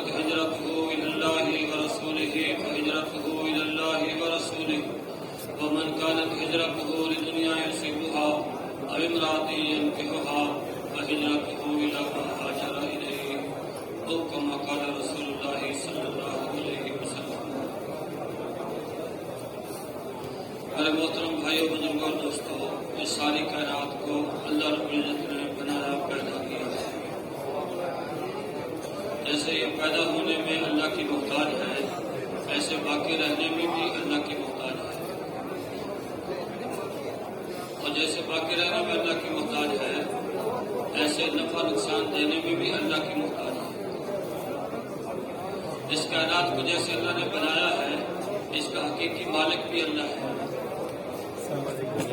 هجرته إلى الله ورسوله فهجرته إلى الله ورسوله ومن كانت هجرته لدنيا يصيبها أو امرأة ينكحها فهجرته إلى ما هاجر إليه أو كما قال رسول الله صلى الله عليه وسلم. میرے محترم بھائیوں بزرگوں اور دوستوں، اس ساری کائنات کو اللہ رب العزت نے بنایا پیدا کیا ہے. جیسے یہ پیدا ہونے میں اللہ کی محتاج ہے، ایسے باقی رہنے میں بھی اللہ کی محتاج ہے، اور جیسے باقی رہنے میں اللہ کی محتاج ہے، ایسے نفع نقصان دینے میں بھی اللہ کی محتاج ہے. اس کائنات کو جیسے اللہ نے بنایا ہے، اس کا حقیقی مالک بھی اللہ ہے.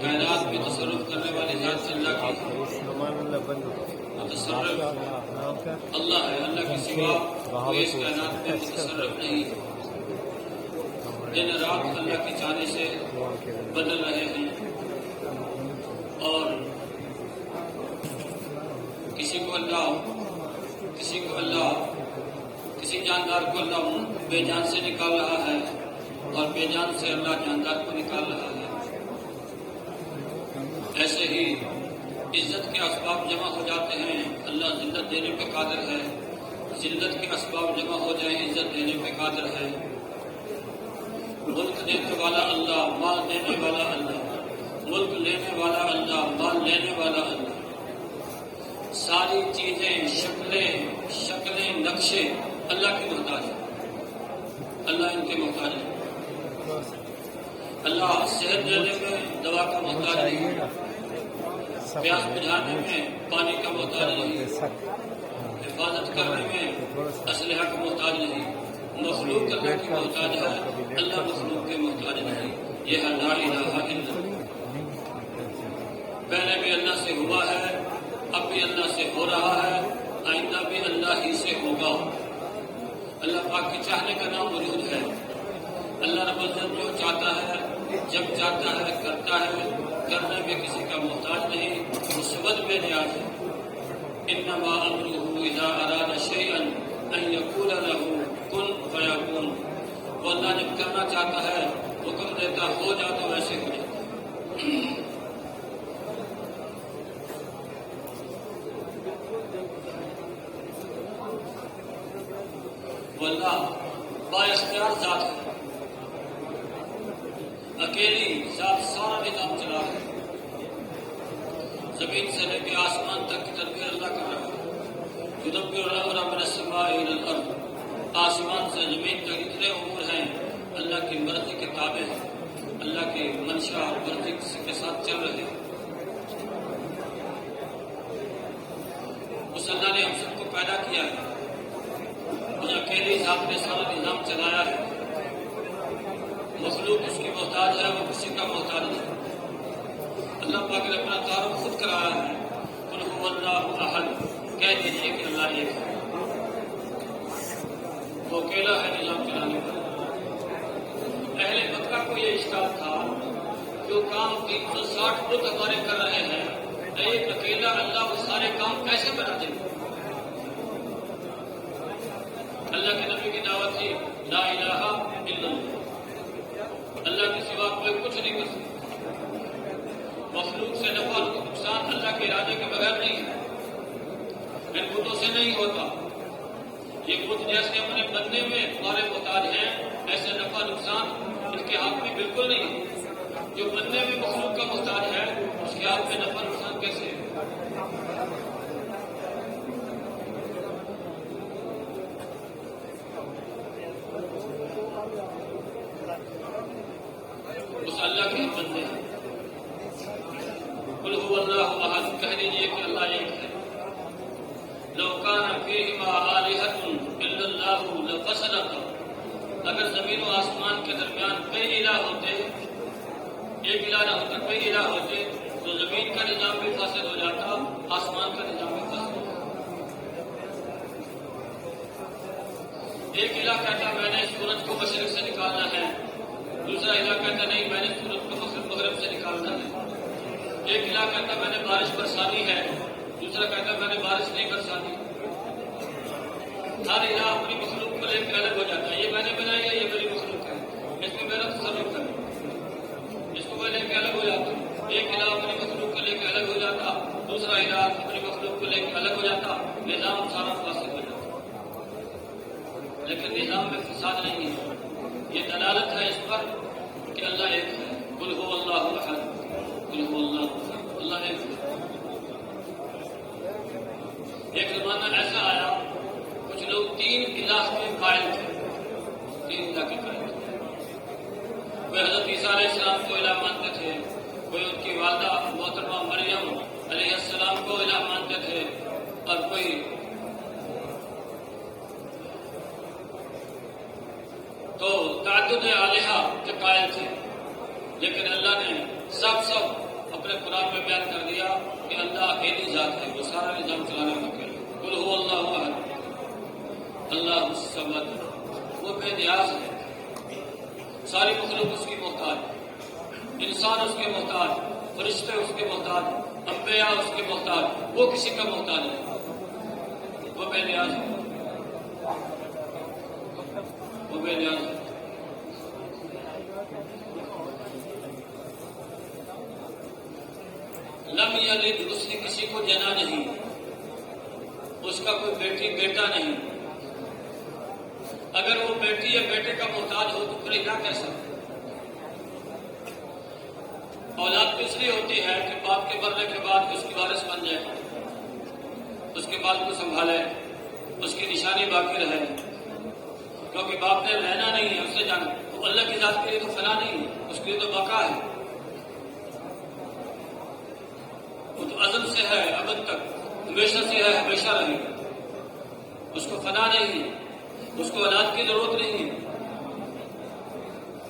کائنات میں تصرف کرنے والی ذات اللہ کی متصرف اللہ ہے. اللہ کے سوا کوئی اس کائنات میں متصرف نہیں ہے. دن رات اللہ کی چاہنے سے بدل رہے ہیں، اور کسی جاندار کو اللہ بے جان سے نکال رہا ہے، اور بے جان سے اللہ جاندار کو نکال رہا ہے. ایسے ہی عزت کے اسباب جمع ہو جاتے ہیں، اللہ ذلت دینے پہ قادر ہے. ذلت کے اسباب جمع ہو جائیں، عزت دینے پہ قادر ہے. ملک دینے والا اللہ، مال دینے والا اللہ، ملک لینے والا اللہ، مال لینے والا اللہ. ساری چیزیں، شکلیں نقشے اللہ کی محتاج ہے. اللہ ان کے محتاج ہے. اللہ صحت دینے میں دوا کا محتاج نہیں، پیاس بجھانے میں پانی کا محتاج نہیں، حفاظت کرنے میں اسلحہ کا محتاج نہیں. مخلوق اللہ کی محتاج ہے، اللہ مخلوق کے محتاج نہیں. یہ ہے لا الہ الا اللہ. پہلے بھی اللہ سے ہوا ہے، اب بھی اللہ سے ہو رہا ہے، آئندہ بھی اللہ ہی سے ہوگا. اللہ پاک کے چاہنے کا نام موجود ہے. اللہ رب العزت جو چاہتا ہے، جب چاہتا ہے کرتا ہے، کرنے میں کسی کا محتاج نہیں، مثبت بے نیاز ہے. انما امره اذا اراد شيئا ان يقول له كن فيكون. وہ اللہ جب کرنا چاہتا ہے حکم دیتا، ہو جاتا ویسے ہو جاتا. وہ اللہ با اختیار ذات ہے، اکیلی ذات سارا نظام چلا ہے. زمین سے لے کے آسمان تک کی تدبیر اللہ کر رہا ہے. یدبر الامر من السماء الى الارض. آسمان سے زمین تک اتنے امور ہیں اللہ کی مرضی کے تابع ہیں، اللہ کی منشا اور مرضی کے ساتھ چل رہے ہیں. اس اللہ نے ہم سب کو پیدا کیا ہے، اس اکیلی ذات نے سارا نظام چلایا ہے. مخلوق اس کی محتاج ہے، وہ کسی کا محتاج نہیں. اللہ پاک نے اپنا تعارف خود کرایا ہے. قل هو اللہ احد. کہہ دیجیے کہ اللہ ایک ہے، وہ اکیلا ہے نظام چلانے والا. اہل مکہ کو یہ اشکال تھا، جو کام 360 بت ہمارے کر رہے ہیں، ایک اکیلا اللہ وہ سارے کام کیسے بنا دے گا؟ اللہ کے نبی کی دعوت تھی لا الہ الا اللہ. اللہ کے سوا کوئی کچھ نہیں کر سکتا. مخلوق سے نفع نقصان اللہ کے ارادے کے بغیر نہیں ہے، ان بتوں سے نہیں ہوتا. یہ بت جیسے اپنے بننے میں ہمارے محتاج ہیں، ایسے نفع نقصان ان کے ہاتھ میں بالکل نہیں ہے. جو بننے میں مخلوق کا محتاج ہے، اس کے ہاتھ میں نفع نقصان کیسے ہے؟ اس اللہ کے بندے ہیں. قل هو اللہ احد. کہہ دیجیے کہ اللہ ایک ہے. لو کان فیہما آلہۃ الا اللہ لفسدتا. اگر زمین و آسمان کے درمیان کئی الہ ہوتے، ایک الہ نہ ہوتا، کئی الہ ہوتے، تو زمین کا نظام بھی فاسد ہو جاتا، آسمان کا نظام بھی فاسد ہو جاتا. ایک الہ کہتا میں نے سورج کو مشرق سے نکالنا ہے، دوسرا الہ کہتا نہیں میں نے سورج کو مغرب سے نکالنا ہے. ایک الہ کہتا میں نے بارش برسانی ہے، دوسرا کہتا میں نے بارش نہیں برسانی. ہر الہ اپنی مخلوق لے کے الگ ہو جاتا ہے، یہ میں نے بنائی ہے، یہ میری مخلوق ہے، اس میں میرا تصرف ہے، اس کو میں لے کے الگ ہو جاتا ہوں۔ ایک الہ اپنی مخلوق کو لے کے الگ ہو جاتا، دوسرا الہ اپنی مخلوق کو لے کے الگ ہو جاتا، نظام سارا فاسد ہو جاتا۔ لیکن نظام میں فساد نہیں ہے، یہ دلالت ہے اس پر کہ اللہ ایک ہے۔ قل هو اللہ احد، قل هو اللہ احد، اللہ ایک ہے۔ ایک زمانہ ایسا آیا کچھ لوگ 3 الہ کے قائل تھے، 3 الہ کے قائل تھے۔ کوئی حضرت عیسیٰ علیہ السلام کو الہ مانتے تھے، کوئی ان کی والدہ محترمہ مریم علیہ السلام کو الہ مانتے تھے، اور کوئی تو تعدد الہہ کے قائل تھے۔ لیکن اللہ نے سب اپنے قرآن میں بیان کر دیا کہ اللہ اکیلی ذات ہے، وہ سارا نظام چلانے میں اکیلا۔ قل هو اللہ احد اللہ الصمد، وہ بے نیاز ہے، ساری مخلوق اس کی محتاج، انسان اس کے محتاج، فرشتے اس کے محتاج، انبیاء اس کے محتاج، وہ کسی کا محتاج ہے، وہ بے نیاز ہے، وہ بے نیاز ہے۔ لم یلد، اس نے کسی کو جنا نہیں، اس کا کوئی بیٹی بیٹا نہیں۔ اگر وہ بیٹی یا بیٹے کا محتاج ہو تو پھر کیا کیسا؟ اولاد اس لیے ہوتی ہے کہ باپ کے مرنے کے بعد اس کی وارث بن جائے، اس کے بال کو سنبھالے، اس کی نشانی باقی رہے، کیونکہ باپ نے رہنا نہیں ہے، اس سے جانا۔ تو اللہ کی ذات کے لیے تو فنا نہیں ہے، اس کے لیے تو بقا ہے، وہ تو ازل سے ہے ابد تک، ہمیشہ سے ہے، ہمیشہ رہے گا، اس کو فنا نہیں ہے، اس کو اولاد کی ضرورت نہیں ہے،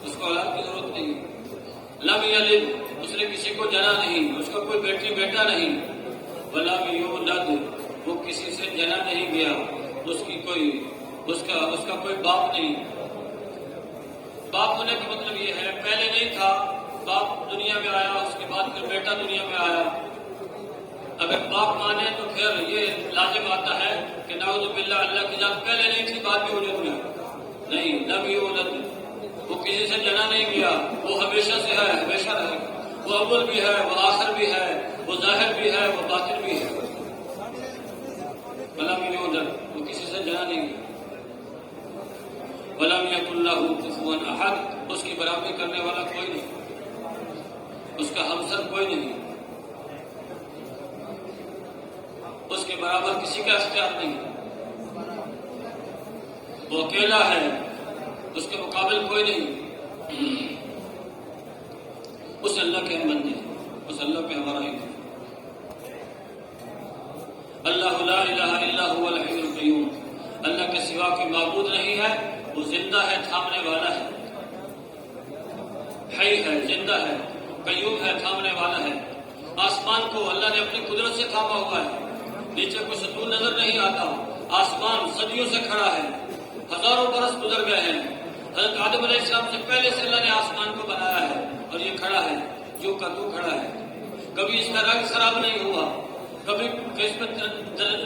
اس کو اولاد کی ضرورت نہیں ہے۔ لم یلد، اس نے کسی کو جنا نہیں، اس کا کوئی بیٹی بیٹا نہیں، ولم یولد، وہ کسی سے جنا نہیں گیا، اس کا کوئی باپ نہیں۔ باپ ہونے کا مطلب یہ ہے پہلے نہیں تھا، باپ دنیا میں آیا، اس کے بعد پھر بیٹا دنیا میں آیا۔ اگر باپ مانے تو پھر یہ لازم آتا ہے کہ نعوذ باللہ اللہ کی ذات پہلے نہیں تھی، بعد میں وجود میں نہیں۔ لم یولد، وہ کسی سے جنا نہیں گیا، وہ ہمیشہ سے ہے، ہمیشہ رہے گا، وہ اول بھی ہے، وہ آخر بھی ہے، وہ ظاہر بھی ہے، وہ باطن بھی ہے۔ ولم یولد، وہ کسی سے جنا نہیں گیا۔ ولم یکن لہ کفوا احد، اس کی برابری کرنے والا کوئی نہیں، اس کا ہمسر کوئی نہیں، اس کے برابر کسی کا اختیار نہیں، وہ اکیلا ہے، اس کے مقابل کوئی نہیں۔ اس اللہ کے ہم بندے، اس اللہ پہ ہمارا ایک ہے۔ اللہ لا الہ الا هو الحی القیوم، اللہ کے سوا کوئی معبود نہیں ہے، وہ زندہ ہے، تھامنے والا ہے، حی ہے، زندہ ہے، قیوم ہے، تھامنے والا ہے۔ آسمان کو اللہ نے اپنی قدرت سے تھاما ہوا ہے، نیچے کوئی ستون نظر نہیں آتا، آسمان صدیوں سے کھڑا ہے، ہزاروں برس گزر گئے ہیں، حضرت آدم علیہ السلام سے پہلے سے اللہ نے آسمان کو بنایا ہے، اور یہ کھڑا ہے، جو کا تو کھڑا ہے، کبھی اس کا رنگ خراب نہیں ہوا، کبھی اس میں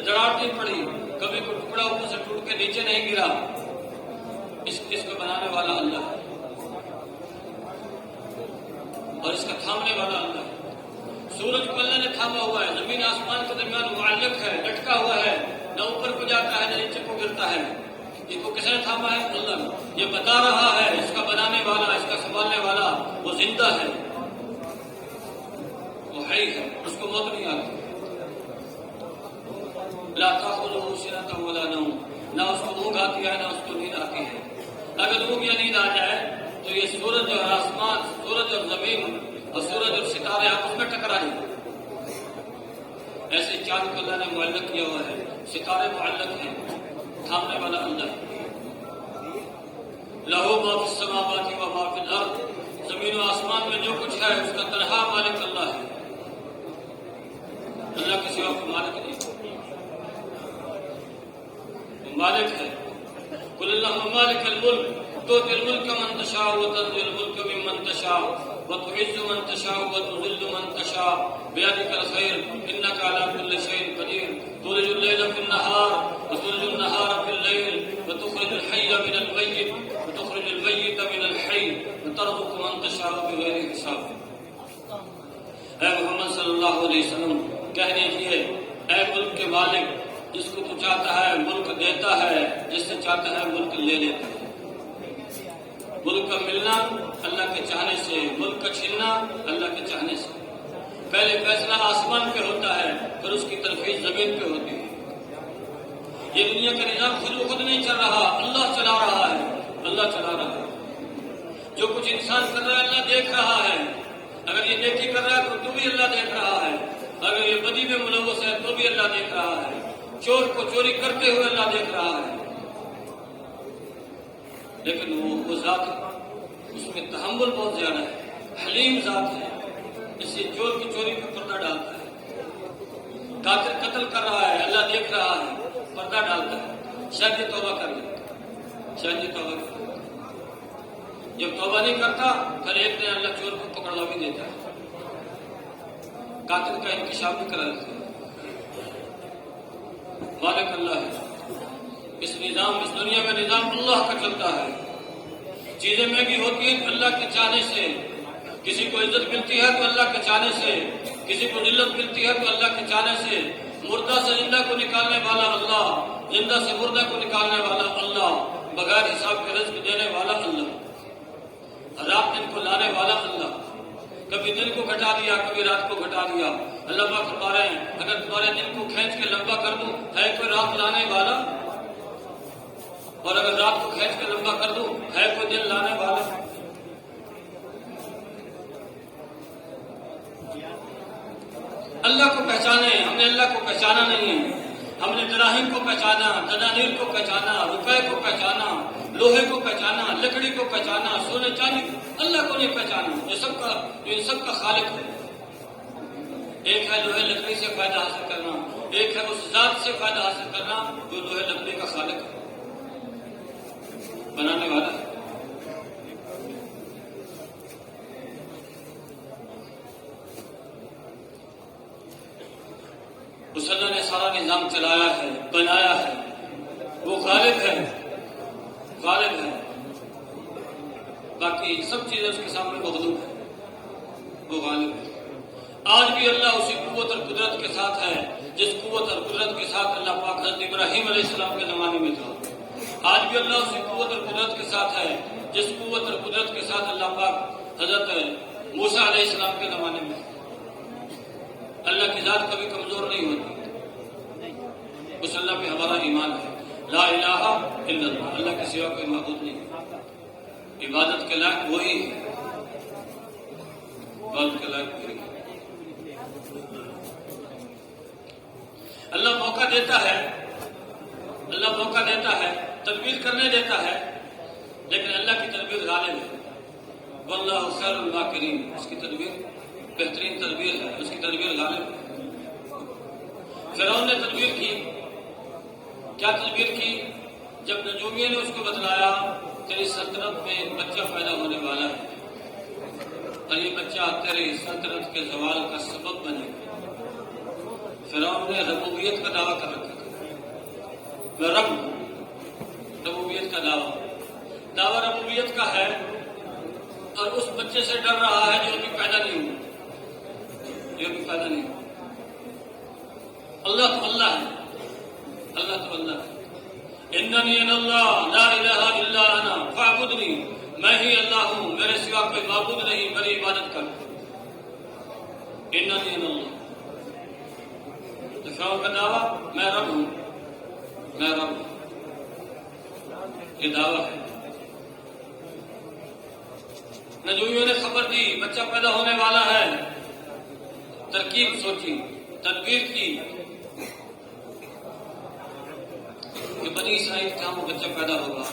جڑاٹ نہیں پڑی، کبھی کوئی ٹکڑا اوپر سے ٹوٹ کے نیچے نہیں گرا، اس کو بنانے والا اللہ ہے، اور اس کا تھامنے والا اللہ ہے۔ سورج کو اللہ نے تھاما ہوا ہے، زمین آسمان کے درمیان معلق ہے، لٹکا ہوا ہے، نہ اوپر کو جاتا ہے نہ نیچے کو گرتا ہے، اس کو کس نے تھاما ہے؟ اللہ نے۔ یہ بتا رہا ہے اس کا بنانے والا، اس کا سنبھالنے والا وہ زندہ ہے، وہ حی ہے، اس کو موت نہیں آتی۔ لا تأخذه سنة ولا نوم، نہ اس کو اونگ آتی ہے نہ اس کو نیند آتی ہے۔ اگر اونگ یا نیند آ جائے تو یہ سورج اور آسمان، سورج اور زمین اور سورج اور ستارے آپس میں ٹکرا جائیں۔ ایسے چاند کو اللہ نے معلق کیا ہوا ہے، ستارے معلق ہیں، تھامنے والا اللہ ہے۔ لہو ما فی السماوات و ما فی الارض، زمین و آسمان میں جو کچھ ہے اس کا تنہا مالک اللہ ہے، اللہ کے سوا کوئی مالک نہیں، وہ مالک ہے۔ قل اللہم مالک الملک تؤتی الملک من تشاء وتنزع الملک ممن تشاء وتعز من تشاء وتذل من تشاء بيدك الخير انك على كل شيء قدير تولج الليل في النهار وتولج النهار في الليل وتخرج الحي من المیت وتخرج المیت من الحی وترزق من تشاء بغیر حساب۔ اے محمد صلی اللہ علیہ وسلم کہنے دیے، اے ملک کے مالک، جس کو تو چاہتا ہے ملک دیتا ہے، جس سے چاہتا ہے ملک لے لیتا ہے۔ ملک کا ملنا اللہ کے چاہنے سے، ملک کا چھیننا اللہ کے چاہنے سے۔ پہلے فیصلہ آسمان پہ ہوتا ہے، پھر اس کی تنفیذ زمین پہ ہوتی ہے۔ یہ دنیا کا نظام خود نہیں چل رہا، اللہ چلا رہا ہے، اللہ چلا رہا ہے۔ جو کچھ انسان کر رہا ہے اللہ دیکھ رہا ہے۔ اگر یہ نیکی کر رہا ہے تو بھی اللہ دیکھ رہا ہے، اگر یہ بدی میں ملوث ہے تو بھی اللہ دیکھ رہا ہے، چور کو چوری کرتے ہوئے اللہ دیکھ رہا ہے۔ لیکن وہ ذات اس میں تحمل بہت زیادہ ہے، حلیم ذات ہے، اس لیے چور کی چوری پہ پردہ ڈالتا ہے۔ قاتل قتل کر رہا ہے، اللہ دیکھ رہا ہے، پردہ ڈالتا ہے، شاید یہ توبہ کر لے، شاید یہ توبہ کر لے۔ جب توبہ نہیں کرتا پھر ایک دن اللہ چور کو پکڑوا بھی دیتا ہے، قاتل کا انکشاف بھی کرا دیتا ہے۔ مالک اللہ ہے۔ اس دنیا میں نظام اللہ کا چلتا ہے۔ چیزیں مہنگی ہوتی ہیں تو اللہ کے چاہنے سے، کسی کو عزت ملتی ہے تو اللہ کے چاہنے سے، کسی کو ذلت ملتی ہے تو اللہ کے چاہنے سے۔ مردہ سے زندہ کو نکالنے والا اللہ، زندہ سے مردہ کو نکالنے والا اللہ، بغیر حساب کے رزق دینے والا اللہ، رات دن کو لانے والا اللہ، کبھی دن کو گھٹا دیا کبھی رات کو گھٹا دیا۔ اللہ پاک فرما رہے ہیں اگر تمہارے دن کو کھینچ کے لمبا کر دوں ہے کوئی رات لانے والا، اور اگر رات کو کھینچ کے لمبا کر دوں ہے کوئی دن لانے والا۔ اللہ کو پہچانے، ہم نے اللہ کو پہچانا نہیں ہے۔ ہم نے دراہیم کو پہچانا، دنانیر کو پہچانا، روپے کو پہچانا، لوہے کو پہچانا، لکڑی کو پہچانا، سونے چاندی، اللہ کو نہیں پہچانا جو ان سب کا خالق ہے۔ ایک ہے لوہے لکڑی سے فائدہ حاصل کرنا، ایک ہے اس ذات سے فائدہ حاصل کرنا جو لوہے لکڑی کا خالق ہے، بنانے والا ہے۔ اس اللہ نے سارا نظام چلایا ہے، بنایا ہے، وہ غالب ہے، غالب ہے۔ باقی سب چیزیں اس کے سامنے مغلوب ہے، وہ غالب ہے۔ آج بھی اللہ اسی قوت اور قدرت کے ساتھ ہے جس قوت اور قدرت کے ساتھ اللہ پاک حضرت ابراہیم علیہ السلام کے زمانے میں تھا۔ آج بھی اللہ اسی قوت اور قدرت کے ساتھ ہے جس قوت اور قدرت کے ساتھ اللہ پاک حضرت موسیٰ علیہ السلام کے زمانے میں تھا۔ اللہ کی ذات کبھی کمزور نہیں ہوتی۔ اس اللہ پہ ہمارا ایمان ہے، لا الہ الا اللہ، اللہ کے سوا کوئی معبود نہیں، عبادت کے لائق وہی ہے، عبادت کے لائق وہی ہے۔ اللہ موقع دیتا ہے، اللہ موقع دیتا ہے، تدبیر کرنے دیتا ہے، لیکن اللہ کی تدبیر غالب ہے۔ واللہ خیر الماکرین، اس کی تدبیر بہترین تدبیر ہے، اس کی تدبیر غالب ہے۔ فرعون نے تدبیر کی، کیا تدبیر کی؟ جب نجومیہ نے اس کو بتلایا تیری سلطنت میں ایک بچہ پیدا ہونے والا ہے اور یہ بچہ تیری سلطنت کے زوال کا سبب بنے گا۔ فرعون نے ربوبیت کا دعویٰ کر رکھا تھا، میں رب ہوں، ربوبیت کا دعویٰ ربوبیت کا ہے، اور اس بچے سے ڈر رہا ہے جو ابھی پیدا نہیں ہوا، جو ابھی پیدا نہیں ہوا۔ اللہ تو اللہ ہے، اللہ تو اللہ ہے۔ اننی انا اللہ لا الہ الا انا فاعبدنی، میں ہی اللہ ہوں، میرے سوا کوئی معبود نہیں، میری عبادت کر۔ اننی انا اللہ، فرعون کا دعویٰ میں رب ہوں، میں رب ہوں، یہ دعویٰ ہے۔ نجومیوں نے خبر دی بچہ پیدا ہونے والا ہے، ترکیب سوچی، تدبیر کی کہ بنی اسرائیل کا وہ بچہ پیدا ہوگا،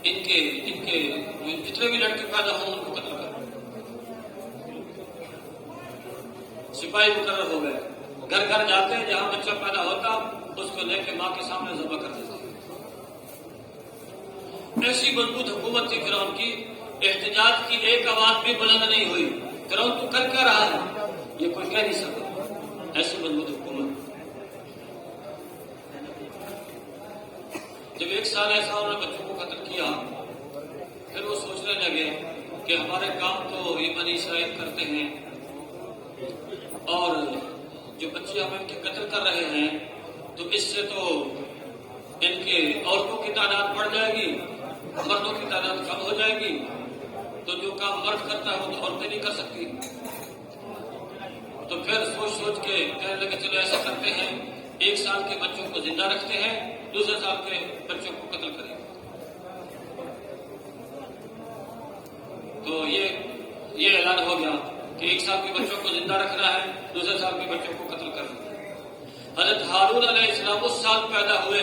ان کے جتنے بھی لڑکے پیدا ہوں ان کو قتل کر۔ سپاہی مقرر ہو گئے، گھر گھر جاتے جہاں بچہ پیدا ہوتا اس کو لے کے ماں کے سامنے ذبح کر دیتے۔ ایسی مضبوط حکومت تھی فرعون کی، احتجاج کی ایک آواز بھی بلند نہیں ہوئی۔ فرعون تو کر کیا رہا ہے یہ کوئی کہہ نہیں سکتا، ایسی مضبوط حکومت۔ جب 1 سال ایسا انہوں نے بچوں کو قتل کیا، پھر وہ سوچنے لگے کہ ہمارے کام تو یہ بنی اسرائیل کرتے ہیں، اور جو بچے ہم ان کے قتل کر رہے ہیں تو اس سے تو ان کے عورتوں کی تعداد بڑھ جائے گی، مردوں کی تعداد کم ہو جائے گی، تو جو کام مرد کرتا ہے وہ تو عورتیں نہیں کر سکتی۔ تو پھر سوچ کے کہنے لگے چلو ایسا کرتے ہیں، 1 سال کے بچوں کو زندہ رکھتے ہیں، دوسرے سال کے بچوں کو قتل کریں گے۔ تو یہ اعلان ہو گیا کہ 1 سال کے بچوں کو زندہ رکھنا ہے، دوسرے سال کے بچوں کو قتل کرنا ہے۔ حضرت ہارون علیہ السلام اس سال پیدا ہوئے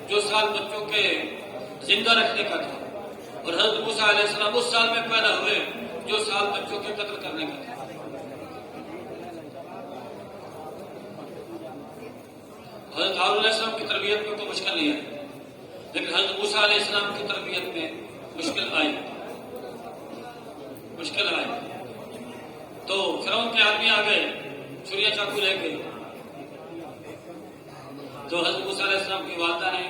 جو سال بچوں کے زندہ رکھنے کا تھا، اور حضرت موسیٰ علیہ السلام اس سال میں پیدا ہوئے جو سال بچوں کے قتل کرنے کا تھا۔ حضرت ہارون علیہ السلام کی تربیت میں تو مشکل نہیں ہے، لیکن حضرت موسیٰ علیہ السلام کی تربیت میں مشکل آئی۔ تو فرعون کے آدمی آ گئے، چھریاں چاقو لے گئے، تو حضرت موسیٰ علیہ السلام کی والدہ نے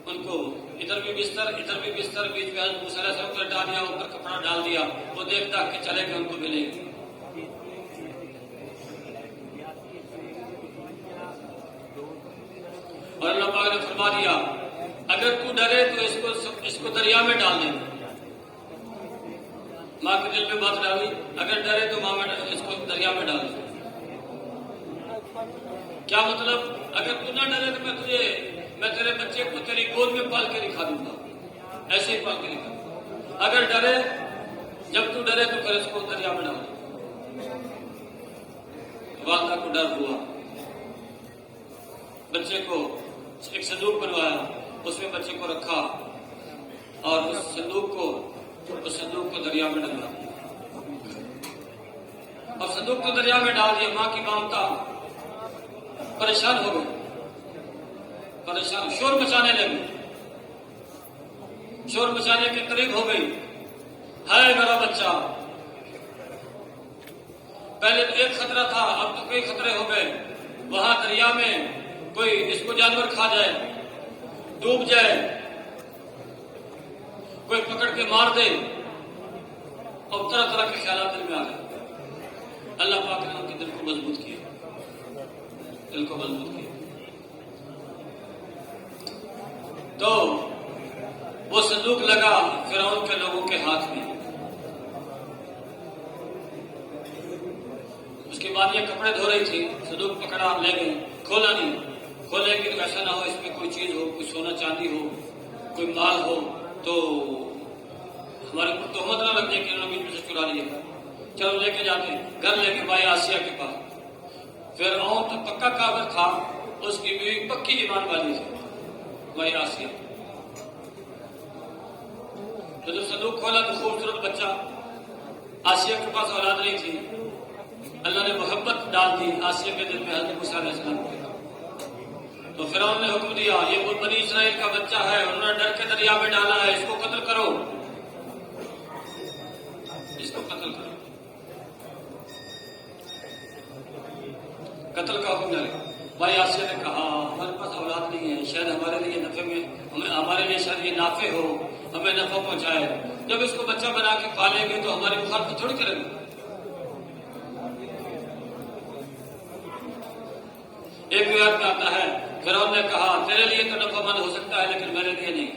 ان کو ادھر بھی بستر بیچ میں حضرت موسیٰ علیہ السلام کو ڈال دیا، اوپر کپڑا ڈال دیا، وہ دیکھ داکھ کے چلے گئے ان کو ملے۔ اور اللہ پاک نے فرما دیا اگر تو ڈرے تو اس کو دریا میں ڈال دیں۔ ماں کے دل میں بات ڈالی، اگر ڈرے تو ماں اس کو دریا میں ڈال دیں۔ کیا مطلب؟ اگر تو نہ ڈرے تو میں تیرے بچے کو تیری گود میں پال کے دکھا دوں گا، ایسے ہی پال کے دکھا دوں گا۔ اگر ڈرے، جب تو ڈرے تو پھر اس کو دریا میں ڈال دیں۔ والدہ کو ڈر ہوا، بچے کو ایک صندوق بنوایا، اس میں بچے کو رکھا اور اس صندوق کو دریا میں ڈالا، اور صندوق کو دریا میں ڈال دیا۔ ماں کی ممتا پریشان ہو گئی، شور مچانے لگی، شور مچانے کے قریب ہو گئی، ہائے میرا بچہ۔ پہلے تو ایک خطرہ تھا، اب تو کئی خطرے ہو گئے۔ وہاں دریا میں کوئی اس کو جانور کھا جائے، ڈوب جائے، کوئی پکڑ کے مار دے، اور طرح طرح کے خیالات دل میں آ گئے۔ اللہ پاک نے ان کے دل کو مضبوط کیا، تو وہ صندوق لگا فرعون کے لوگوں کے ہاتھ میں۔ اس کے بعد یہ کپڑے دھو رہی تھی، صندوق پکڑا، لے گئے، کھولا نہیں، کھولے کہ ایسا نہ ہو اس میں کوئی چیز ہو، کوئی سونا چاندی ہو، کوئی مال ہو، تو ہمارے کو تہمت نہ لگ جائے کہ انہوں نے بیچ میں سے چرا لیا۔ چلو لے کے جاتے، گھر لے کے بھائی آسیہ کے پاس۔ فرعون تو پکا کافر تھا، اس کی بیوی پکی ایمان والی تھی، بھائی آسیہ۔ تو جب صندوق کھولا تو خوبصورت بچہ، آسیہ کے پاس اولاد نہیں تھی، اللہ نے محبت ڈال دی آسیہ کے دل میں حضرت موسیٰ علیہ السلام کے۔ تو فرعون نے حکم دیا یہ وہ بنی اسرائیل کا بچہ ہے، انہوں نے ڈر کے دریا میں ڈالا ہے، اس کو قتل کرو، اس کو قتل کرو۔ قتل کا حکم ڈالے۔ بھائی آسیہ نے کہا ہمارے پاس اولاد نہیں ہے، شاید ہمارے لیے نفع میں، ہمارے لیے شاید یہ نافع ہو، ہمیں نفع پہنچائے، جب اس کو بچہ بنا کے پالیں گے تو ہماری مخالفت تھوڑی کریں گے۔ ایک روایت میں آتا ہے فرعون نے کہا تیرے لیے تو نفع مند ہو سکتا ہے لیکن میرے لیے نہیں۔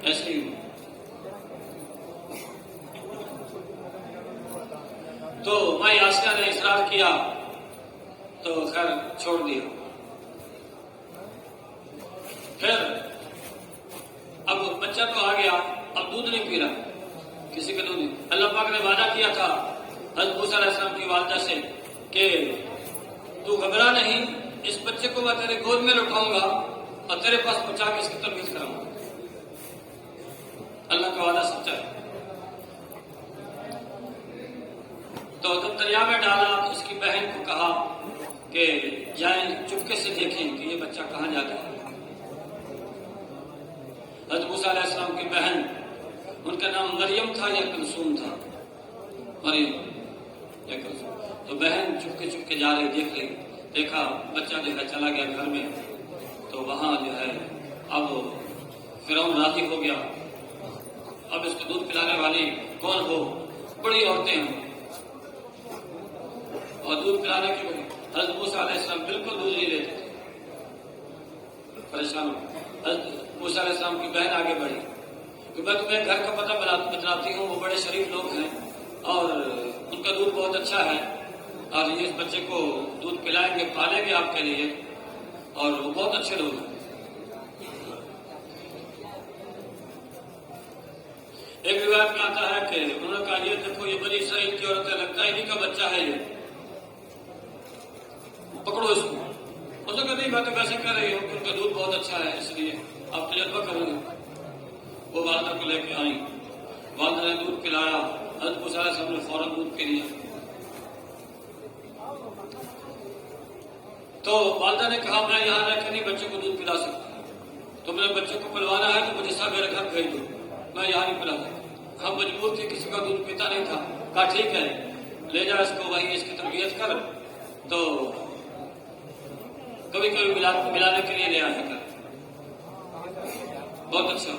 ایسے ہی تو مائی آسیہ نے اصرار کیا تو خیر چھوڑ دیا۔ پھر اب بچہ تو آ گیا، اب دودھ نہیں پی رہا، کسی کا دودھ نہیں۔ اللہ پاک نے وعدہ کیا تھا حضرت موسیٰ علیہ السلام کی والدہ سے کہ تو گھبرا نہیں، اس بچے کو میں تیرے گود میں لٹاؤں گا اور تیرے پاس پہنچا کے اس کی تربیت کراؤں گا۔ اللہ کا وعدہ سچا ہے۔ تو جب دریا میں ڈالا تو اس کی بہن کو کہا کہ جائیں چپکے سے دیکھیں کہ یہ بچہ کہاں جا گیا۔ حضرت موسیٰ علیہ السلام کی بہن، ان کا نام مریم تھا یا کلثوم تھا، مریم یا کلثوم، تو بہن چپکے چپکے جا رہی، دیکھ رہی، دیکھا بچہ جو ہے چلا گیا گھر میں۔ تو وہاں جو ہے اب فرعون راضی ہو گیا. اب اس کو دودھ پلانے والی کون ہو؟ بڑی عورتیں ہیں اور دودھ پلانے کی حضرت موسیٰ علیہ السلام بالکل دودھ نہیں لیتے تھے. پریشان ہو. حضرت موسیٰ علیہ السلام کی بہن آگے بڑھی کہ میں تمہیں گھر کا پتہ بتلاتی ہوں، وہ بڑے شریف لوگ ہیں اور ان کا دودھ بہت اچھا ہے اور یہ اس بچے کو دودھ پلائیں گے، پالیں گے آپ کے لیے، اور وہ بہت اچھے لوگ ہیں. ایک روایت میں آتا ہے کہ انہوں نے کہا یہ دیکھو یہ بنی اسرائیل کی عورت ہے، لگتا ہے انہیں کا بچہ ہے، یہ پکڑو اس کو. اس نے کہا نہیں میں تو ویسے کہہ رہی ہوں کہ ان کا دودھ بہت اچھا ہے اس لیے آپ تجربہ کریں گے. وہ والدہ کو لے کے آئیں، والدہ نے دودھ پلایا، حضرت موسیٰ علیہ السلام نے فوراً دودھ پی لیا. تو والدہ نے کہا میں یہاں رہ کے نہیں بچے کو دودھ پلا سکتا، تم نے بچے کو پلوانا ہے تو مجھے سب میرے گھر بھیج دو، میں یہاں نہیں پلا سکتا. ہم مجبور تھے، کسی کا دودھ پیتا نہیں تھا. کہا ٹھیک ہے لے جا اس کو، وہیں اس کی تربیت کر، تو کبھی کبھی ملانے کے لیے لے آیا کر. بہت اچھا.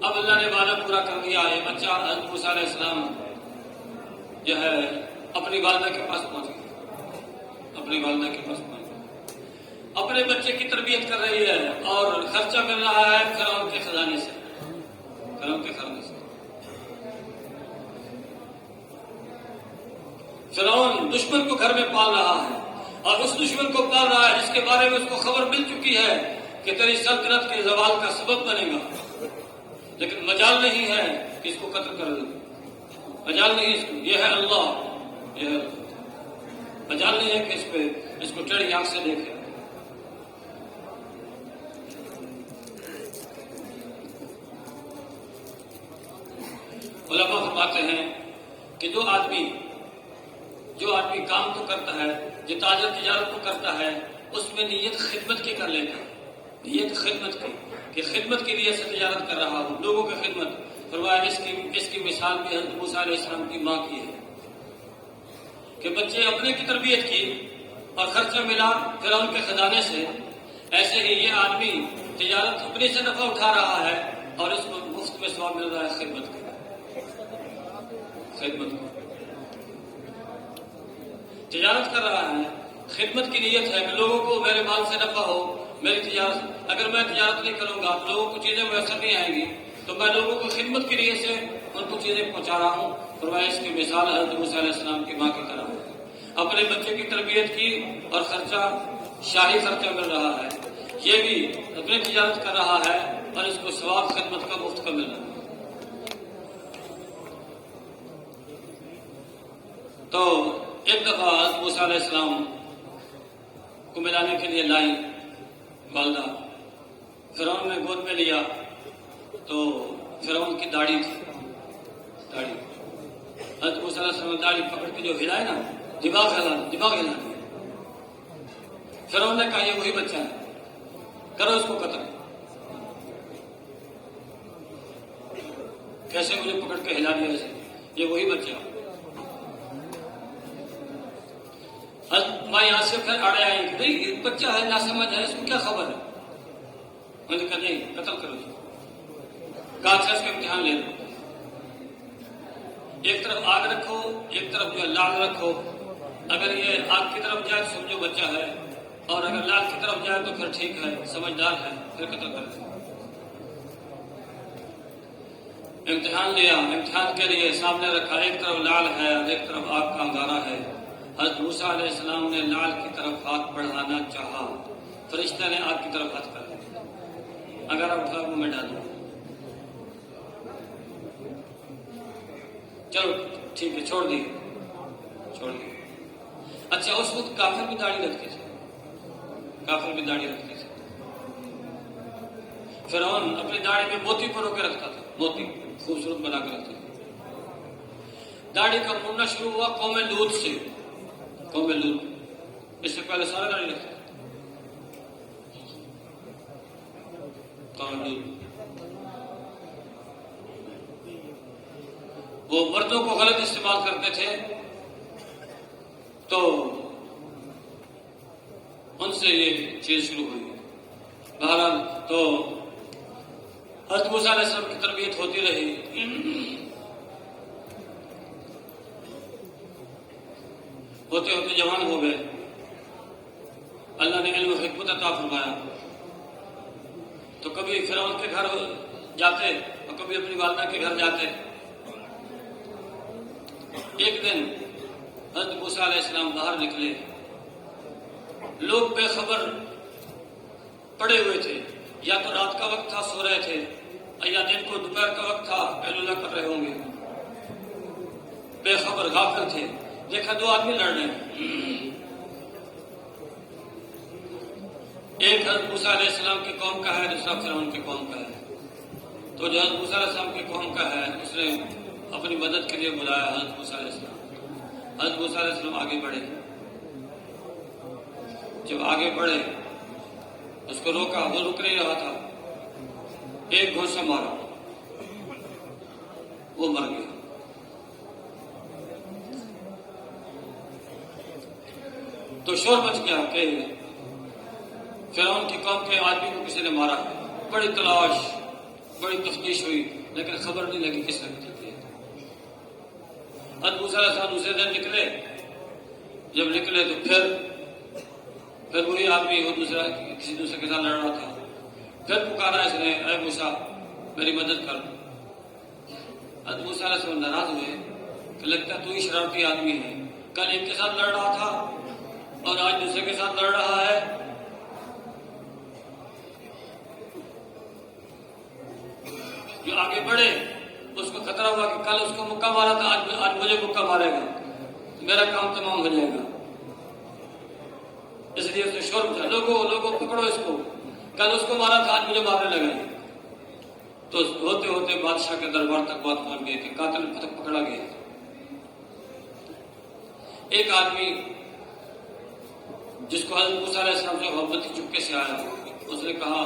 اب اللہ نے وعدہ پورا کر دیا. یہ بچہ حضرت موسیٰ علیہ السلام جو ہے اپنی والدہ کے پاس پہنچ گیا، اپنی والدہ کے پاس پہنچ گیا، اپنے بچے کی تربیت کر رہی ہے اور خرچہ مل رہا ہے فرعون کے خزانے سے، فرعون کے خزانے سے. فرعون دشمن کو گھر میں پال رہا ہے اور اس دشمن کو پال رہا ہے جس کے بارے میں اس کو خبر مل چکی ہے کہ تیری سلطنت کے زوال کا سبب بنے گا، لیکن مجال نہیں ہے کہ اس کو قتل کر دے. مجال نہیں اس کو. یہ ہے اللہ، یہ ہے مجال نہیں ہے کہ اس کو ٹیڑھی آنکھ سے دیکھے. علماء فرماتے ہیں کہ جو آدمی کام تو کرتا ہے، جو تجارت کو کرتا ہے، اس میں نیت خدمت کی کر لیتا ہے، نیت خدمت کی کہ خدمت کے لیے سے تجارت کر رہا ہوں، لوگوں کی خدمت. فرمایا اس کی مثال بھی حضرت موسیٰ علیہ السلام کی ماں کی ہے کہ بچے اپنے کی تربیت کی اور خرچہ ملا فرعون کے خزانے سے. ایسے ہی یہ آدمی تجارت اپنے سے نفع اٹھا رہا ہے اور اس کو مفت میں ثواب مل رہا ہے خدمت کا. تجارت کر رہا ہے، خدمت کی نیت ہے کہ لوگوں کو میرے مال سے نفع ہو. میری تجارت، اگر میں تجارت نہیں کروں گا لوگوں کو چیزیں میسر نہیں آئیں گی، تو میں لوگوں کو خدمت کی نیت سے ان کو چیزیں پہنچا رہا ہوں. فرمایا اس کی مثال حضرت موسیٰ علیہ السلام کی ماں کی طرح ہے. اپنے بچے کی تربیت کی اور خرچہ شاہی خرچہ مل رہا ہے. یہ بھی اپنی تجارت کر رہا ہے اور اس کو ثواب خدمت کا مفت کا مل رہا ہے. تو ایک دفعہ حضرت موسیٰ علیہ السلام کو ملانے کے لیے لائی والدہ. فرعون نے گود میں لیا تو فرعون کی داڑھی تھی، داڑھی. حضرت موسیٰ علیہ السلام داڑھی پکڑ کے جو ہلائے نا، دماغ ہلا. فرعون نے کہا یہ وہی بچہ ہے، کرو اس کو قتل. کیسے مجھے پکڑ کے ہلا دیا ایسے؟ یہ وہی بچہ. میں یہاں سے پھر آڑے آئی کہ نہیں یہ بچہ ہے، ناسمجھ ہے، اس کو کیا خبر ہے. میں نے کہا نہیں قتل کرو. کہا اچھا اس کا امتحان لے لو. ایک طرف آگ رکھو، ایک طرف جو لال رکھو. اگر یہ آگ کی طرف جائے تو سمجھو بچہ ہے، اور اگر لال کی طرف جائے تو پھر ٹھیک ہے، سمجھدار ہے، پھر قتل کر دیں. امتحان لیا. امتحان کے لیے سامنے رکھا، ایک طرف لال ہے اور ایک طرف آگ کا انگارہ ہے. حضرت موسیٰ علیہ السلام نے لال کی طرف ہاتھ بڑھانا چاہا، فرشتہ نے آگ کی طرف ہاتھ کر دیا. انگارہ اٹھا وہ میں ڈالوں. چلو ٹھیک ہے، چھوڑ دیے. اچھا اس وقت کافر بھی داڑھی رکھتے تھے، فرعون اپنی داڑھی میں موتی پرو کے رکھتا تھا، موتی خوبصورت بنا کے رکھتا تھا. داڑھی کا مڑنا شروع ہوا قوم لوط سے. اس سے پہلے سارا داڑھی رکھتا تھا. قوم لوط وہ مردوں کو غلط استعمال کرتے تھے، تو ان سے یہ چیز شروع ہوئی. بہرحال تو حضرت موسیٰ علیہ السلام کی تربیت ہوتی رہی. ہوتے ہوتے جوان ہو گئے. اللہ نے علم و حکمت عطا فرمایا. تو کبھی فرعون کے گھر جاتے اور کبھی اپنی والدہ کے گھر جاتے. ایک دن حضرت موسیٰ علیہ السلام باہر نکلے. لوگ بے خبر پڑے ہوئے تھے. یا تو رات کا وقت تھا, سو رہے تھے, یا دن کو دوپہر کا وقت تھا, قیلولہ کر رہے ہوں گے. بے خبر غافل تھے. دیکھا دو آدمی لڑ رہے ہیں. ایک حضرت موسیٰ علیہ السلام کی قوم کا ہے, دوسرا فرعون کی قوم کا ہے. تو جو حضرت موسیٰ علیہ السلام کی قوم کا ہے اس نے اپنی مدد کے لیے بلایا حضرت موسیٰ علیہ السلام. حضرت موسیٰ علیہ السلام آگے بڑھے. جب آگے بڑھے اس کو روکا, وہ رک نہیں رہا تھا. ایک گھونسا مارا, وہ مر گیا. تو شور مچ گیا کہ فرعون کی قوم کے آدمی کو کسی نے مارا. بڑی تلاش, بڑی تفتیش ہوئی, لیکن خبر نہیں لگی کس نے قتل کیا. حضرت موسیٰ علیہ السلام دوسرے دن نکلے. جب نکلے تو پھر وہی آدمی وہ کسی دوسرے کے ساتھ لڑ رہا تھا. پھر پکارا اس نے, اے موسیٰ میری مدد کر. حضرت موسیٰ علیہ السلام ناراض ہوئے کہ لگتا تو ہی شرارتی آدمی ہے. کل ایک کے ساتھ لڑ رہا تھا اور آج دوسرے کے ساتھ لڑ رہا ہے. جو آگے بڑھے اس کو خطرہ ہوا کہ کل اس کو مکہ مارا تھا, آج مجھے مکہ مارے گا, میرا کام تمام ہو جائے گا. اس لیے اس نے شور مچا, لوگوں پکڑو اس کو, کل اس کو مارا تھا, آج مجھے مارنے لگا. تو ہوتے ہوتے بادشاہ کے دربار تک بات پہنچ گئی کہ قاتل پکڑا گیا. ایک آدمی جس کو حضرت موسیٰ علیہ السلام سے محبت چپکے سے آیا, اس نے کہا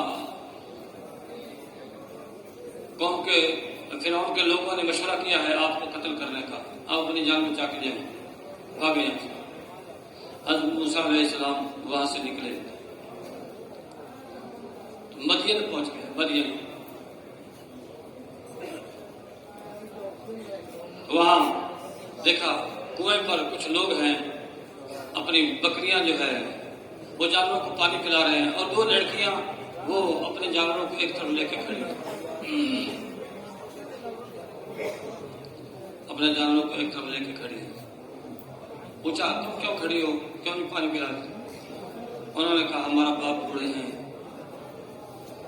قوم کے فرعون کے لوگوں نے مشورہ کیا ہے آپ کو قتل کرنے کا, آپ اپنی جان بچا کے جائیں. بھاگے یہاں سے. حضرت موسیٰ علیہ السلام وہاں سے نکلے, مدین پہنچ گئے. مدین وہاں دیکھا کنویں پر کچھ لوگ ہیں, اپنی بکریاں جو ہے وہ جانوروں کو پانی پلا رہے ہیں, اور دو لڑکیاں وہ اپنے جانوروں کو ایک طرف لے کے کھڑی ہیں. اپنے جانوروں کو ایک طرف لے کے کھڑی ہیں. پوچھا تم کیوں کھڑی ہو, کیوں نہیں پانی پلا رہے؟ انہوں نے کہا ہمارا باپ بوڑھے ہیں,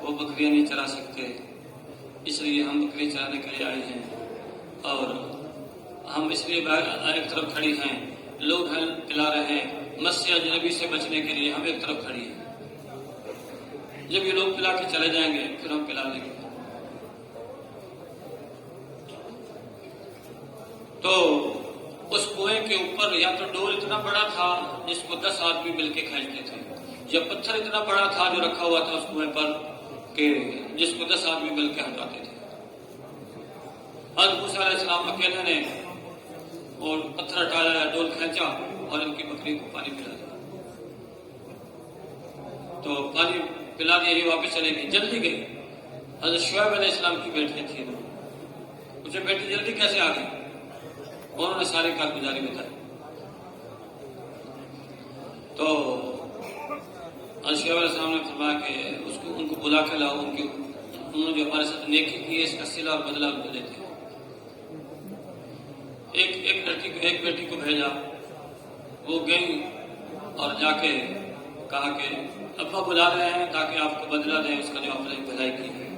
وہ بکریاں نہیں چرا سکتے, اس لیے ہم بکری چرانے کے لیے آئے ہیں, اور ہم اس لیے ایک طرف کھڑی ہیں. لوگ ہیں پلا رہے ہیں, مس سے اجنبی سے بچنے کے لیے ہم ایک طرف کھڑی ہیں. جب یہ لوگ پلا کے چلے جائیں گے پھر ہم پلا لیں گے. تو اس کنویں کے اوپر یا تو ڈول اتنا بڑا تھا جس کو 10 آدمی مل کے کھینچتے تھے, یا پتھر اتنا بڑا تھا جو رکھا ہوا تھا اس کنویں پر کہ جس کو 10 آدمی مل کے ہٹاتے تھے. حضرت موسیٰ علیہ السلام اکیلے نے اور پتھر ہٹایا, ڈول کھینچا اور ان کی بکری کو پانی پلا دیا. تو پانی پلا دیا, یہ واپس چلے گئی, جلدی گئی. حضرت شعیب علیہ السلام کی بیٹی تھی, مجھے بیٹی جلدی کیسے آ گئی؟ انہوں نے ساری کارگزاری بتائی. تو حضرت شعیب علیہ السلام نے فرمایا کہ ان کو بلا کے لاؤ, انہوں نے جو ہمارے ساتھ نیکی کی ہے اس کا صلہ اور بدلہ مجھے دیتے ہیں. ایک بیٹی کو بھیجا, وہ گئی اور جا کے کہا کہ ابا بلا رہے ہیں تاکہ آپ کو بدلہ دیں اس کا جو آپ نے بھلائی کی ہے.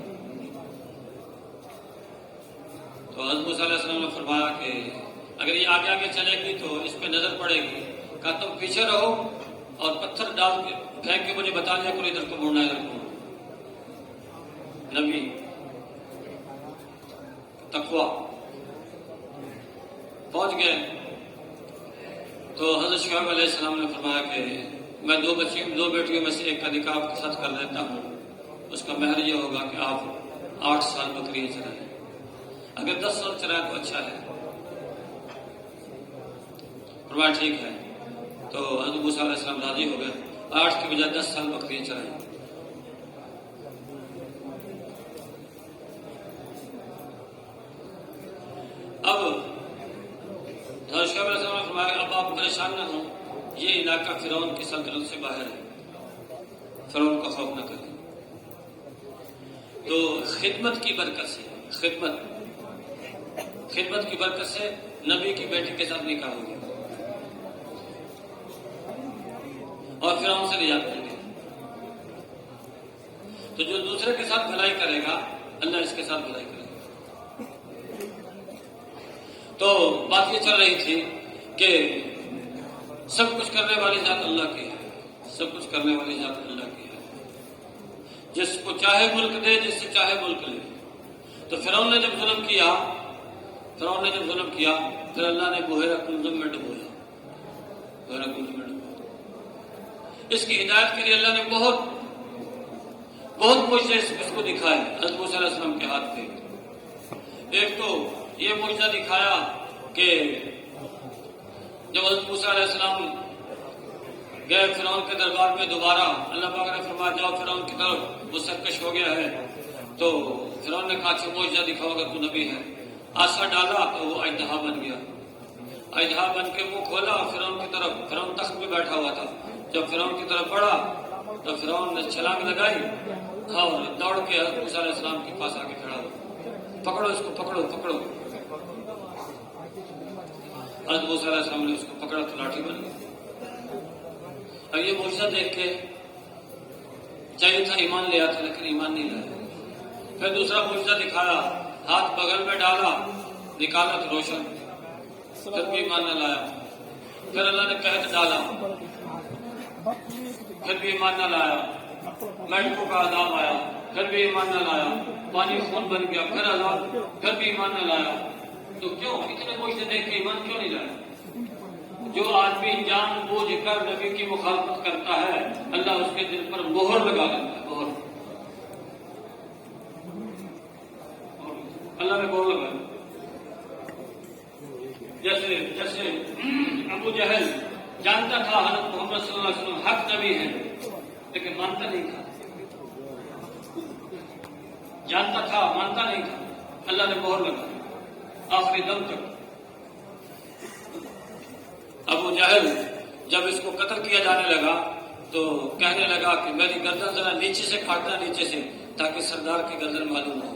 تو حضرت موسیٰ علیہ السلام نے فرمایا کہ اگر یہ آگے آگے چلے گی تو اس پہ نظر پڑے گی. کہا تم پیچھے رہو اور پتھر ڈال کے پھینک کے مجھے بتا دیا کرو ادھر کو مڑنا, ادھر کو. نبی تقویٰ پہنچ گئے. تو حضرت شعیب علیہ السلام نے فرمایا کہ میں دو بیٹیوں میں سے ایک کا نکاح آپ کے ساتھ کر دیتا ہوں, اس کا مہر یہ ہوگا کہ آپ 8 سال بکریاں چرائیں, اگر 10 سال چرائیں تو اچھا ہے. فرمایا ٹھیک ہے. تو حضرت موسیٰ علیہ السلام راضی ہو گئے, 8 کی بجائے 10 سال بکریاں چرائیں. پریشان نہ ہوں، یہ علاقہ فرعون کی سلطنت سے باہر ہے، فرعون کا خوف نہ کریں۔ تو خدمت کی برکت سے، خدمت کی برکت سے نبی کی بیٹی کے ساتھ نکاح ہو گیا اور فرعون سے نجات مل گئی۔ تو جو دوسرے کے ساتھ بھلائی کرے گا اللہ اس کے ساتھ بھلائی کرے گا۔ تو بات یہ چل رہی تھی کہ سب کچھ کرنے والی ذات اللہ کی ہے، سب کچھ کرنے والی ذات اللہ کی ہے، جس کو چاہے ملک دے، جس سے چاہے ملک لے۔ تو فرعون نے جب ظلم کیا پھر اللہ نے بحیرہ کلثم میں ڈبویا، اس کی ہدایت کے لیے اللہ نے بہت معجزے اس کو دکھائے حضرت موسیٰ علیہ السلام کے ہاتھ پہ۔ ایک تو یہ معجزہ دکھایا کہ جب حضرت موسیٰ علیہ السلام گئے فرعون کے دربار میں دوبارہ، اللہ پاک نے فرمایا جاؤ فرعون کی طرف، وہ سرکش ہو گیا ہے۔ تو فرعون نے کہا اچھا معجزہ دکھاؤ اگر تو نبی ہے۔ آسا ڈالا تو وہ اژدہا بن گیا، اژدہا بن کے منہ کھولا فرعون کی طرف، فرعون تخت پہ بیٹھا ہوا تھا، جب فرعون کی طرف بڑھا تو فرعون نے چھلانگ لگائی اور دوڑ کے حضرت موسیٰ علیہ السلام کے پاس آ کے کھڑا ہوا، پکڑو اس کو، پکڑو۔ حضرت موسیٰ علیہ السلام نے اس کو پکڑا تو لاٹھی بن گئی۔ اور یہ معجزہ دیکھ کے چاہیے تھا ایمان لے آتا لیکن ایمان نہیں لایا۔ پھر دوسرا معجزہ دکھایا، ہاتھ بغل میں ڈالا، نکالا تو روشن، پھر بھی ایمان نہ لایا۔ پھر اللہ نے قحط ڈالا، پھر بھی ایمان نہ لایا۔ میڈکوں کا عذاب آیا، پھر بھی ایمان نہ لایا۔ پانی خون بن گیا، پھر عذاب، پھر بھی ایمان نہ لایا۔ تو کیوں اتنے معجزے دیکھ کے ایمان کیوں نہیں لایا؟ جو آدمی جان بوجھ کر نبی کی مخالفت کرتا ہے اللہ اس کے دل پر مہر لگا دیتا ہے، مہر، اللہ نے مہر لگا۔ جیسے ابو جہل جانتا تھا حضرت محمد صلی اللہ علیہ وسلم حق نبی ہے لیکن مانتا نہیں تھا، جانتا تھا مانتا نہیں تھا، اللہ نے مہر لگا آخری دم تک۔ ابو جہل جب اس کو قتل کیا جانے لگا تو کہنے لگا کہ میری گردن ذرا نیچے سے کاٹنا، نیچے سے، تاکہ سردار کی گردن معلوم ہو۔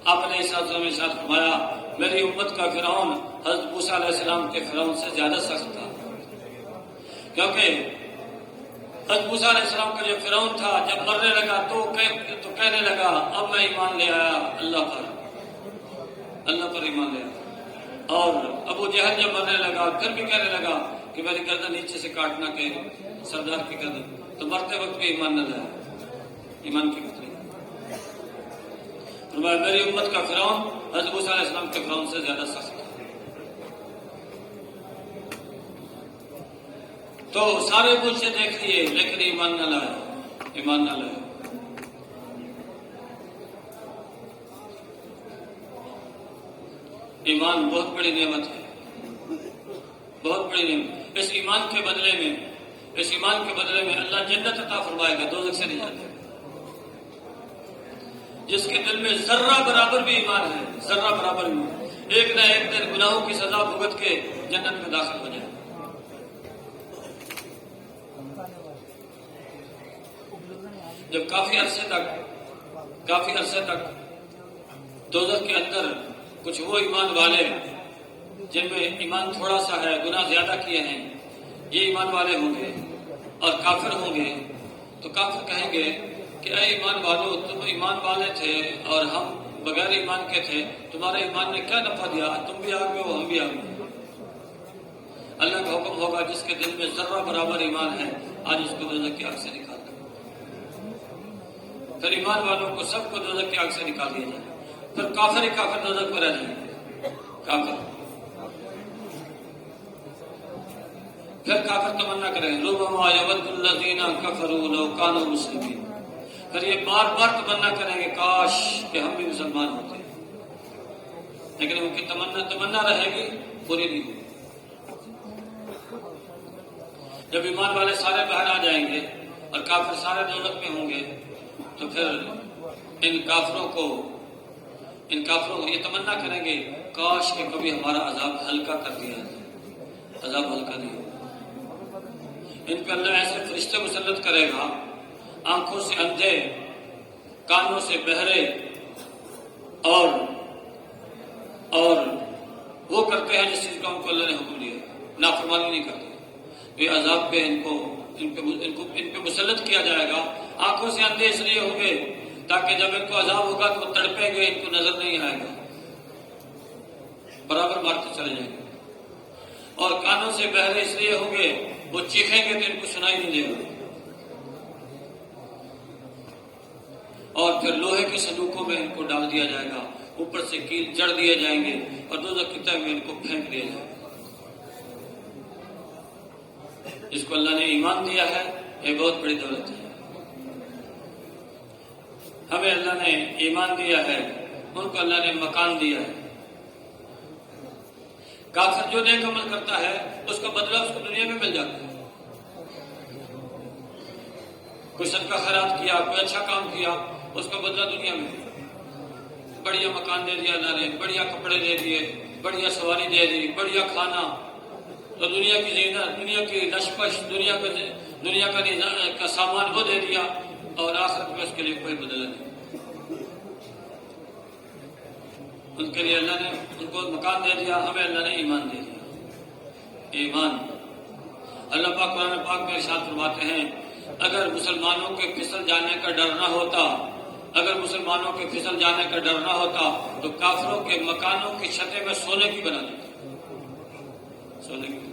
آپ نے اس حادثے میں ارشاد فرمایا میری امت کا فرعون حضرت موسیٰ علیہ السلام کے فرعون سے زیادہ سخت تھا، کیونکہ حضرت موسیٰ علیہ السلام کا جو فرعون تھا جب مرنے لگا تو کہنے لگا اب میں ایمان لے آیا اللہ پر ایمان لے آیا۔ اور ابو جہل جب مرنے لگا پھر بھی کہنے لگا کہ میری گردن نیچے سے کاٹنا کہ سردار کی گردن، تو مرتے وقت بھی ایمان نہ لایا، ایمان کی قدر۔ میری امت کا فرعون حضرت موسیٰ علیہ السلام کے فرعون سے زیادہ سخت ہے۔ تو سارے کچھ سے دیکھ لیے لیکن ایمان نہ لایا۔ ایمان بہت بڑی نعمت ہے، بہت بڑی نعمت۔ اس ایمان کے بدلے میں اللہ جنت عطا فرمائے گا، دوزخ سے نہیں جاتا۔ جس کے دل میں ذرہ برابر بھی ایمان ہے، ذرہ برابر بھی، ایک نہ ایک دن گناہوں کی سزا بھگت کے جنت میں داخل ہو جائے۔ جب کافی عرصے تک دوزخ کے اندر کچھ وہ ایمان والے جن میں ایمان تھوڑا سا ہے، گناہ زیادہ کیے ہیں، یہ ایمان والے ہوں گے اور کافر ہوں گے، تو کافر کہیں گے کہ اے ایمان والو، تم ایمان والے تھے اور ہم بغیر ایمان کے تھے، تمہارے ایمان نے کیا نفع دیا؟ تم بھی آگ میں ہو، ہم بھی آگ میں۔ اللہ کا حکم ہوگا جس کے دل میں ذرہ برابر ایمان ہے آج اس کو دوزخ کی آگ سے نکال دو۔ پھر ایمان والوں کو سب کو دوزخ کی آگ سے نکال دیا جائے، پھر کافر ہی کافر دوزخ میں رہ جائیں گے، کافر۔ پھر کافر تمنا کریں ربما یود الذین کفروا لو کانوا مسلمین، پھر یہ بار بار تمنا کریں گے کاش کہ ہم بھی مسلمان ہوتے، لیکن ان کی تمنا رہے گی، پوری نہیں ہوگی۔ جب ایمان والے سارے باہر آ جائیں گے اور کافر سارے دوزخ میں ہوں گے تو پھر ان کافروں کو یہ تمنا کریں گے کاش کہ کبھی ہمارا عذاب ہلکا کر دیا جائے، عذاب ہلکا نہیں ہوگا۔ ان پہ اللہ ایسے فرشتے مسلط کرے گا، آنکھوں سے اندھے، کانوں سے بہرے، اور وہ کرتے ہیں جس چیز کا ان کو اللہ نے حکم دیا، نافرمانی نہیں کرتے۔ یہ عذاب پہ ان پہ مسلط کیا جائے گا۔ آنکھوں سے اندھے اس لیے ہوں گے تاکہ جب ان کو عذاب ہوگا تو وہ تڑپیں گے، ان کو نظر نہیں آئے گا، برابر مارتے چلے جائیں گے۔ اور کانوں سے بہرے اس لیے ہوں گے، وہ چیخیں گے تو ان کو سنائی نہیں دے گا۔ اور پھر لوہے کے صندوقوں میں ان کو ڈال دیا جائے گا، اوپر سے کیل جڑ دیے جائیں گے، اور دوزخ کی تہہ میں ان کو پھینک دیا جائے گا۔ جس کو اللہ نے ایمان دیا ہے، یہ بہت بڑی دولت ہے۔ ہمیں اللہ نے ایمان دیا ہے، ان کو اللہ نے مکان دیا ہے۔ کافر جو نیک عمل کرتا ہے اس کا بدلہ اس کو دنیا میں مل جاتا ہے۔ کوئی صدقہ خیرات کیا، کوئی اچھا کام کیا، اس کا بدلہ دنیا میں، بڑھیا مکان دے دیا اللہ نے، بڑھیا کپڑے دے دیے، بڑھیا سواری دے دی، بڑھیا کھانا، تو دنیا کی زینت، دنیا کی نشپش، دنیا کا سامان وہ دے دیا، اور آخرت میں اس کے لیے کوئی بدلہ نہیں۔ ان کے لیے اللہ نے ان کو مکان دے دیا، ہمیں اللہ نے ایمان دے دیا۔ ایمان، اللہ پاک قرآن پاک میں ارشاد فرماتے ہیں، اگر مسلمانوں کے پھسل جانے کا ڈر نہ ہوتا، اگر مسلمانوں کے پھسل جانے کا ڈر نہ ہوتا تو کافروں کے مکانوں کی چھتیں میں سونے کی بنا دیتے، سونے کی۔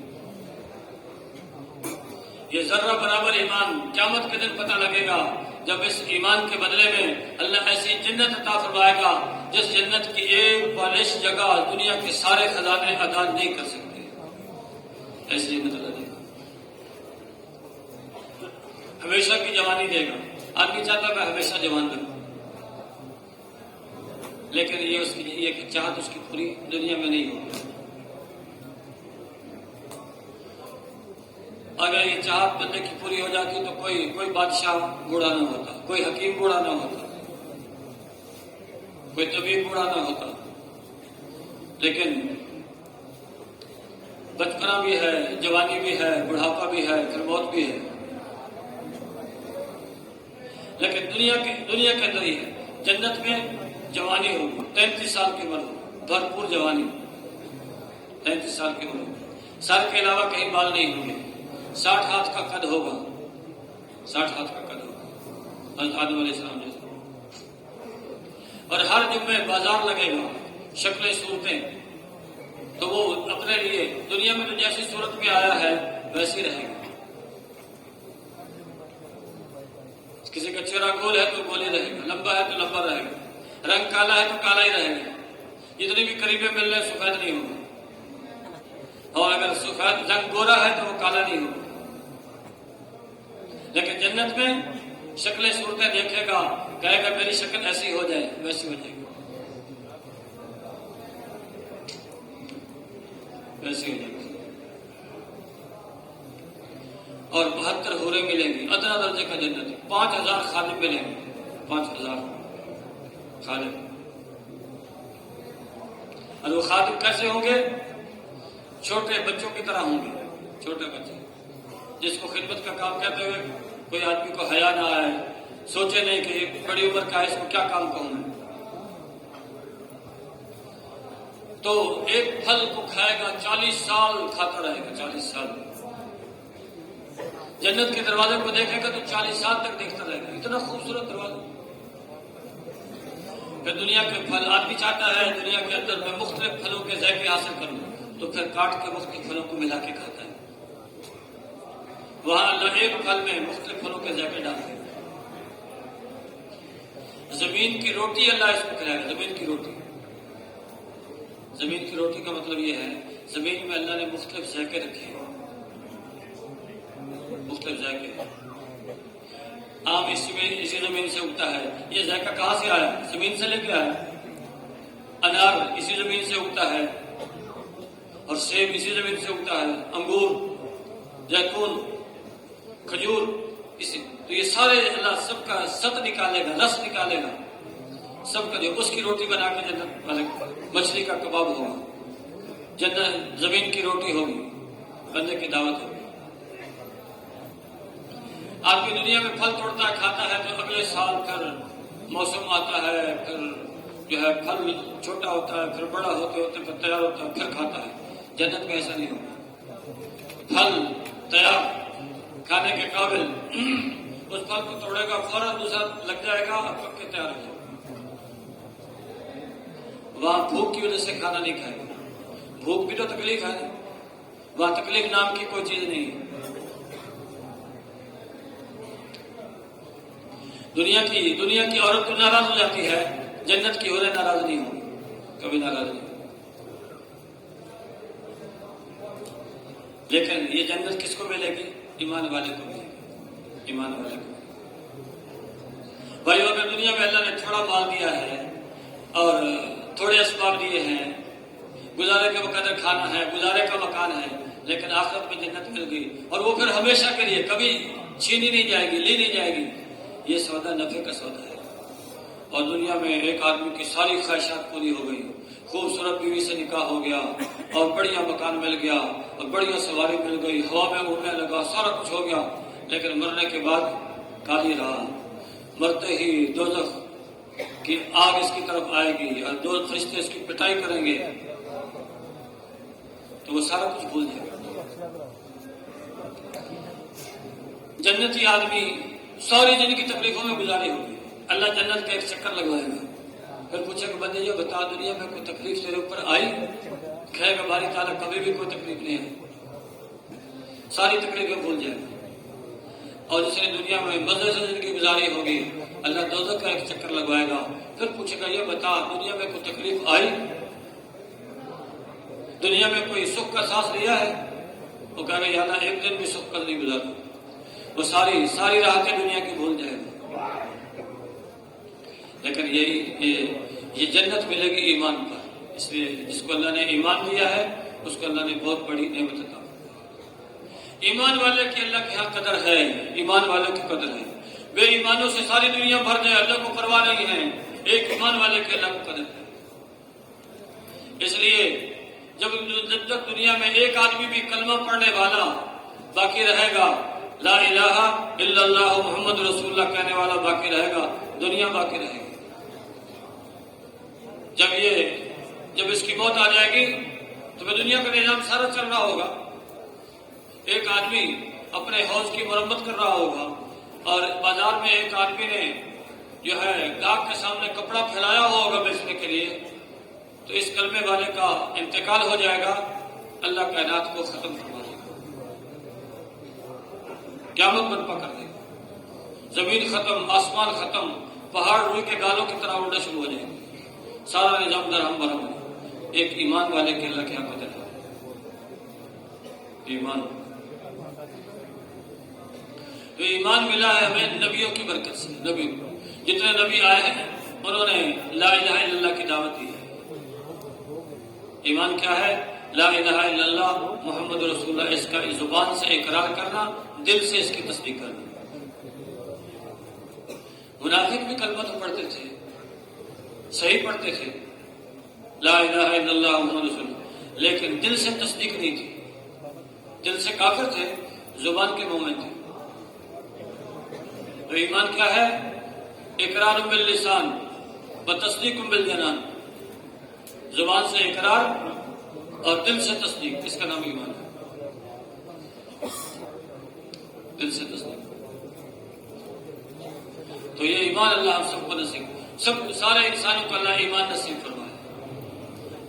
یہ ذرہ برابر ایمان قیامت کے دن پتہ لگے گا، جب اس ایمان کے بدلے میں اللہ ایسی جنت عطا فرمائے گا جس جنت کی ایک بالش جگہ دنیا کے سارے خزانے ادا نہیں کر سکتے، ایسی جنت اللہ دے گا۔ ہمیشہ کی جوانی دے گا۔ آدمی چاہتا ہے میں ہمیشہ جوان رہوں، لیکن یہ چاہت اس کی پوری دنیا میں نہیں ہوگی۔ اگر یہ چاہت بندے کی پوری ہو جاتی تو کوئی بادشاہ بوڑھا نہ ہوتا، کوئی حکیم بوڑھا نہ ہوتا، کوئی طبیب بوڑھا نہ ہوتا۔ لیکن بچپنا بھی ہے، جوانی بھی ہے، بڑھاپا بھی ہے، پھر موت بھی ہے۔ لیکن دنیا کے اندر ہی ہے، جنت میں جوانی ہوگی، 33 سال کی عمر ہوگی، بھرپور جوانی، 33 سال کی عمر ہوگی، سر کے علاوہ کہیں بال نہیں ہوں گے، 60 ہاتھ کا قد ہوگا، 60 ہاتھ کا قد ہوگا، حضرت آدم علیہ السلام جیسا۔ اور ہر جمعے بازار لگے گا، شکلیں صورتیں، تو وہ اپنے لیے دنیا میں تو جیسی صورت میں آیا ہے ویسی رہے گا۔ کسی کا چہرہ گول ہے تو گول ہی رہے گا، لمبا ہے تو لمبا رہے گا، رنگ کالا ہے تو کالا ہی رہے گا، جتنے بھی قریبے مل رہے سفید نہیں ہوگا، اور اگر سفید رنگ گورا ہے تو وہ کالا نہیں ہوگا۔ لیکن جنت میں شکلیں صورتیں دیکھے گا، کہے گا میری شکل ایسی ہو جائے ویسی ہو جائے گی، ویسی ہو جائے گی۔ اور 72 حوریں ملیں گی، ادنا درجے کا جنت، 5000 خادم ملیں گے، 5000 خادم۔ اور وہ خادم کیسے ہوں گے؟ چھوٹے بچوں کی طرح ہوں گے، چھوٹے بچے جس کو خدمت کا کام کہتے ہوئے کوئی آدمی کو حیا نہ آئے، سوچے نہیں کہ یہ بڑی عمر کا ہے، اس کو کیا کام کہوں میں۔ تو ایک پھل کو کھائے گا 40 سال کھاتا رہے گا، 40 سال۔ جنت کے دروازے کو دیکھے گا تو 40 سال تک دیکھتا رہے گا، اتنا خوبصورت دروازہ۔ پھر دنیا کے پھل، آدمی چاہتا ہے دنیا کے اندر میں مختلف پھلوں کے ذائقے حاصل کروں، تو پھر کاٹ کے مختلف پھلوں کو ملا کے کھاتا ہے۔ وہاں اللہ ایک پھل میں مختلف پھلوں کے ذائقے ڈالتے ہیں۔ زمین کی روٹی اللہ اس کو کھلائے گا، زمین کی روٹی۔ زمین کی روٹی کا مطلب یہ ہے زمین میں اللہ نے مختلف ذائقے رکھے ہیں، مختلف ذائقے۔ آم اسی زمین سے اگتا ہے، یہ ذائقہ کہاں سے آیا؟ زمین سے لے کے آیا۔ انار اسی زمین سے اگتا ہے، اور سیب اسی زمین سے اگتا ہے، انگور، زیتون، کھجور، تو یہ سارے اللہ سب کا ست نکالے گا، رس نکالے گا، سب کا جو اس کی روٹی بنا کے جنت، مچھلی کا کباب ہوگا، جنت زمین کی روٹی ہوگی، بندے کی دعوت ہوگی. آدمی دنیا میں پھل توڑتا ہے کھاتا ہے تو اگلے سال پھر موسم آتا ہے، پھر جو ہے پھل چھوٹا ہوتا ہے، پھر بڑا ہوتے ہوتے پھر تیار ہوتا ہے، پھر کھاتا ہے. جنت میں ایسا نہیں ہوگا. پھل تیار کھانے کے قابل، اس پھل کو توڑے گا فوراً دوسرا لگ جائے گا اور پک کے تیار ہو جائے گا. وہاں بھوک کی وجہ سے کھانا نہیں کھائے گا. بھوک بھی تو تکلیف ہے، وہاں تکلیف نام کی کوئی چیز نہیں ہے. دنیا کی عورت تو ناراض ہو جاتی ہے، جنت کی عورت ناراض نہیں ہوگی، کبھی ناراض نہیں. لیکن یہ جنت کس کو ملے گی؟ ایمان والے کو ملے گی، ایمان والے کو. بھائیو، اگر دنیا میں اللہ نے تھوڑا مال دیا ہے اور تھوڑے اسباب دیے ہیں، گزارے کا بقدر کھانا ہے، گزارے کا مکان ہے، لیکن آخرت میں جنت مل گئی اور وہ پھر ہمیشہ کے لیے کبھی چھینی نہیں جائے گی، لی نہیں جائے گی، یہ سودا نفع کا سودا ہے. اور دنیا میں ایک آدمی کی ساری خواہشات پوری ہو گئی، خوبصورت بیوی سے نکاح ہو گیا اور بڑھیا مکان مل گیا اور بڑھیا سواری مل گئی، ہوا میں اڑنے لگا، سارا کچھ ہو گیا، لیکن مرنے کے بعد کالی رہا. مرتے ہی دوزخ کی آگ اس کی طرف آئے گی اور دو فرشتے اس کی پٹائی کریں گے تو وہ سارا کچھ بھول جائے گا. جنتی آدمی ساری زندگی تکلیفوں میں گزاری ہوگی، اللہ جنت کا ایک چکر لگوائے گا، پھر پوچھے کہ بندے یہ بتا دنیا میں کوئی تکلیف تیرے اوپر آئی؟ کہے گا باری تعالیٰ کبھی بھی کوئی تکلیف نہیں ہے، ساری تکلیفیں بھول جائے گا. اور جس نے دنیا میں مزے سے زندگی گزاری ہوگی، اللہ دوزخ کا ایک چکر لگوائے گا، پھر پوچھے گا یہ بتا دنیا میں کوئی تکلیف آئی؟ دنیا میں کوئی سکھ کا سانس لیا ہے؟ وہ کہے گا یا اللہ ایک دن بھی سکھ کا نہیں گزارا. وہ ساری راحتیں دنیا کی بھول جائے گا. لیکن یہ جنت ملے گی ایمان پر. اس لیے جس کو اللہ نے ایمان دیا ہے اس کو اللہ نے بہت بڑی نعمت عطا. ایمان والے کی اللہ کے ہاں قدر ہے، ایمان والوں کی قدر ہے. بے ایمانوں سے ساری دنیا بھر جائے، اللہ کو پرواہ نہیں ہے، ایک ایمان والے کی اللہ کو قدر ہے. اس لیے جب تک دنیا میں ایک آدمی بھی کلمہ پڑھنے والا باقی رہے گا، لا الہ الا اللہ محمد رسول اللہ کہنے والا باقی رہے گا، دنیا باقی رہے گی. جب اس کی موت آ جائے گی تو پھر دنیا کا نظام سارا چل رہا ہوگا. ایک آدمی اپنے حوض کی مرمت کر رہا ہوگا اور بازار میں ایک آدمی نے جو ہے گاہک کے سامنے کپڑا پھیلایا ہوا ہوگا بیچنے کے لیے، تو اس کلمے والے کا انتقال ہو جائے گا، اللہ کائنات کو ختم کروا دے گا، قیامت برپا کر دے گا، زمین ختم، آسمان ختم، پہاڑ روئی کے گالوں کی طرح اڑنا شروع ہو جائے گا، سارا نظام درہم برہم. ایک ایمان والے کے اللہ کیا قدر ہے. ایمان تو ایمان ملا ہے ہمیں نبیوں کی برکت سے. نبی جتنے نبی آئے ہیں انہوں نے لا الہ الا اللہ کی دعوت دی ہے. ایمان کیا ہے؟ لا الہ الا اللہ محمد رسول اللہ، اس کا زبان سے اقرار کرنا، دل سے اس کی تصدیق کرنا. منافق بھی کلمہ تو پڑھتے تھے، صحیح پڑھتے تھے لا الہ الا اللہ محمد رسول اللہ، لیکن دل سے تصدیق نہیں تھی. دل سے کافر تھے، زبان کے مومن تھے. تو ایمان کیا ہے؟ اقرار باللسان وتصدیق بالجنان، زبان سے اقرار اور دل سے تصدیق، اس کا نام ایمان ہے. دل سے تصدیق. تو یہ ایمان اللہ ہم سب کو نصیب، سارے انسانوں کو اللہ ایمان نصیب فرمائے.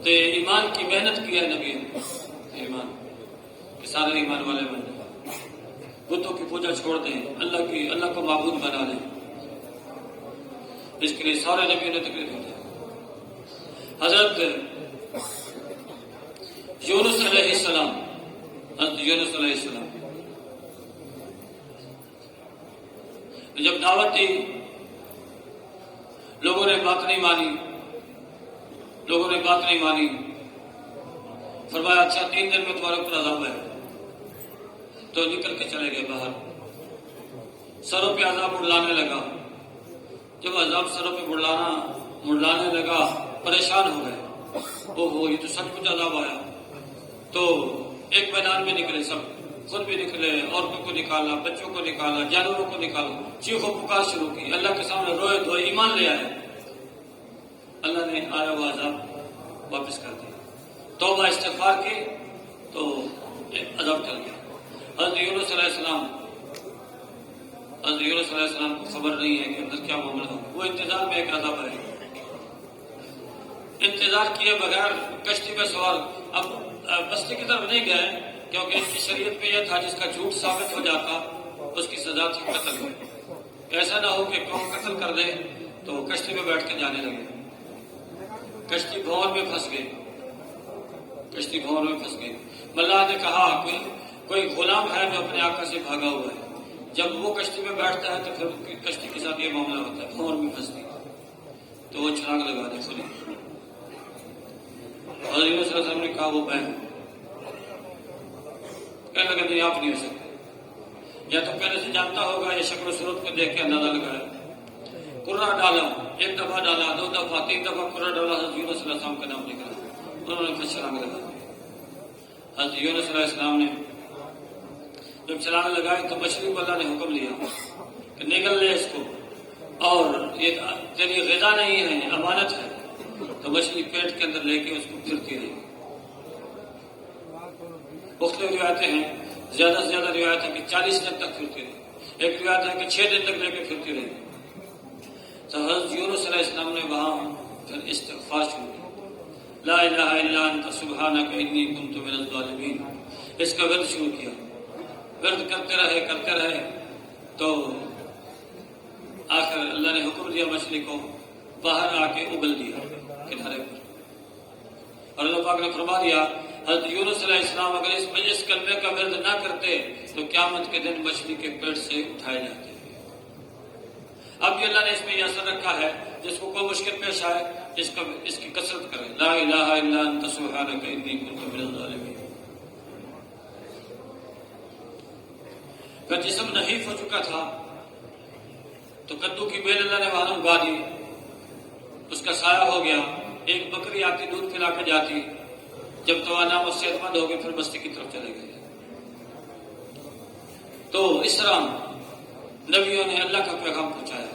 تو ایمان کی محنت کی ہے نبی نے، ایمان کہ سارے ایمان والے بن جائیں، بتوں کی پوجا چھوڑ دیں، اللہ کو معبود بنا لیں. اس کے لیے سارے نبیوں نے تکلیف دی. حضرت یونس علیہ السلام، جب دعوت دی لوگوں نے بات نہیں مانی، فرمایا اچھا 3 دن میں تمہارے اوپر عذاب ہے. تو نکل کے چلے گئے باہر، سروں پہ عذاب اڑلانے لگا. جب عذاب سروں پہ اڑلانے لگا پریشان ہو گئے، یہ تو سچ مچ عذاب آیا. تو ایک میدان میں نکلے سب، خود بھی نکلے، عورتوں کو نکالا، بچوں کو نکالا، جانوروں کو نکالا، چیخو پکار شروع کی، اللہ کے سامنے روئے دھوئے، ایمان لے آئے۔ اللہ نے آیا ہوا عذاب واپس کر دیا، توبہ استغفار کی تو عذاب ٹل گیا۔ حضرت یونس علیہ السلام کو خبر نہیں ہے کہ اندر کیا معاملہ ہو، وہ انتظار میں ایک عذاب ہے، انتظار کیے بغیر کشتی میں سوار، اب بستی کی طرف نہیں گئے کیونکہ اس کی شریعت میں یہ تھا جس کا جھوٹ ثابت ہو جاتا اس کی سزا تھی قتل۔ ایسا نہ ہو کہ قوم قتل کر دے تو کشتی میں بیٹھ کے جانے لگے، کشتی بھور میں پھنس گئی، کشتی بھور میں پھنس گئی۔ ملاح نے کہا کوئی غلام ہے جو اپنے آقا سے بھاگا ہوا ہے، جب وہ کشتی میں بیٹھتا ہے تو پھر کشتی کے ساتھ یہ معاملہ ہوتا ہے، بھور میں پھنس گئی تو وہ چھلانگ لگا دے کھلی۔ حضرت یونس علیہ السلام نے کہا وہ میں، کہنے لگا نہیں آپ نہیں ہو سکتے، یا تو پہلے سے جانتا ہوگا یا شکل و صورت کو دیکھ کے اندازہ لگایا۔ قرہ ڈالا، ایک دفعہ ڈالا، دو دفعہ، تین دفعہ قرہ ڈالا، حضرت یونس علیہ السلام کا نام نکلا، انہوں نے پھر چھلانگ لگا دی۔ حضرت یونس علیہ السلام نے جب چھلانگ لگائی تو مچھلی کو اللہ نے حکم دیا کہ نگل لے اس کو، اور یہ تیری غذا نہیں ہے، امانت ہے، تو مچھلی پیٹ کے اندر لے کے اس کو پھرتی رہی۔ مختلف روایتیں ہیں، زیادہ سے زیادہ روایت ہے کہ 40 دن تک پھرتی رہی، ایک روایت ہے کہ 6 دن تک لے کے پھرتی رہی۔ تو حضرت یونس علیہ السلام نے وہاں پھر استغفار شروع کی، لا الہ الا انت سبحانک انی کنت من الظالمین، اس کا ورد شروع کیا، ورد کرتے رہے تو آخر اللہ نے حکم دیا مچھلی کو باہر آ کے اگل دیا کنارے پر، اور اللہ پاک نے فرما دیا حضرت یونس علیہ السلام اگر اس کلمے کا ورد نہ کرتے تو قیامت کے دن مچھلی کے پیٹ سے اٹھائے جاتے۔ اب یہ اللہ نے اس میں یہ اثر رکھا ہے جس کو کوئی مشکل پیش آئے اس کی کثرت کرے، لا الہ الا انت سبحانک انی کنت من الظالمین۔ اگر جسم نحیف ہو چکا تھا تو کدو کی بیل اللہ نے وہاں اگا دی، اس کا سایہ ہو گیا، ایک بکری آتی دودھ پلا کے جاتی، جب توانا وہ صحت مند ہو گئی پھر بستی کی طرف چلے گئے۔ تو اس طرح نبیوں نے اللہ کا پیغام پہنچایا،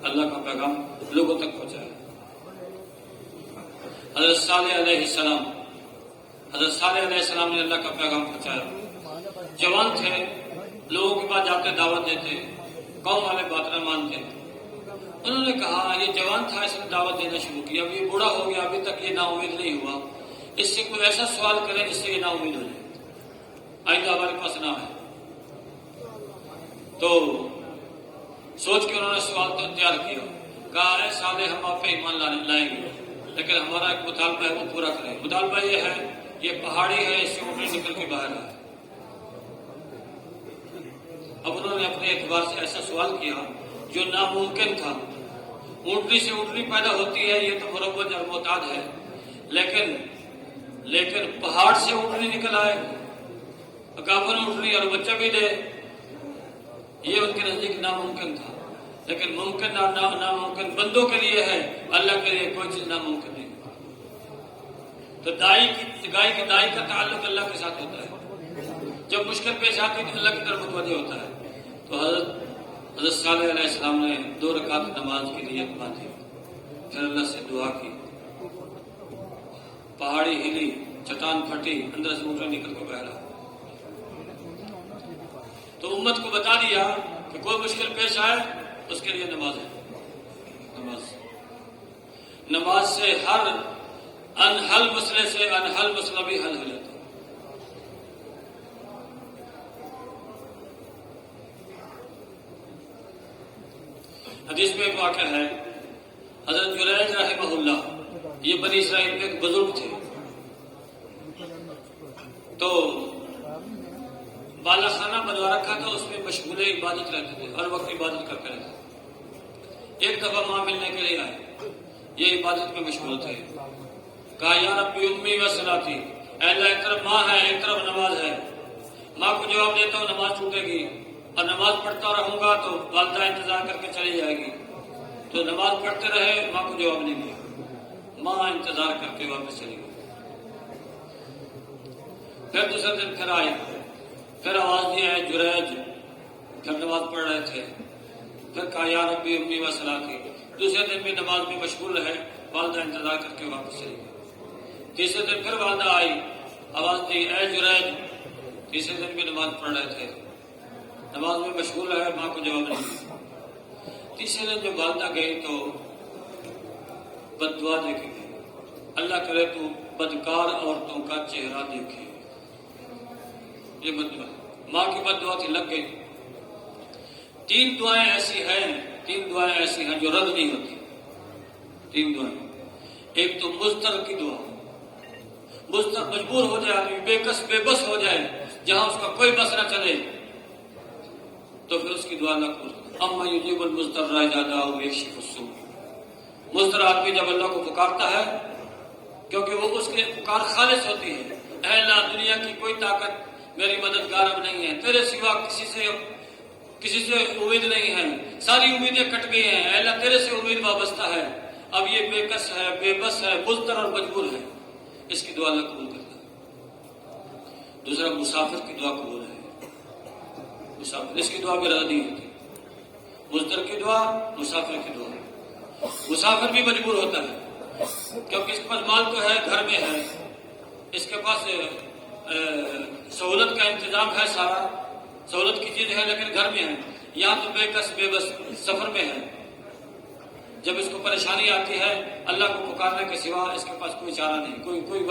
اللہ کا پیغام لوگوں تک پہنچایا۔ حضرت صالح علیہ السلام نے اللہ کا پیغام پہنچایا، جوان تھے، لوگوں کے پاس جاتے دعوت دیتے، قوم والے بات نہ مانتے، انہوں نے کہا یہ جوان تھا اس نے دعوت دینا شروع کی، اب یہ بوڑھا ہو گیا ابھی تک یہ نا امید نہیں ہوا، اس سے کوئی ایسا سوال کرے جس سے یہ نا امید ہو جائے، آئندہ ہمارے پاس نہ ہے۔ تو سوچ کے انہوں نے سوال تو تیار کیا، کہا اے صالح ہم آپ پہ ایمان لائیں گے لیکن ہمارا ایک مطالبہ ہے وہ پورا کریں۔ مطالبہ یہ ہے یہ پہاڑی ہے، اس سے اونٹنی نکل کے باہر آئے۔ اب انہوں نے اپنے اعتبار سے ایسا سوال کیا جو ناممکن تھا، اونٹنی سے اونٹنی پیدا ہوتی ہے یہ تو مروج اور معتاد ہے، لیکن پہاڑ سے اونٹنی نکل آئے، اکابر اونٹنی اور بچہ بھی دے، یہ ان کے نزدیک ناممکن تھا، لیکن ممکن اور ناممکن بندوں کے لیے ہے، اللہ کے لیے کوئی چیز ناممکن نہیں۔ تو دائی کا تعلق اللہ کے ساتھ ہوتا ہے، جب مشکل پیش آتی ہے تو اللہ کی طرف متوجہ ہوتا ہے۔ تو حضرت صالح علیہ السلام نے 2 رکعت نماز کی نیت باندھی، پھر اللہ سے دعا کی، پہاڑی ہلی، چٹان پھٹی، اندر سے اونٹنی نکل کے باہر آئی۔ تو امت کو بتا دیا کہ کوئی مشکل پیش آئے اس کے لیے نماز ہے، نماز سے ہر انحل مسئلے سے انحل مسئلہ بھی حل ہو جاتا ہے۔ حدیث میں ایک واقعہ ہے، حضرت جریج رحمہ اللہ، یہ بنی اسرائیل میں ایک بزرگ تھے، تو بالا خانہ بنوا رکھا تھا، اس میں مشغول عبادت رہتے تھے، ہر وقت عبادت کرتے رہتے۔ ایک دفعہ ماں ملنے کے لیے آئے، یہ عبادت میں مشغول تھے، کہا یا ربی امی و صلاتی، اے اللہ ایک طرف ماں ہے ایک طرف نماز ہے، ماں کو جواب دیتا ہوں نماز ٹوٹے گی، اور نماز پڑھتا رہوں گا تو والدہ انتظار کر کے چلی جائے گی، تو نماز پڑھتے رہے، ماں کو جواب نہیں دیا، ماں انتظار کر کے واپس چلی گئی۔ پھر دوسرے دن پھر آئے، پھر آواز دی ہے جریج، پھر نماز پڑھ رہے تھے، پھر کہا یا ربی امی و صلاتی، دوسرے دن بھی نماز میں مشغول رہے، والدہ انتظار کر کے واپس چلی گئی۔ تیسرے دن پھر والدہ آئی، آواز دی اے جریج، تیسرے دن بھی نماز پڑھ رہے تھے، نماز میں مشغول رہے، ماں کو جواب نہیں دیا۔ تیسرے دن جب والدہ گئی تو بد دعا دے کے گئی، اللہ کرے تو بدکار عورتوں کا چہرہ دیکھے، یہ بد دعا، ماں کی بد دعا تھی، لگ گئی۔ تین دعائیں ایسی ہیں جو رد نہیں ہوتی، تین دعائیں۔ ایک تو مضطر کی دعا، مضطر مجبور ہو جائے آدمی، بے بس ہو جائے، جہاں اس کا کوئی بس نہ چلے، تو پھر اس کی دعا نہ قبول۔ اما یجیب المضطر اذا دعاه ویکشف السوء، مضطر آدمی جب اللہ کو پکارتا ہے، کیونکہ وہ اس کی پکار خالص ہوتی ہے، اے اللہ دنیا کی کوئی طاقت میری مددگار اب نہیں ہے، تیرے سوا کسی سے امید نہیں ہے، ساری امیدیں کٹ گئی ہیں، اے اللہ تیرے سے امید وابستہ ہے، اب یہ بے کس ہے، بے بس ہے، مضطر اور مجبور ہے، اس کی دعا اللہ قبول کرتا ہے۔ دوسرا مسافر کی دعا قبول ہے، مسافر، اس کی دعا بھی رد نہیں ہوتی، مضطر کی دعا، مسافر کی دعا۔ مسافر بھی مجبور ہوتا ہے کیونکہ اس کے پاس مال تو ہے، گھر میں ہے، اس کے پاس سہولت کا انتظام ہے، سارا سہولت کی چیز ہے، لیکن گھر میں ہے، یہاں تو بے کس بے بس سفر میں ہے۔ جب اس کو پریشانی آتی ہے، اللہ کو پکارنے کے سوا اس کے پاس کوئی چارہ نہیں، کوئی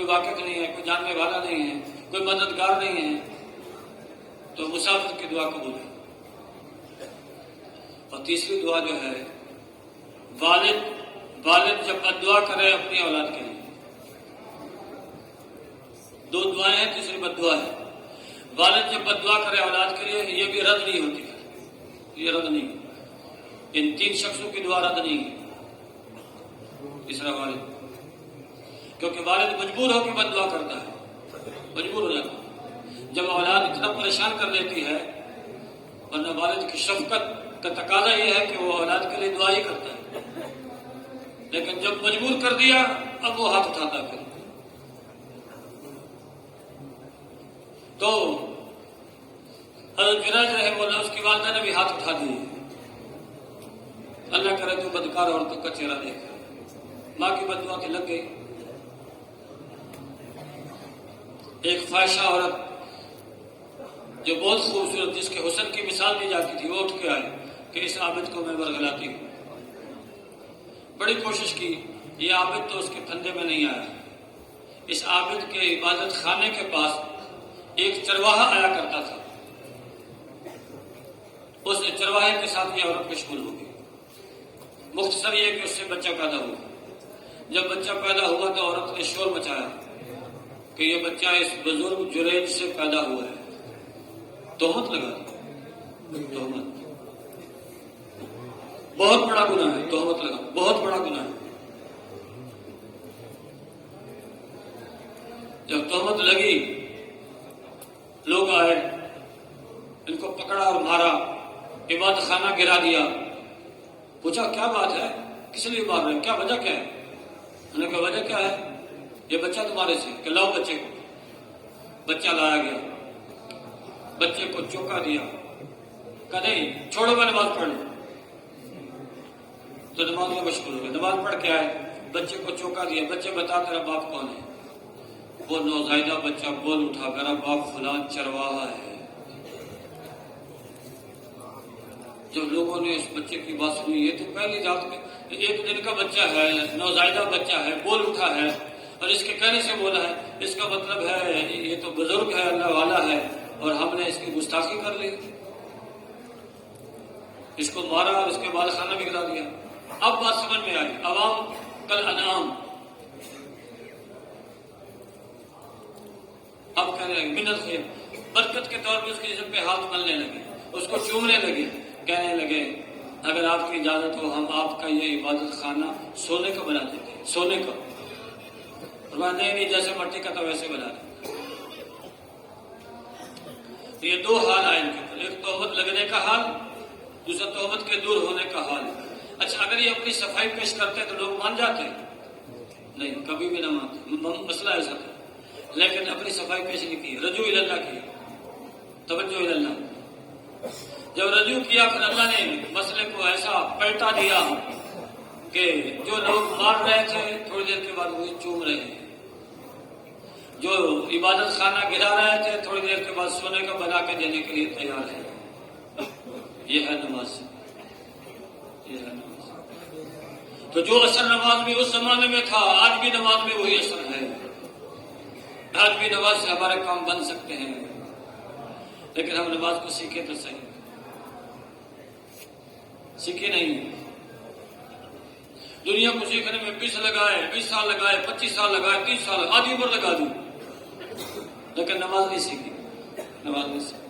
واقف نہیں ہے، کوئی جاننے والا نہیں ہے، کوئی مددگار نہیں ہے، تو مسافر کی دعا قبول ہے۔ اور تیسری دعا جو ہے، والد جب بد دعا کرے اپنی اولاد کے لیے، دو دعائیں ہیں، تیسری بد دعا ہے۔ والد جب بد دعا کرے اولاد کے لیے، یہ بھی رد نہیں ہوتی ہے، یہ رد نہیں، ان تین شخصوں کی دعا رد نہیں ہے۔ تیسرا والد، کیونکہ والد مجبور ہو کے بد دعا کرتا ہے، مجبور ہو جاتا ہے، جب اولاد اتنا پریشان کر دیتی ہے، ورنہ والد کی شفقت کا تقاضا یہ ہے کہ وہ اولاد کے لیے دعا ہی کرتا ہے، لیکن جب مجبور کر دیا اب وہ ہاتھ اٹھاتا ہے۔ تو حضرت جریج رحمہ اللہ، اس کی والدہ نے بھی ہاتھ اٹھا دیے، اللہ کرے تو بدکار عورتوں کا چہرہ دیکھ، ماں کی بد دعا کے لگ گئی۔ ایک فاحشہ عورت جو بہت خوبصورت، جس کے حسن کی مثال دی جاتی تھی، وہ اٹھ کے آئے کہ اس عابد کو میں ورگلاتی ہوں۔ بڑی کوشش کی، یہ عابد تو اس کے پھندے میں نہیں آیا۔ اس عابد کے عبادت خانے کے پاس ایک چرواہا آیا کرتا تھا، اس چرواہے کے ساتھ یہ عورت مشغول ہو گئی۔ مختصر یہ کہ اس سے بچہ پیدا ہوا۔ جب بچہ پیدا ہوا تو عورت نے شور مچایا کہ یہ بچہ اس بزرگ جریج سے پیدا ہوا ہے، تہمت لگا، تہمت بہت بڑا گناہ ہے، تہمت لگا بہت بڑا گناہ ہے۔ جب تہمت لگی، لوگ آئے، ان کو پکڑا اور مارا، عبادت خانہ گرا دیا۔ پوچھا کیا بات ہے، کس لیے مار رہے ہیں، کیا وجہ کیا ہے؟ انہوں نے کہا وجہ کیا ہے، یہ بچہ تمہارے سے، کہ لاؤ بچے کو۔ بچہ لایا گیا، بچے کو چوکا دیا، کہا نہیں چھوڑو میں نماز پڑھ لوں، تو نماز میں مشغول ہو گئے۔ نماز پڑھ کے آئے، بچے کو چوکا دیا، بچے بتا تیرا باپ کون ہے؟ وہ نوزائیدہ بچہ بول اٹھا، میرا باپ فلاں چرواہا ہے۔ جب لوگوں نے اس بچے کی بات سنی، یہ تو پہلی رات میں ایک دن کا بچہ ہے، نوزائیدہ بچہ ہے، بول اٹھا ہے، اور اس کے کہنے سے بولا ہے، اس کا مطلب ہے یہ تو بزرگ ہے، اللہ والا ہے، اور ہم نے اس کی گستاخی کر لی، اس کو مارا اور اس کے بال خانہ بھی گرا دیا۔ اب بات سمجھ میں آئی، عوام کل انعام، اب کہہ رہے ہیں منت خیر، برکت کے طور پہ اس کے جسم پہ ہاتھ ملنے لگے، اس کو چومنے لگے، کہنے لگے اگر آپ کی اجازت ہو ہم آپ کا یہ عبادت خانہ سونے کا بنا دیتے ہیں، سونے کا۔ نہیں جیسے مٹی کا تھا ویسے بنا دیں۔ یہ دو حال آئے ان کے اوپر، ایک تہمت لگنے کا حال، دوسرا تہمت کے دور ہونے کا حال۔ اچھا اگر یہ اپنی صفائی پیش کرتے تو لوگ مان جاتے؟ نہیں، کبھی بھی نہ مانتے، مسئلہ ایسا تھا۔ لیکن اپنی صفائی پیش نہیں کی، رجوع اللہ کی، توجہ اللہ۔ جب رجوع کیا پھر اللہ نے مسئلے کو ایسا پلٹا دیا کہ جو لوگ مار رہے تھے تھوڑی دیر کے بعد وہی چوم رہے ہیں، جو عبادت خانہ گرا رہے تھے تھوڑی دیر کے بعد سونے کا بنا کے دینے کے لیے تیار ہے۔ یہ ہے نماز، یہ ہے نماز۔ تو جو اثر نماز میں اس زمانے میں تھا آج بھی نماز میں وہی اثر ہے، آج بھی نماز سے ہمارے کام بن سکتے ہیں، لیکن ہم نماز کو سیکھیں تو صحیح، سیکھے نہیں۔ دنیا کو سیکھنے میں 20 لگائے، 20 سال لگائے، 25 سال لگائے، 30 سال، آدھی عمر لگا دی، لیکن نماز نہیں سیکھی، نماز نہیں سیکھی۔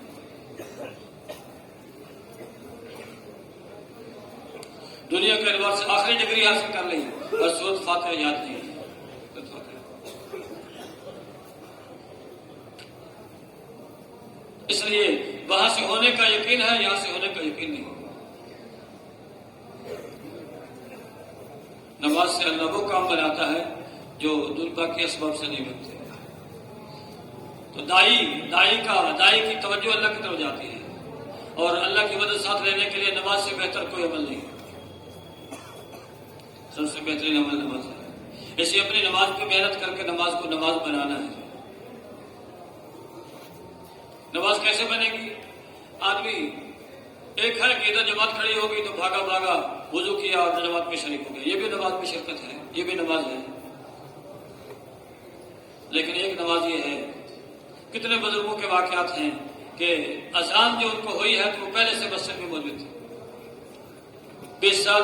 دنیا کے اعتبار سے آخری ڈگری حاصل کر لی اور سورۃ فاتحہ یاد نہیں ہے۔ اس لیے وہاں سے ہونے کا یقین ہے، یہاں سے ہونے کا یقین نہیں۔ نماز سے اللہ وہ کام بناتا ہے جو دنیا کے اسباب سے نہیں بنتے۔ تو دائی کی توجہ اللہ کی طرف جاتی ہے، اور اللہ کی مدد ساتھ لینے کے لیے نماز سے بہتر کوئی عمل نہیں، سب سے بہترین عمل نماز ہے۔ اسے اپنی نماز پہ محنت کر کے نماز کو نماز بنانا ہے۔ نماز کیسے بنے گی؟ آدمی ایک ہے کہ ادھر جماعت کھڑی ہوگی تو بھاگا بھاگا وضو کیا اور جماعت میں شریک ہو گیا، یہ بھی نماز میں شرکت ہے، یہ بھی نماز ہے۔ لیکن ایک نماز یہ ہے، کتنے بزرگوں کے واقعات ہیں کہ اذان جو ان کو ہوئی ہے تو وہ پہلے سے مسجد میں موجود تھے، 20 سال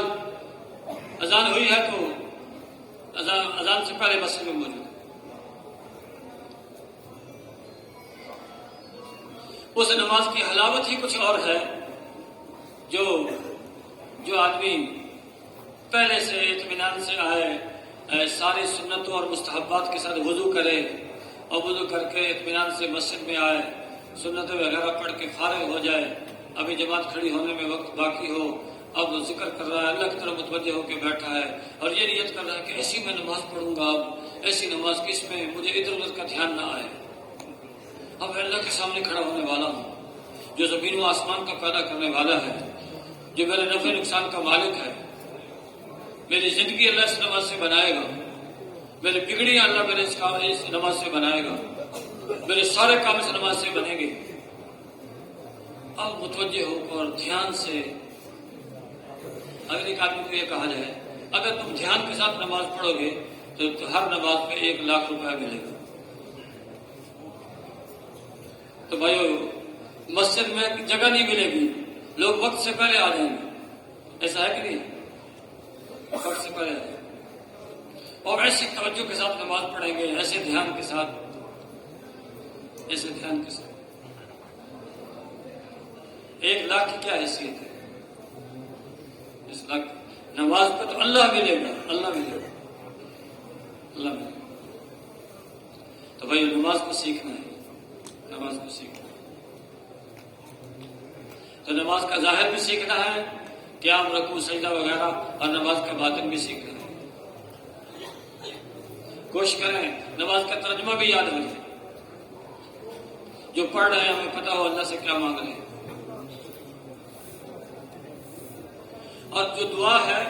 اذان ہوئی ہے تو اذان سے پہلے مسجد میں موجود ہے۔ اس نماز کی حلاوت ہی کچھ اور ہے، جو آدمی پہلے سے اطمینان سے آئے، ساری سنتوں اور مستحبات کے ساتھ وضو کرے، اور وضو کر کے اطمینان سے مسجد میں آئے، سنتیں وغیرہ پڑھ کے فارغ ہو جائے، ابھی جماعت کھڑی ہونے میں وقت باقی ہو، اب ذکر کر رہا ہے، اللہ کی طرف متوجہ ہو کے بیٹھا ہے، اور یہ نیت کر رہا ہے کہ ایسی میں نماز پڑھوں گا، اب ایسی نماز کہ اس میں مجھے ادھر ادھر کا دھیان نہ آئے، اب میں اللہ کے سامنے کھڑا ہونے والا ہوں جو زمین و آسمان کا پیدا کرنے والا ہے، جو میرے نفع نقصان کا مالک ہے، میری زندگی اللہ اس نماز سے بنائے گا، میری بگڑیاں اللہ میرے اس نماز سے بنائے گا، میرے سارے کام اس نماز سے بنیں گے۔ اب متوجہ ہو کر دھیان سے، اگر ایک آدمی کو یہ کہا جائے اگر تم دھیان کے ساتھ نماز پڑھو گے تو ہر نماز پہ 1,00,000 روپیہ ملے گا۔ تو بھائیو، مسجد میں جگہ نہیں ملے گی، لوگ وقت سے پہلے آ جائیں گے، ایسا ہے کہ نہیں؟ وقت سے پہلے آ جائیں گے اور ایسی توجہ کے ساتھ نماز پڑھیں گے، ایسے دھیان کے ساتھ، ایسے دھیان کے ساتھ۔ 1,00,000 کی کیا حیثیت ہے؟ اس لاکھ نماز پہ تو اللہ ملے گا، اللہ ملے گا، اللہ ملے گا۔ تو بھائی نماز کو سیکھنا ہے، نماز کو سیکھنا ہے۔ تو نماز کا ظاہر بھی سیکھنا ہے، قیام رکوع سجدہ وغیرہ، اور نماز کا باطن بھی سیکھنا ہے۔ کوشش کریں نماز کا ترجمہ بھی یاد ہو جائے، جو پڑھ رہے ہیں ہمیں پتہ ہو اللہ سے کیا مانگ رہے ہیں، اور جو دعا ہے،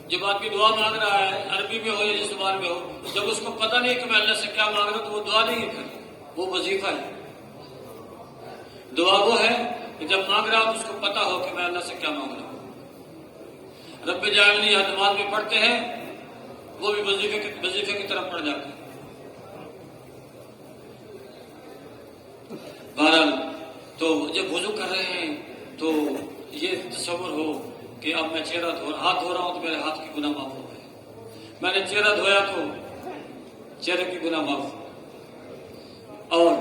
جب آدمی دعا مانگ رہا ہے عربی میں ہو یا جس زبان میں ہو، جب اس کو پتہ نہیں کہ میں اللہ سے کیا مانگ رہا ہوں تو وہ دعا نہیں ہے، وہ وظیفہ ہے۔ دعا وہ ہے کہ جب مانگ رہا ہوں تو اس کو پتہ ہو کہ میں اللہ سے کیا مانگ رہا ہوں۔ رب جعلنی یا نماز میں پڑھتے ہیں، وہ بھی وظیفے کی طرف پڑھ جاتے ہیں۔ بہرحال تو جب وضو کر رہے ہیں تو یہ تصور ہو کہ اب میں ہاتھ دھو رہا ہوں تو میرے ہاتھ کی گناہ معاف ہو گئے، میں نے چہرہ دھویا تو چہرے کی گناہ معاف، اور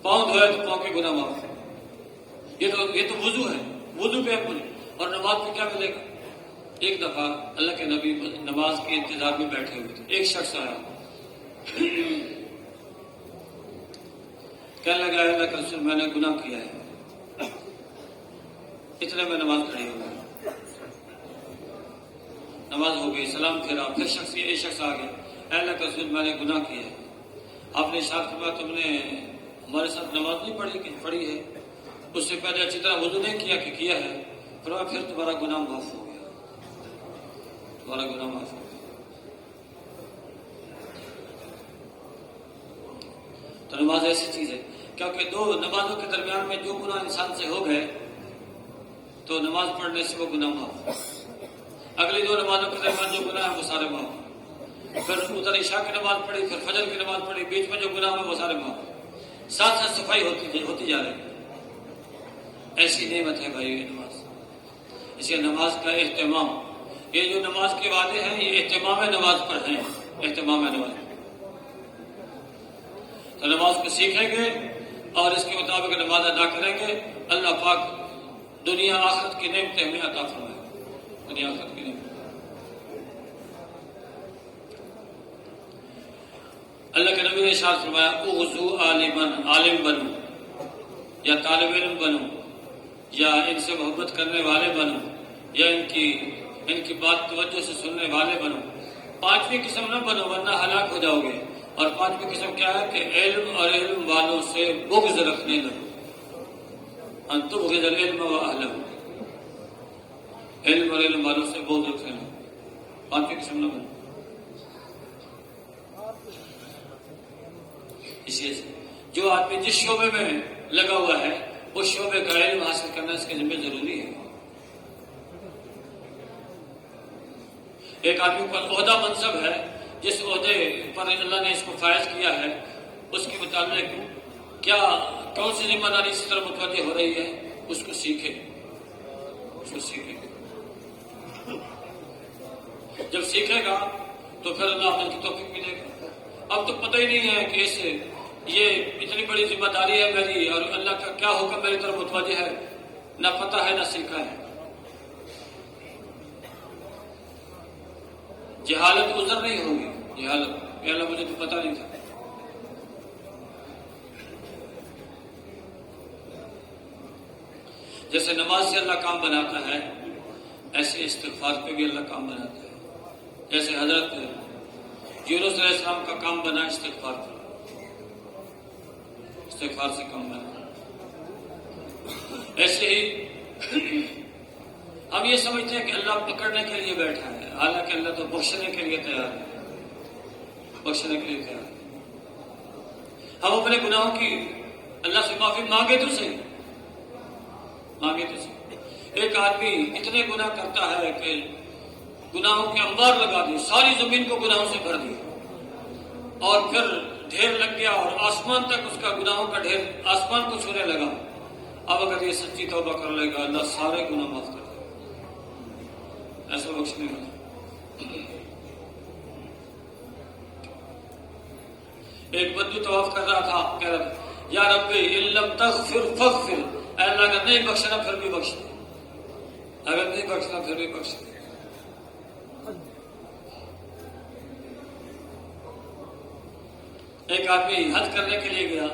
پاؤں دھویا تو پاؤں کی گناہ معاف۔ یہ تو وضو ہے، وضو پہ بولے۔ اور نماز پہ کیا ملے گا؟ ایک دفعہ اللہ کے نبی نماز کے انتظار میں بیٹھے ہوئے تھے، ایک شخص آیا، کہنے لگا اللہ کے رسول میں نے گناہ کیا ہے، اتنے میں نماز کھڑی ہو گئی۔ نماز ہو گئی، سلام پھیرا، پھر ایک شخص آ گیا، اے اللہ کا رسول میں نے گناہ کیا ہے۔ آپ نے ارشاد فرمایا تم نے ہمارے ساتھ نماز نہیں پڑھی کہ پڑھی ہے، اس سے پہلے اچھی طرح وضو نہیں کیا کہ کیا ہے، فرمایا پھر تمہارا گناہ معاف ہو گیا، تمہارا گناہ معاف ہو گیا۔ تو نماز ایسی چیز ہے، کیونکہ دو نمازوں کے درمیان میں جو گناہ انسان سے ہو گئے تو نماز پڑھنے سے وہ گناہ معاف، اگلی دو نمازوں کے درمیان جو گناہ ہے وہ سارے معاف، پھر ادھر عشاء کی نماز پڑھی، پھر فجر کی نماز پڑھی، بیچ میں جو گناہ ہے وہ سارے معاف، ساتھ ساتھ صفائی ہوتی جا رہی ہے۔ ایسی نعمت ہے بھائی یہ نماز، اسے نماز کا اہتمام، یہ جو نماز کے وعدے ہیں یہ اہتمام نماز پر ہیں، اہتمام نماز پر۔ تو نماز کو سیکھیں گے اور اس کے مطابق نماز ادا کریں گے، اللہ پاک دنیا آخرت کی نعمتیں ہمیں عطا فرمائے، دنیا آخرت کی نعمت۔ اللہ کے نبی نے ارشاد فرمایا اغزو عالم بنو، یا طالب علم بنو، یا ان سے محبت کرنے والے بنو، یا ان کی بات توجہ سے سننے والے بنو، پانچویں قسم نہ بنو ورنہ ہلاک ہو جاؤ گے۔ اور پانچویں قسم کیا ہے کہ علم اور علم والوں سے بغض رکھنے لگو، ان تبغض العلم واہلہ، علم اور علم والوں سے بغض رکھنے لگو، پانچویں قسم نہ بنو۔ اس لیے جو آدمی جس شعبے میں لگا ہوا ہے اس شعبے کا علم حاصل کرنا اس کے ذمہ ضروری ہے۔ ایک آدمی پر عہدہ منصب ہے، جس عہدے پر اللہ نے اس کو فائز کیا ہے اس کے متعلق کون سی ذمہ داری اس طرح متوجہ ہو رہی ہے، اس کو سیکھے، اس کو سیکھے۔ جب سیکھے گا تو پھر اللہ اپنے کی توفیق ملے گا۔ اب تو پتہ ہی نہیں ہے کہ یہ اتنی بڑی ذمہ داری ہے میری اور اللہ کا کیا حکم میری طرف متوجہ ہے، نہ پتہ ہے نہ سیکھا ہے۔ جہالت عذر نہیں ہوگی، جہالت کہ اللہ مجھے تو پتہ نہیں تھا۔ جیسے نماز سے اللہ کام بناتا ہے ایسے استغفار پہ بھی اللہ کام بناتا ہے، جیسے حضرت یونس علیہ السلام کا کام بنا استغفار پر، استغفار سے کام بنا۔ ایسے ہی ہم یہ سمجھتے ہیں کہ اللہ پکڑنے کے لیے بیٹھا ہے، حالانکہ اللہ تو بخشنے کے لیے تیار ہے، بخشنے کے لیے تیار ہے۔ ہم اپنے گناہوں کی اللہ سے معافی مانگے تو صحیح، مانگے تو صحیح۔ ایک آدمی اتنے گناہ کرتا ہے کہ گناہوں کے انبار لگا دی، ساری زمین کو گناہوں سے بھر دیا اور پھر ڈھیر لگ گیا اور آسمان تک اس کا گناہوں کا ڈھیر آسمان کو چھونے لگا۔ اب اگر یہ سچی توبہ کر لے گا اللہ سارے گناہ معاف کر دے گا، ایسا بخش نہیں ہوتا۔ ایک بدو طواف کر رہا تھا، کہہ رہا تھا یا رب ان لم تغفر فاغفر، اے اللہ اگر نہیں بخشنا پھر بھی بخش دے، اگر نہیں بخشنا پھر بھی بخش دے۔ ایک آدمی حج کرنے کے لیے گیا،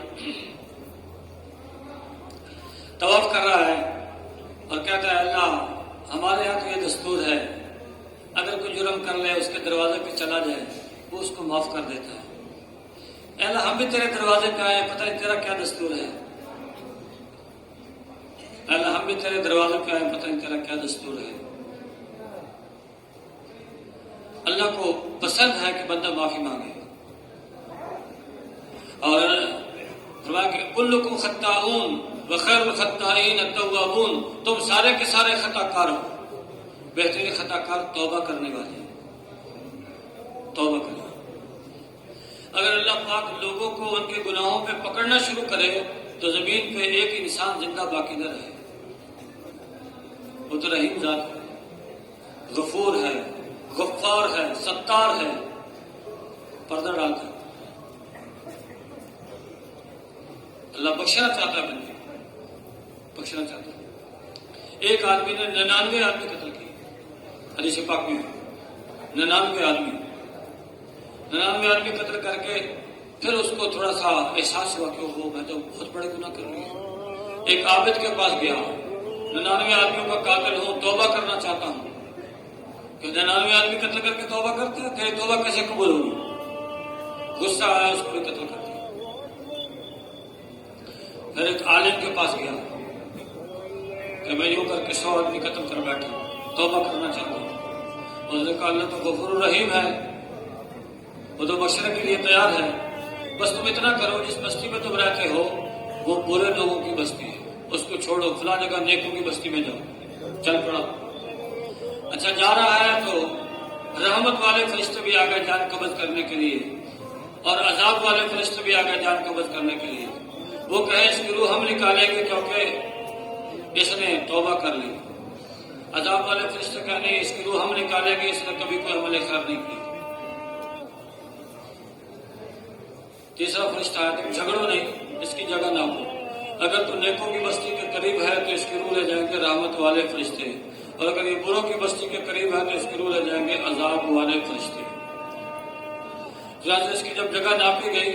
طواف کر رہا ہے اور کہتا ہے اللہ ہمارے یہاں تو یہ دستور ہے اگر کوئی جرم کر لے اس کے دروازے پہ چلا جائے وہ اس کو معاف کر دیتا ہے۔ اے اللہ ہم بھی تیرے دروازے پہ آئے، پتہ نہیں تیرا کیا دستور ہے، اے اللہ ہم بھی تیرے دروازے پہ آئے، پتہ نہیں تیرا کیا دستور ہے۔ اللہ کو پسند ہے کہ بندہ معافی مانگے، اور فرمایا کہ کلکم خطاؤن وخیر الخطائین التوابون، تم سارے کے سارے خطا کار ہو، بہترین خطا کار توبہ کرنے والے ہیں، توبہ کرنے۔ اگر اللہ پاک لوگوں کو ان کے گناہوں پہ پکڑنا شروع کرے تو زمین پہ ایک انسان زندہ باقی نہ رہے۔ وہ تو رحیم ذات ہے، غفور ہے، غفار ہے، ستار ہے، پردہ ڈالتا ہے۔ اللہ بخشنا چاہتا ہے، بندے بخشنا چاہتا ہے۔ ایک آدمی نے 99 آدمی قتل کیے، حدیث پاک میں 99 آدمی قتل کر کے پھر اس کو تھوڑا سا احساس ہوا کہ وہ میں تو بہت بڑے گناہ کر رہی ہوں۔ ایک عابد کے پاس گیا، 99 آدمیوں کا قاتل ہوں، توبہ کرنا چاہتا ہوں، کہ 99 آدمی قتل کر کے توبہ کرتے ہیں، تیری توبہ کیسے قبول ہوگی؟ غصہ آیا، اس کو بھی قتل کر دیا۔ پھر ایک عالم کے پاس گیا کہ میں یوں کر کے 100 آدمی قتل کر بیٹھا، توبہ کرنا چاہتا ہوں۔ اس نے کہا اللہ تو غفور الرحیم ہے، وہ تو بخشنے کے لیے تیار ہے، بس تم اتنا کرو جس بستی میں تم رہتے ہو وہ برے لوگوں کی بستی ہے، اس کو چھوڑو، فلاں جگہ نیکوں کی بستی میں جاؤ۔ چل پڑا۔ اچھا جا رہا ہے تو رحمت والے فرشتے بھی آ گئے جان قبض کرنے کے لیے، اور عذاب والے فرشتے بھی آ گئے جان قبض کرنے کے لیے۔ وہ کہے اس کی روح ہم نکالیں گے کیونکہ اس نے توبہ کر لی۔ عذاب والے فرشتے کہنے اس کی روح ہم نکالیں گے، اس نے کبھی کوئی عمل خیر نہیں کیا۔ تیسرا فرشتہ ہے تم جھگڑو نہیں، اس کی جگہ نہ ہو، اگر تو نیکوں کی بستی کے قریب ہے تو اس کی روح لے جائیں گے رحمت والے فرشتے، اور اگر یہ بروں کی بستی کے قریب ہے تو اس کی روح لے جائیں گے عذاب والے فرشتے۔ اس کی جب جگہ ناپی گئی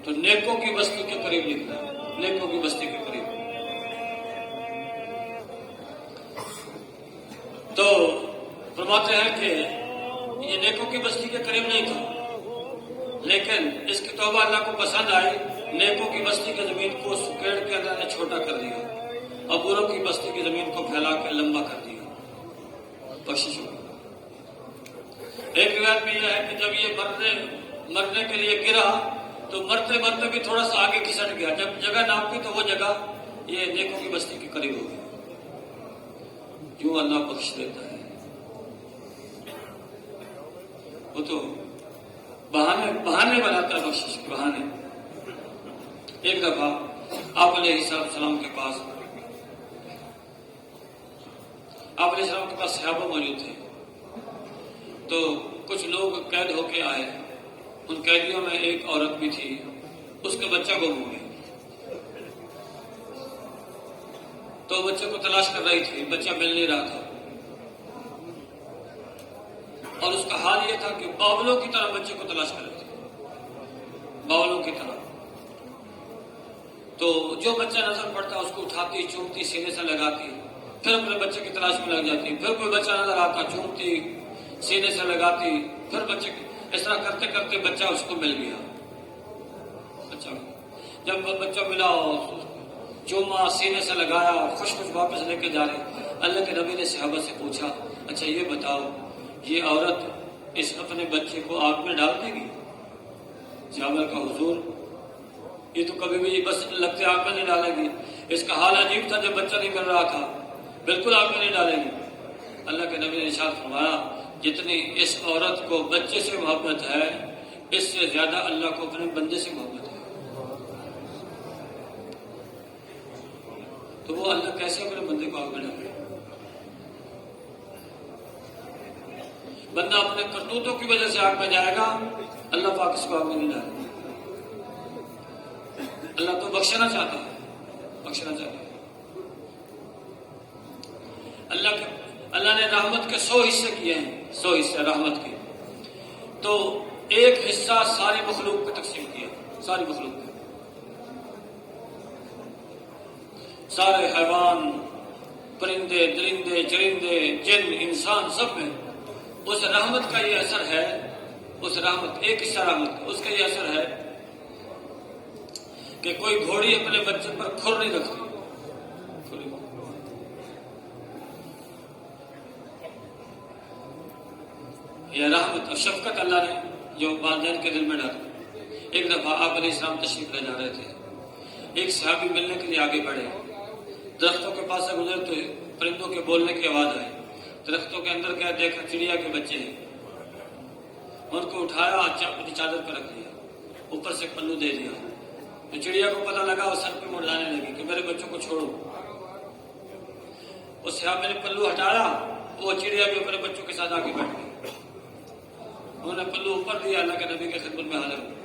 تو نیکوں کی بستی کے قریب نکلا، نیکوں کی بستی کے قریب۔ تو فرماتے ہیں کہ یہ نیکوں کی بستی کے قریب نہیں تھا، لیکن اس کی توبہ اللہ کو پسند آئی، نیکوں کی بستی کی زمین کو سکیڑ کے اللہ نے چھوٹا کر دیا اور بروں کی بستی کی زمین کو پھیلا کے لمبا کر دیا۔ بخشش ہو۔ ایک روایت میں یہ ہے کہ جب یہ مرنے کے لیے گرا تو مرتے مرتے بھی تھوڑا سا آگے کھسٹ گیا، جب جگہ ناپی تو وہ جگہ یہ نیکوں کی بستی کے قریب ہو گئی۔ کیوں اللہ بخش دیتا ہے، وہ تو بہانے بناتا ہے، بخشش کے بہانے۔ ایک دفعہ آپ علیہ السلام کے پاس صحابہ موجود تھے، تو کچھ لوگ قید ہو کے آئے، ان قیدیوں میں ایک عورت بھی تھی، اس کا بچہ گم ہو گیا، تو بچے کو تلاش کر رہی تھی، بچہ مل نہیں رہا تھا، اور اس کا حال یہ تھا کہ باولوں کی طرح بچے کو تلاش کر رہی تھی، باولوں کی طرح۔ تو جو بچہ نظر پڑتا اس کو اٹھاتی، چومتی، سینے سے لگاتی، پھر اپنے بچے کی تلاش میں لگ جاتی، پھر کوئی بچہ نظر آتا، چومتی، سینے سے لگاتی، پھر بچے اس طرح کرتے کرتے بچہ اس کو مل گیا۔ بچہ جب بچہ ملا، چوما، سینے سے لگایا، خوش خوش واپس لے کے جا رہے، اللہ کے نبی نے صحابہ سے پوچھا اچھا یہ بتاؤ یہ عورت اس اپنے بچے کو آگ میں ڈال دے گی؟ صحابہ کا حضور یہ تو کبھی بھی بس لگتے آگ میں نہیں ڈالے گی، اس کا حال عجیب تھا، جب بچہ نہیں مل رہا تھا، بالکل آگ میں نہیں ڈالے گی۔ اللہ کے نبی نے ارشاد فرمایا جتنی اس عورت کو بچے سے محبت ہے اس سے زیادہ اللہ کو اپنے بندے سے محبت ہے۔ تو وہ اللہ کیسے اپنے بندے کو آگ میں ڈالے؟ بندہ اپنے کرتوتوں کی وجہ سے آگ میں جائے گا، اللہ پاک اس کو آگ میں نہیں ڈالے۔ اللہ تو بخشنا چاہتا ہے، بخشنا چاہتا ہے۔ اللہ نے رحمت کے 100 حصے کیے ہیں، 100 حصے رحمت کے، تو ایک حصہ ساری مخلوق کو تقسیم کیا، ساری مخلوق کو، سارے حیوان، پرندے، درندے، چرندے، جن، انسان، سب میں اس رحمت کا یہ اثر ہے، اس رحمت ایک حصہ رحمت کا، اس کا یہ اثر ہے کہ کوئی گھوڑی اپنے بچے پر کھر نہیں رکھتی، یہ رحمت اور شفقت اللہ نے جو والدین کے دل میں ڈالی۔ ایک دفعہ آپ علیہ السلام تشریف لے جا رہے تھے، ایک صحابی ملنے کے لیے آگے بڑھے، درختوں کے پاس سے گزرے تو پرندوں کے بولنے کی آواز آئی، درختوں کے اندر کیا دیکھا چڑیا کے بچے ہیں، ان کو اٹھایا، اپنی چادر پر رکھ دیا، اوپر سے پلو دے دیا، تو چڑیا کو پتہ لگا، وہ سر پہ منڈلانے لگی کہ میرے بچوں کو چھوڑو۔ اس صحابی نے پلو ہٹایا، وہ چڑیا بھی اپنے بچوں کے ساتھ آگے بیٹھ گئی، انہوں نے پلو اوپر دیا، اللہ کے نبی کے خدمت میں حاضر ہوئے،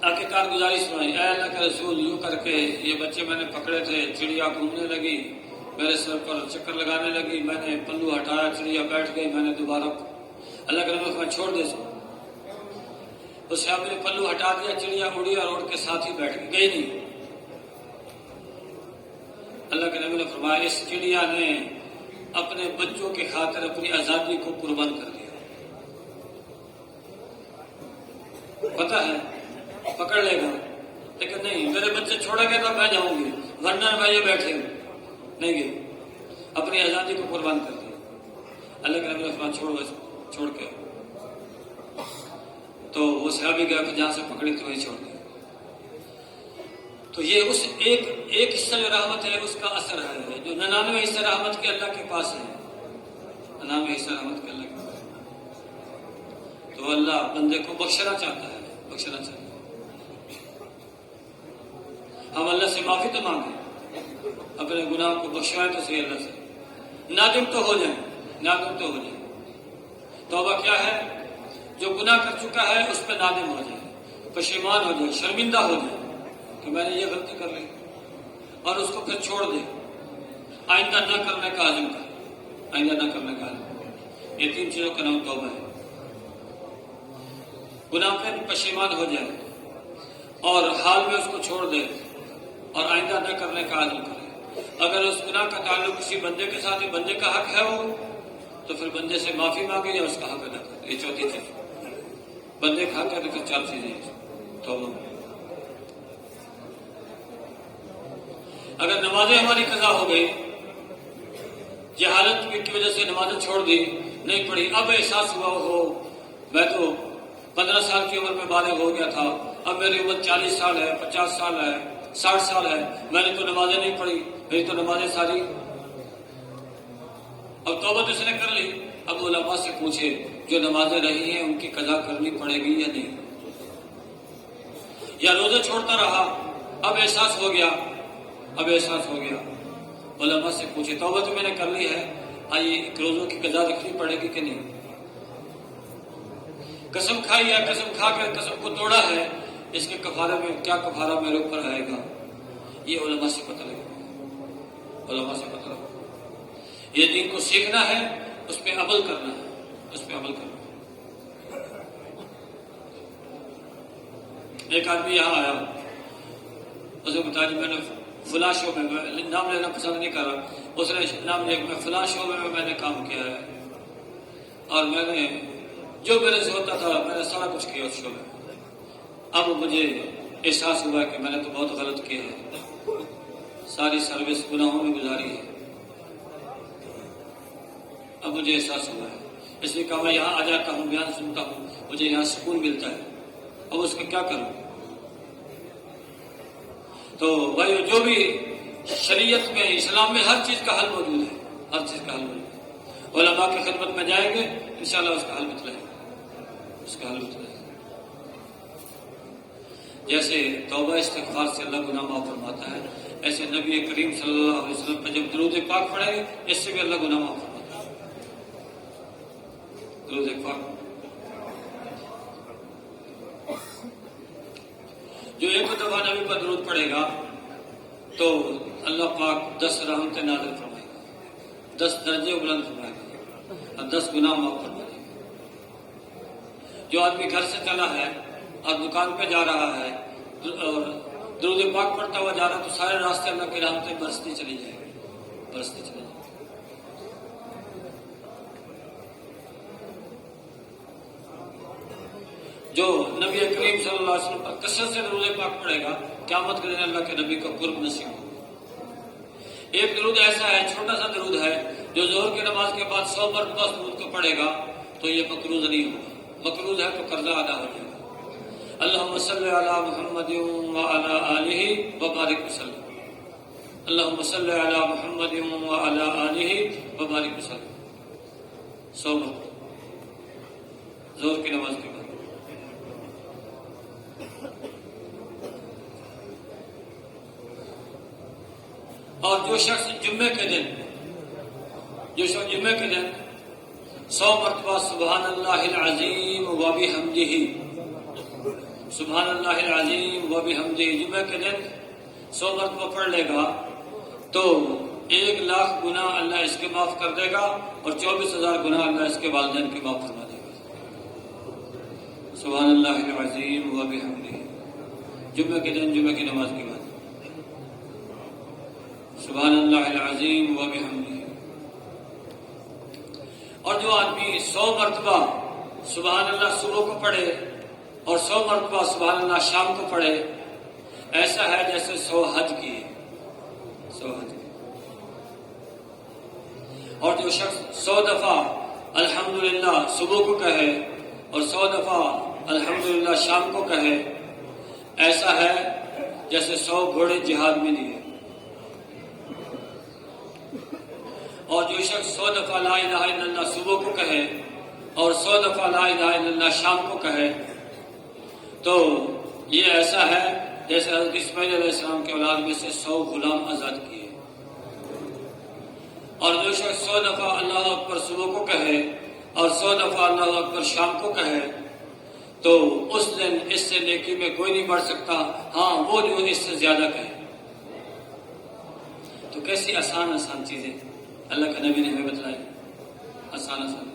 آ کے کارگزاری سنائی، اے اللہ کے رسول یوں کر کے یہ بچے میں نے پکڑے تھے، چڑیا گھومنے لگی، میرے سر پر چکر لگانے لگی، میں نے پلو ہٹایا، چڑیا بیٹھ گئی، میں نے دوبارہ اللہ کے نبی میں چھوڑ دے سو۔ اس صحابی نے پلو ہٹا دیا، چڑیا اڑی اور اڑ کے ساتھ ہی بیٹھ گئی نہیں۔ اللہ کے نبی نے فرمایا اس چڑیا نے اپنے بچوں کی خاطر اپنی آزادی کو قربان کر دیا. پتہ ہے پکڑ لے گا، لیکن نہیں، میرے بچے چھوڑیں گے تو میں جاؤں گی، ورنہ میں یہ بیٹھے نہیں گئے. اپنی آزادی کو قربان کر دیا. اللہ کے نبی فرمان چھوڑ کے تو وہ صحابی گیا کہ جہاں سے پکڑی تو وہی چھوڑ دیا. تو یہ اس ایک حصہ جو رحمت ہے اس کا اثر ہے. جو 99 حصہ رحمت کے اللہ کے پاس ہے، 99 حصہ رحمت کے اللہ کے پاس، تو اللہ بندے کو بخشنا چاہتا ہے، بخشنا چاہتا ہے. ہم اللہ سے معافی تو مانگیں، اپنے گناہ کو بخشوائیں تو صحیح اللہ سے، نادم تو ہو جائیں، نادم تو ہو جائیں. توبہ کیا ہے؟ جو گناہ کر چکا ہے اس پہ نادم ہو جائے، پشیمان ہو جائے، شرمندہ ہو جائے کہ میں نے یہ غلطی کر لی، اور اس کو پھر چھوڑ دے. آئندہ نہ کرنے کا عزم کر، آئندہ نہ کرنے کا عزم. یہ 3 چیزوں کا نام توبہ ہے. گناہ پہ پشیمان ہو جائے اور حال میں اس کو چھوڑ دے اور آئندہ نہ کرنے کا عزم کرے. اگر اس گناہ کا تعلق کسی بندے کے ساتھ ہے، بندے کا حق ہے وہ، تو پھر بندے سے معافی مانگے یا اس کا حق ادا کرے. یہ چوتھی چیز. بندے کا حق ہے تو پھر 4 چیزیں توبہ. اگر نمازیں ہماری قضا ہو گئی، جہالت کی وجہ سے نمازیں چھوڑ دی، نہیں پڑھی، اب احساس ہوا ہو میں تو 15 سال کی عمر میں بالغ ہو گیا تھا، اب میری عمر 40 سال ہے، 50 سال ہے، 60 سال ہے، میں نے تو نمازیں نہیں پڑھی، میری تو نمازیں ساری. اب توبہ تو اس نے کر لی. اب علماء سے پوچھے جو نمازیں رہی ہیں ان کی قضا کرنی پڑے گی یا نہیں. یا روزے چھوڑتا رہا، اب احساس ہو گیا، علماء سے پوچھے توبہ تو میں نے کر لی ہے، آئیے روزوں کی قضا رکھنی پڑے گی کہ نہیں. قسم کھائی ہے، قسم کھا کر قسم کو توڑا ہے، اس کے کفارے میں کیا کفارہ میرے اوپر آئے گا، یہ علماء سے پتہ لگے. یہ دین کو سیکھنا ہے، اس پہ عمل کرنا ہے، ایک آدمی یہاں آیا، اسے بتایا میں نے فلاں شعبے میں، نام لینا پسند نہیں کر رہا، اس نے نام لیا کہ میں فلاں شعبے میں نے کام کیا ہے اور میں نے جو میرے سے ہوتا تھا میں نے سارا کچھ کیا اس شعبے میں. اب مجھے احساس ہوا کہ میں نے تو بہت غلط کیا ہے، ساری سروس گناہوں میں گزاری ہے. اب مجھے احساس ہوا ہے، اس لیے کہا میں یہاں آ جاتا ہوں، بیان سنتا ہوں، مجھے یہاں سکون ملتا ہے. اب اس کا کیا کروں؟ تو بھائی جو بھی شریعت میں، اسلام میں ہر چیز کا حل موجود ہے، علماء کی خدمت میں جائیں گے انشاءاللہ اس کا حل بتلائیں گے. جیسے توبہ استغفار سے اللہ گناہ معاف فرماتا ہے، ایسے نبی کریم صلی اللہ علیہ وسلم پر جب درود پاک پڑھیں گے اس سے بھی اللہ گناہ معاف فرماتا ہے. درود پاک جو ایک دفعہ نبی پر درود پڑھے گا تو اللہ پاک 10 رحمتیں نازل فرمائے گا، 10 درجے بلند فرمائے گا اور 10 گناہ معاف فرمائے گا. جو آدمی گھر سے چلا ہے اور دکان پہ جا رہا ہے اور درود پاک پڑھتا ہوا جا رہا ہے تو سارے راستے اللہ کی رحمتیں برستی چلی جائیں گی. جو نبی کریم صلی اللہ علیہ وسلم پر کثرت سے درود پاک پڑھے گا قیامت کے دن اللہ کے نبی کا قرب نصیب ہوگا. ایک درود ایسا ہے، چھوٹا سا درود ہے، جو ظہر کی نماز کے بعد 100 مرتبہ اس درود کو پڑھے گا تو یہ مقروض نہیں ہوگا. مقروض ہے تو قرضہ ادا ہو جائے گا. اللہم صلی علی محمد وعلی آلہ وبارک وسلم. اللہم صلی علی محمد وعلی آلہ وبارک وسلم 100 مرتبہ ظہر کی نماز کے بعد. اور جو شخص جمعے کے دن 100 مرتبہ سبحان اللہ العظیم وبحمدہ، سبحان اللہ العظیم وبحمدہ جمعے کے دن 100 مرتبہ پڑھ لے گا تو 1,00,000 گناہ اللہ اس کے معاف کر دے گا اور 24,000 گناہ اللہ اس کے والدین کے معاف فرما دے گا. سبحان اللہ العظیم وبحمدہ جمعے کے دن، جمعے کی نماز کے بعد سبحان اللہ العظیم وبحمدہ. اور جو آدمی 100 مرتبہ سبحان اللہ صبح کو پڑھے اور 100 مرتبہ سبحان اللہ شام کو پڑھے، ایسا ہے جیسے 100 حج کیے، 100 حج کیے۔ اور جو شخص 100 دفعہ الحمدللہ صبح کو کہے اور 100 دفعہ الحمدللہ شام کو کہے، ایسا ہے جیسے 100 گھوڑے جہاد میں دیے۔ اور جو شخص 100 دفعہ لا الہ الا اللہ صبح کو کہے اور 100 دفعہ لا الہ الا اللہ شام کو کہے، تو یہ ایسا ہے جیسے حضرت اسماعیل علیہ السلام کے اولاد میں سے 100 غلام آزاد کیے۔ اور جو شخص 100 دفعہ اللہ اکبر صبح کو کہے اور 100 دفعہ اللہ اکبر شام کو کہے، تو اس دن اس سے نیکی میں کوئی نہیں بڑھ سکتا، ہاں وہ جو اس سے زیادہ کہے۔ تو کیسی آسان آسان چیزیں اللہ کے نبی نے ہمیں بتلائی، آسان آسان۔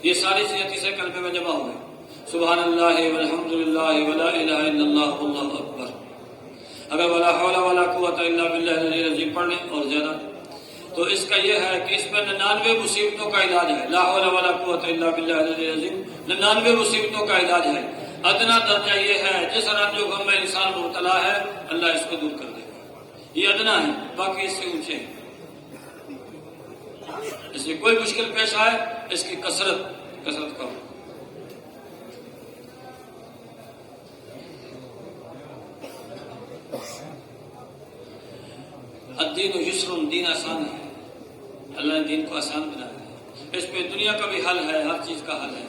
یہ ساری چیزیں تیسرے کلمے میں جمع ہوئے، سبحان اللہ والحمدللہ ولا الہ الا اللہ واللہ اکبر۔ اگر ولا حول ولا قوت الا باللہ العلی العظیم پڑھ لیں اور زیادہ، تو اس کا یہ ہے کہ اس میں 99 مصیبتوں کا علاج ہے۔ لا حول ولا قوت الا باللہ العلی العظیم 99 مصیبتوں کا علاج ہے۔ ادنا درجہ یہ ہے جس رنج و غم میں انسان مبتلا ہے اللہ اس کو دور کر دے گا، یہ ادنا ہے، باقی اس سے اونچے ہیں۔ اس میں کوئی مشکل پیش آئے اس کی کثرت کرو۔ الدین یسر، دین آسان ہے، اللہ نے دین کو آسان بنایا ہے۔ اس میں دنیا کا بھی حل ہے، ہر چیز کا حل ہے،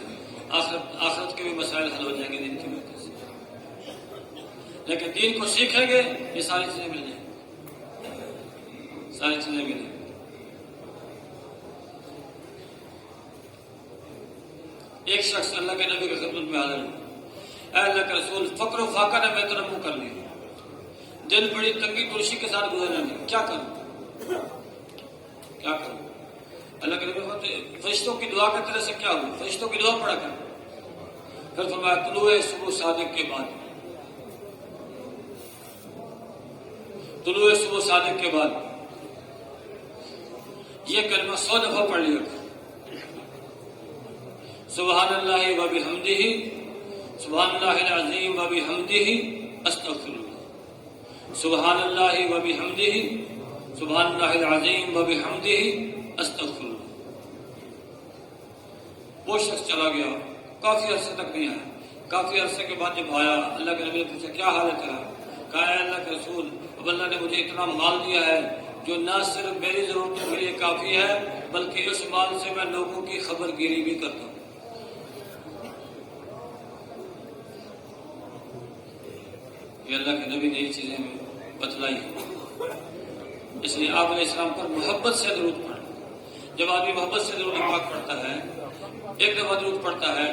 آخرت کے بھی مسائل حل ہو جائیں گے دین کی مدد سے۔ لیکن دین کو سیکھیں گے یہ ساری چیزیں مل جائیں گی، ساری چیزیں ملیں گی۔ ایک شخص اللہ کے نبی کی خدمت میں حاضر ہو، اے اللہ کے رسول، فقر و فاقہ نے میں تو منہ کر لیا، دن بڑی تنگی ترشی کے ساتھ گزرنے لگی، کیا کروں؟ اللہ کے نبی فرماتے فرشتوں کی دعا کی طرح سے کیا ہو؟ فرشتوں کی دعا پڑھا کر۔ پھر فرمایا طلوع صبح صادق کے بعد، طلوع صبح صادق کے بعد یہ کلمہ 100 دفعہ پڑھ لیا کر، سبحان اللہ و بحمدہ، سبحان اللہ العظیم و بحمدہ، استغفر اللہ، سبحان اللہ و بحمدہ، سبحان اللہ العظیم و بحمدہ، استغفر اللہ۔ وہ شخص چلا گیا، کافی عرصے تک نہیں آیا۔ کافی عرصے کے بعد جب آیا، اللہ کے نبی نے پوچھا کیا حال ہے تیرا؟ کہا اے اللہ کے رسول، اب اللہ نے مجھے اتنا مال دیا ہے جو نہ صرف میری ضرورتوں کے لیے کافی ہے بلکہ اس مال سے میں لوگوں کی خبر گیری بھی کرتا ہوں۔ یہ اللہ کے نبی نے یہ چیزیں بتلائی، اس لیے آپ علیہ السلام پر محبت سے درود پڑھیں۔ جب آدمی محبت سے درود پاک پڑھتا ہے، ایک دفعہ درود پڑھتا ہے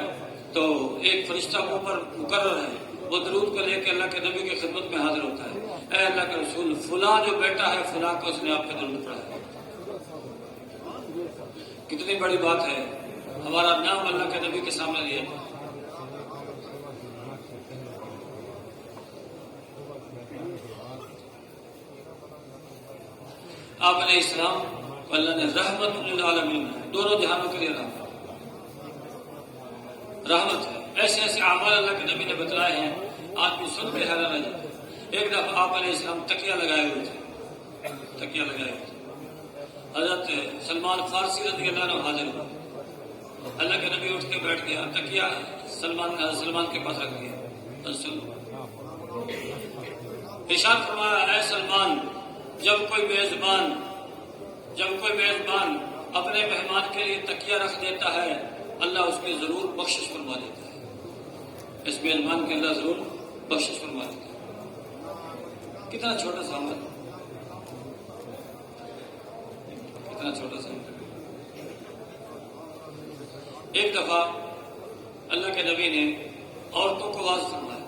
تو ایک فرشتہ اوپر مقرر ہے، وہ درود کو لے کے اللہ کے نبی کی خدمت میں حاضر ہوتا ہے، اے اللہ کے رسول، فلاں جو بیٹا ہے فلاں کو اس نے آپ پہ درود پڑھا ہے۔ کتنی بڑی بات ہے، ہمارا نام اللہ کے نبی کے سامنے لیا جائے۔ آپ علیہ السلام کو اللہ نے رحمت للعالمین، دونوں جہانوں کے لیے رحمت ہے۔ ایسے ایسے اعمال اللہ کے نبی نے بتلائے ہیں، آدمی سن کے حیران رہ جاتا ہے۔ ایک دفعہ آپ علیہ السلام تکیہ لگائے ہوئے تھے، حضرت سلمان فارسی رضی اللہ عنہ حاضر ہوئے، اللہ کے نبی اٹھ کے بیٹھ گیا، تکیہ سلمان کے پاس رکھ دیا۔ ارشاد فرمایا اے سلمان، جب کوئی میزبان اپنے مہمان کے لیے تکیہ رکھ دیتا ہے اللہ اس کی ضرور بخشش فرما دیتا ہے، اس میزبان کے اللہ ضرور بخشش فرما دیتا ہے۔ کتنا چھوٹا سا عمل، کتنا چھوٹا سا عمل۔ ایک دفعہ اللہ کے نبی نے عورتوں کو واضح فرمایا،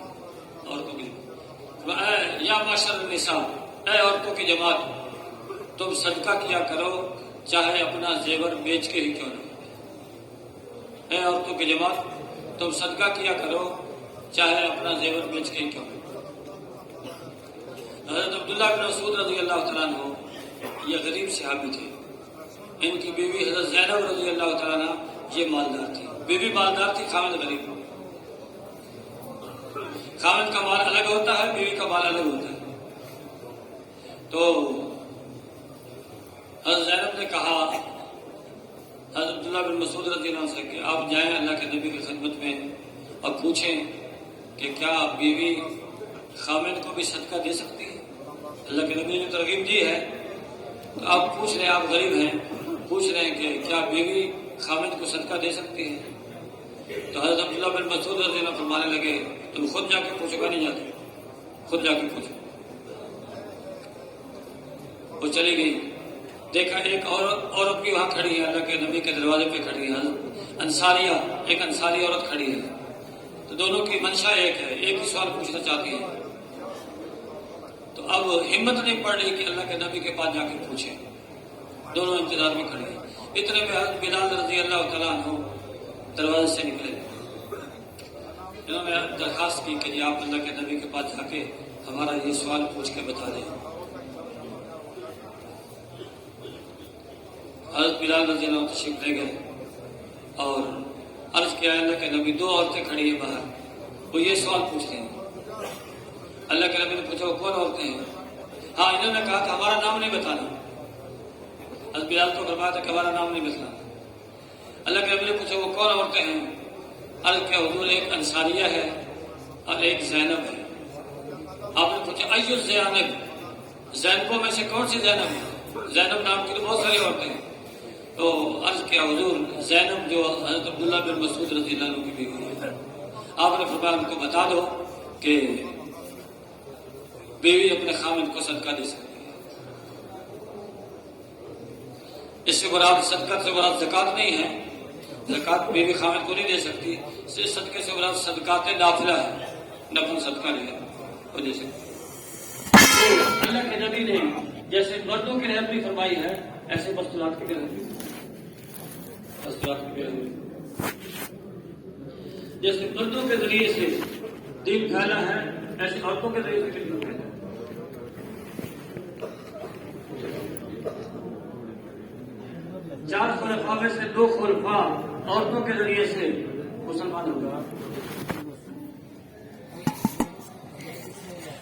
عورتوں کی یا معاشر النساء، اے عورتوں کی جماعت، تم صدقہ کیا کرو چاہے اپنا زیور بیچ کے ہی کیوں نہ۔ اے عورتوں کی جماعت، تم صدقہ کیا کرو چاہے اپنا زیور بیچ کے ہی کیوں نہ۔ حضرت عبداللہ بن مسعود رضی اللہ تعالیٰ عنہ یہ غریب صحابی تھے، ان کی بیوی حضرت زینب رضی اللہ تعالیٰ عنہ یہ مالدار تھی، بیوی مالدار تھی، خاوند غریب۔ خاوند کا مال الگ ہوتا ہے، بیوی کا مال الگ ہوتا ہے۔ تو حضرت زینب نے کہا حضرت عبداللہ بن مسعود رضی اللہ عنہ سے کہ آپ جائیں اللہ کے نبی کی خدمت میں اور پوچھیں کہ کیا بیوی خاوند کو بھی صدقہ دے سکتی ہے؟ اللہ کے نبی نے ترغیب دی ہے، تو آپ پوچھ رہے ہیں، آپ غریب ہیں، پوچھ رہے ہیں کہ کیا بیوی خاوند کو صدقہ دے سکتی ہے؟ تو حضرت عبداللہ بن مسعود رضی اللہ عنہ فرمانے لگے تم خود جا کے پوچھو، گا نہیں جاتے، خود جا کے پوچھو۔ وہ چلی گئی، دیکھا ایک عورت بھی وہاں کھڑی ہے، اللہ کے نبی کے دروازے پہ کھڑی ہے، انصاریہ، ایک انصاری عورت کھڑی ہے۔ تو دونوں کی منشا ایک ہے، ایک ہی سوال پوچھنا چاہتی ہے۔ تو اب ہمت نہیں پڑ رہی کہ اللہ کے نبی کے پاس جا کے پوچھیں، دونوں انتظار میں کھڑے ہیں۔ اتنے میں حضرت بلال رضی اللہ تعالیٰ عنہ دروازے سے نکلے، انہوں نے درخواست کی کہ جی آپ اللہ کے نبی کے پاس جا کے ہمارا یہ سوال پوچھ کے بتا دیں۔ حضرت بلال رضی اللہ عنہ تشریف لے گئے اور عرض کیا اللہ کے نبی، دو عورتیں کھڑی ہیں باہر، وہ یہ سوال پوچھتے ہیں۔ اللہ کے نبی نے پوچھا وہ کون عورتیں ہیں؟ ہاں، انہوں نے کہا کہ ہمارا نام نہیں بتانا۔ حضرت بلال کو فرمایا تھا کہ ہمارا نام نہیں بتانا۔ اللہ کے نبی نے پوچھا وہ کون عورتیں ہیں؟ عرض کیا حضور ایک انصاریہ ہے اور ایک زینب ہے۔ آپ نے پوچھا ایو زینب، زینبوں میں سے کون سی زینب ہے؟ زینب نام کی تو بہت ساری عورتیں ہیں۔ تو عرض کیا حضور زینب جو حضرت عبداللہ بن مسعود رضی اللہ عنہ کی بیوی ہے۔ آپ نے فرمایا ان کو بتا دو کہ بیوی اپنے خاوند کو صدقہ دے سکتی ہے۔ اس سے مراد صدقہ سے مراد زکوٰۃ نہیں ہے، زکوٰۃ بیوی خاوند کو نہیں دے سکتی، صدقے سے مراد صدقات نافلہ ہے، نفل صدقہ لے وجہ سے۔ اللہ کے نبی نے جیسے مردوں کی رہنمائی فرمائی ہے، ایسے مستورات کی رہنمائی، مستورات کی رہنمائی، جیسے مردوں کے ذریعے سے دین پھیلا ہے، ایسے عورتوں کے ذریعے سے دین پھیلا ہے۔ چار خلفاء میں سے دو خلفاء عورتوں کے ذریعے سے مسلمان ہو گئے۔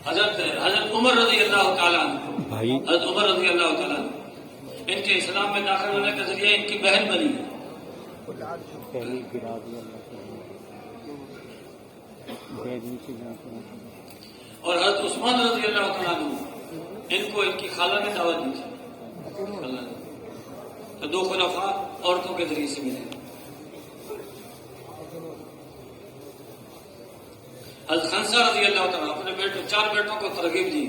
حضرت عمر رضی اللہ تعالیٰ حضرت عمر رضی اللہ تعالیٰ ان کے اسلام میں داخل ہونے کے ذریعے ان کی بہن بنی ہے۔ اور حضرت عثمان رضی اللہ تعالیٰ ان کو ان کی خالہ نے دعوت دی تھی، تو دو خلفاء عورتوں کے ذریعے سے ملے۔ حضرت خنسہ رضی اللہ تعالیٰ اپنے چار بیٹوں کو ترغیب دی،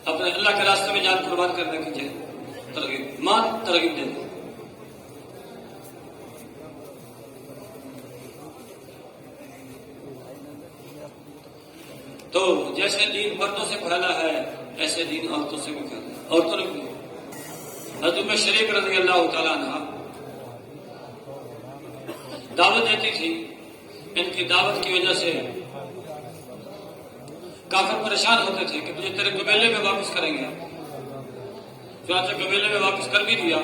اپنے اللہ کے راستے میں جان قربان کرنے کی ترغیب، ماں ترغیب دے دی۔ تو جیسے دین مردوں سے پھیلا ہے ایسے دین عورتوں سے بھی پھیلا ہے، عورتوں نے بھی۔ حضرت ام شریک رضی اللہ تعالیٰ عنہ دعوت دیتی تھی، ان کی دعوت کی وجہ سے کافر پریشان ہوتے تھے کہ مجھے تیرے قبیلے میں واپس کریں گے۔ چنانچہ قبیلے میں واپس کر بھی دیا۔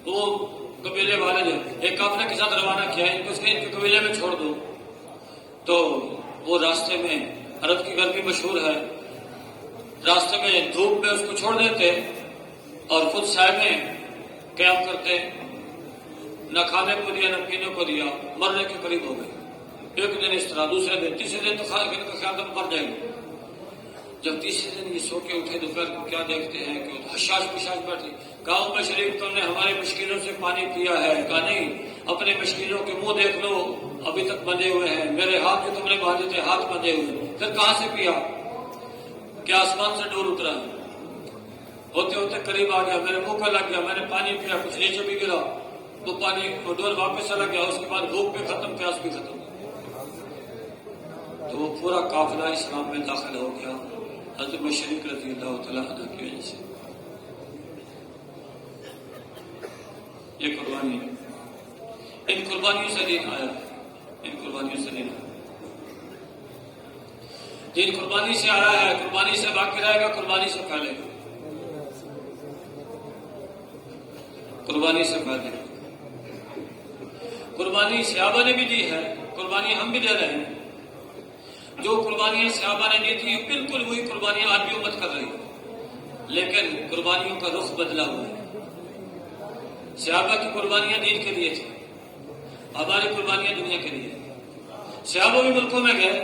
وہ قبیلے والے نے ایک قافلے کے ساتھ روانہ کیا، ان کو اس کے قبیلے میں چھوڑ دو۔ تو وہ راستے میں، عرب کی گرمی مشہور ہے، راستے میں دھوپ میں اس کو چھوڑ دیتے اور خود سائے میں قیام کرتے، نہ کھانے کو دیا نہ پینے کو دیا، مرنے کے قریب ہو گئے۔ ایک دن اس طرح، دوسرے دن، تیسرے دن تو خیال تھا مر جائیں گے۔ جب تیسرے دن یہ سو کے اٹھے دوپہر کو کیا دیکھتے ہیں کہ حشاش پشاش بیٹھے۔ گاؤں میں شریف تم نے ہماری مشکلوں سے پانی پیا ہے؟ کہا نہیں، اپنے مشکلوں کے منہ دیکھ لو، ابھی تک بندھے ہوئے ہیں، میرے ہاتھ جو تم نے باندھے تھے ہاتھ بندھے ہوئے، پھر کہاں سے پیا؟ کیا آسمان سے ڈور اترا؟ ہوتے ہوتے قریب آ گیا، میرے منہ کا لگ گیا، میں نے پانی پیا، کچھ نیچے بھی گرا، وہ پانی وہ ڈور واپس چلا گیا، اس کے بعد بھوک بھی ختم، پیاس بھی ختم۔ تو وہ پورا قافلہ اسلام میں داخل ہو گیا حضرت شریک رضی اللہ تعالیٰ عنہ کی وجہ سے۔ یہ قربانی، ان قربانیوں سے دین آیا، ان قربانیوں سے دین آیا۔ دین قربانی سے آیا ہے، قربانی سے باقی رہے گا، قربانی سے پھیلے گا۔ قربانی سے فائدے. قربانی صحابہ نے بھی دی ہے، قربانی ہم بھی دے رہے ہیں. جو قربانیاں صحابہ نے دی تھی بالکل وہی قربانیاں آج بھی امت کر رہی ہے، لیکن قربانیوں کا رخ بدلا ہوا ہے. صحابہ کی قربانیاں دین کے لیے تھی، ہماری قربانیاں دنیا کے لیے. صحابہ بھی ملکوں میں گئے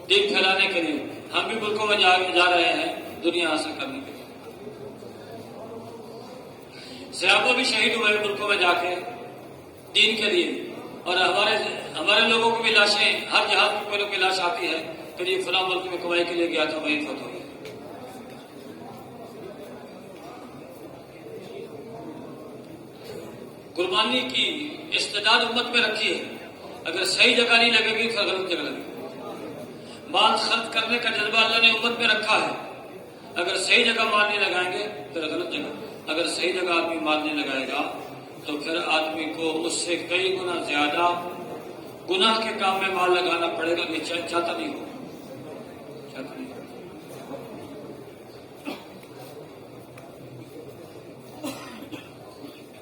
دین پھیلانے کے لیے، ہم بھی ملکوں میں جا رہے ہیں دنیا حاصل کرنے کے لیے. صحابہ بھی شہید ہوئے ملکوں میں جا کے دین کے لیے، اور ہمارے لوگوں کو بھی لاشیں، ہر جہاز میں کوئی کی لاش آتی ہے کہ یہ فلاں ملک میں کمائی کے لیے گیا تھا وہیں فوت ہو گیا. قربانی کی استعداد امت میں رکھی ہے، اگر صحیح جگہ نہیں لگے گی تو غلط جگہ لگے گی. مال خرچ کرنے کا جذبہ اللہ نے امت میں رکھا ہے، اگر صحیح جگہ مال نہیں لگائیں گے پھر غلط جگہ. اگر صحیح جگہ آدمی مال نہیں لگائے گا تو پھر آدمی کو اس سے کئی گنا زیادہ گناہ کے کام میں مال لگانا پڑے گا. یہ چاہتا نہیں ہو.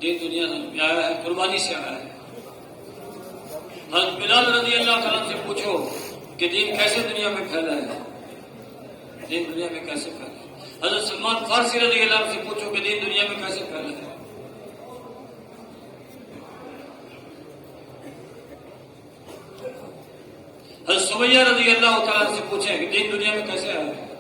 دین دنیا میں آیا ہے قربانی سے آیا ہے. حضرت بلال رضی اللہ تعالیٰ سے پوچھو کہ دین کیسے دنیا میں پھیلا ہے، دین دنیا میں کیسے پھیلا ہے. حضرت سلمان فارسی رضی اللہ عنہ سے پوچھو کہ دین دنیا میں کیسے پھیلا ہے. حضرت سمیہ رضی اللہ تعالیٰ سے پوچھیں کہ دین دنیا میں کیسے آیا ہے.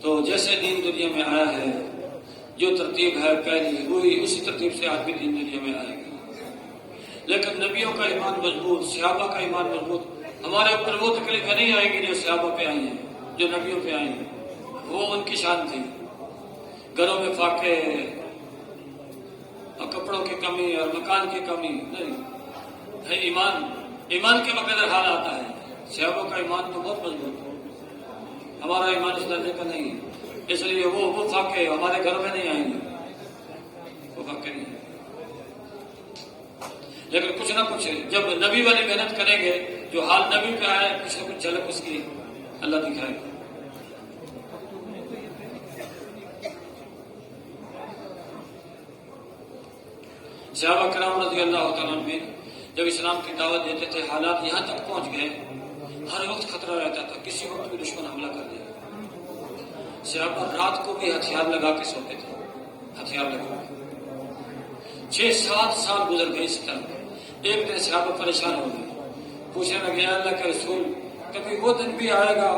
تو جیسے دین دنیا میں آیا ہے، جو ترتیب ہے پہلی وہی اسی ترتیب سے آج بھی دین دنیا میں آئے گی. لیکن نبیوں کا ایمان مضبوط، صحابہ کا ایمان مضبوط. ہمارے اوپر وہ تکلیفیں نہیں آئیں گی جو صحابہ پہ آئی ہیں، جو نبیوں پہ آئی ہیں. وہ ان کی شان تھی. گھروں میں فاقے اور کپڑوں کی کمی اور مکان کی کمی نہیں ہے. ایمان کے بغیر حال آتا ہے. صحابہ کا ایمان تو بہت مضبوط ہے، ہمارا ایمان اس درجے کا نہیں ہے. اس لیے وہ فاقے ہمارے گھر میں نہیں آئیں گے، وہ فاقے نہیں. لیکن کچھ نہ کچھ جب نبی والی محنت کریں گے، جو حال نبی پہ آئے کچھ نہ کچھ جھلک اس کی اللہ دکھائے گا. صحابہ کرام رضی اللہ تعالیٰ عنہ جب اسلام کی دعوت دیتے تھے، حالات یہاں تک پہنچ گئے ہر وقت خطرہ رہتا تھا کسی وقت بھی دشمن حملہ کر دے. صحابہ رات کو بھی ہتھیار لگا کے سوتے تھے، ہتھیار لگا کے. 6-7 سال گزر گئے اس طرح. ایک دن صحابہ پریشان ہو گئے، پوچھنے لگے اللہ کے رسول کبھی وہ دن بھی آئے گا،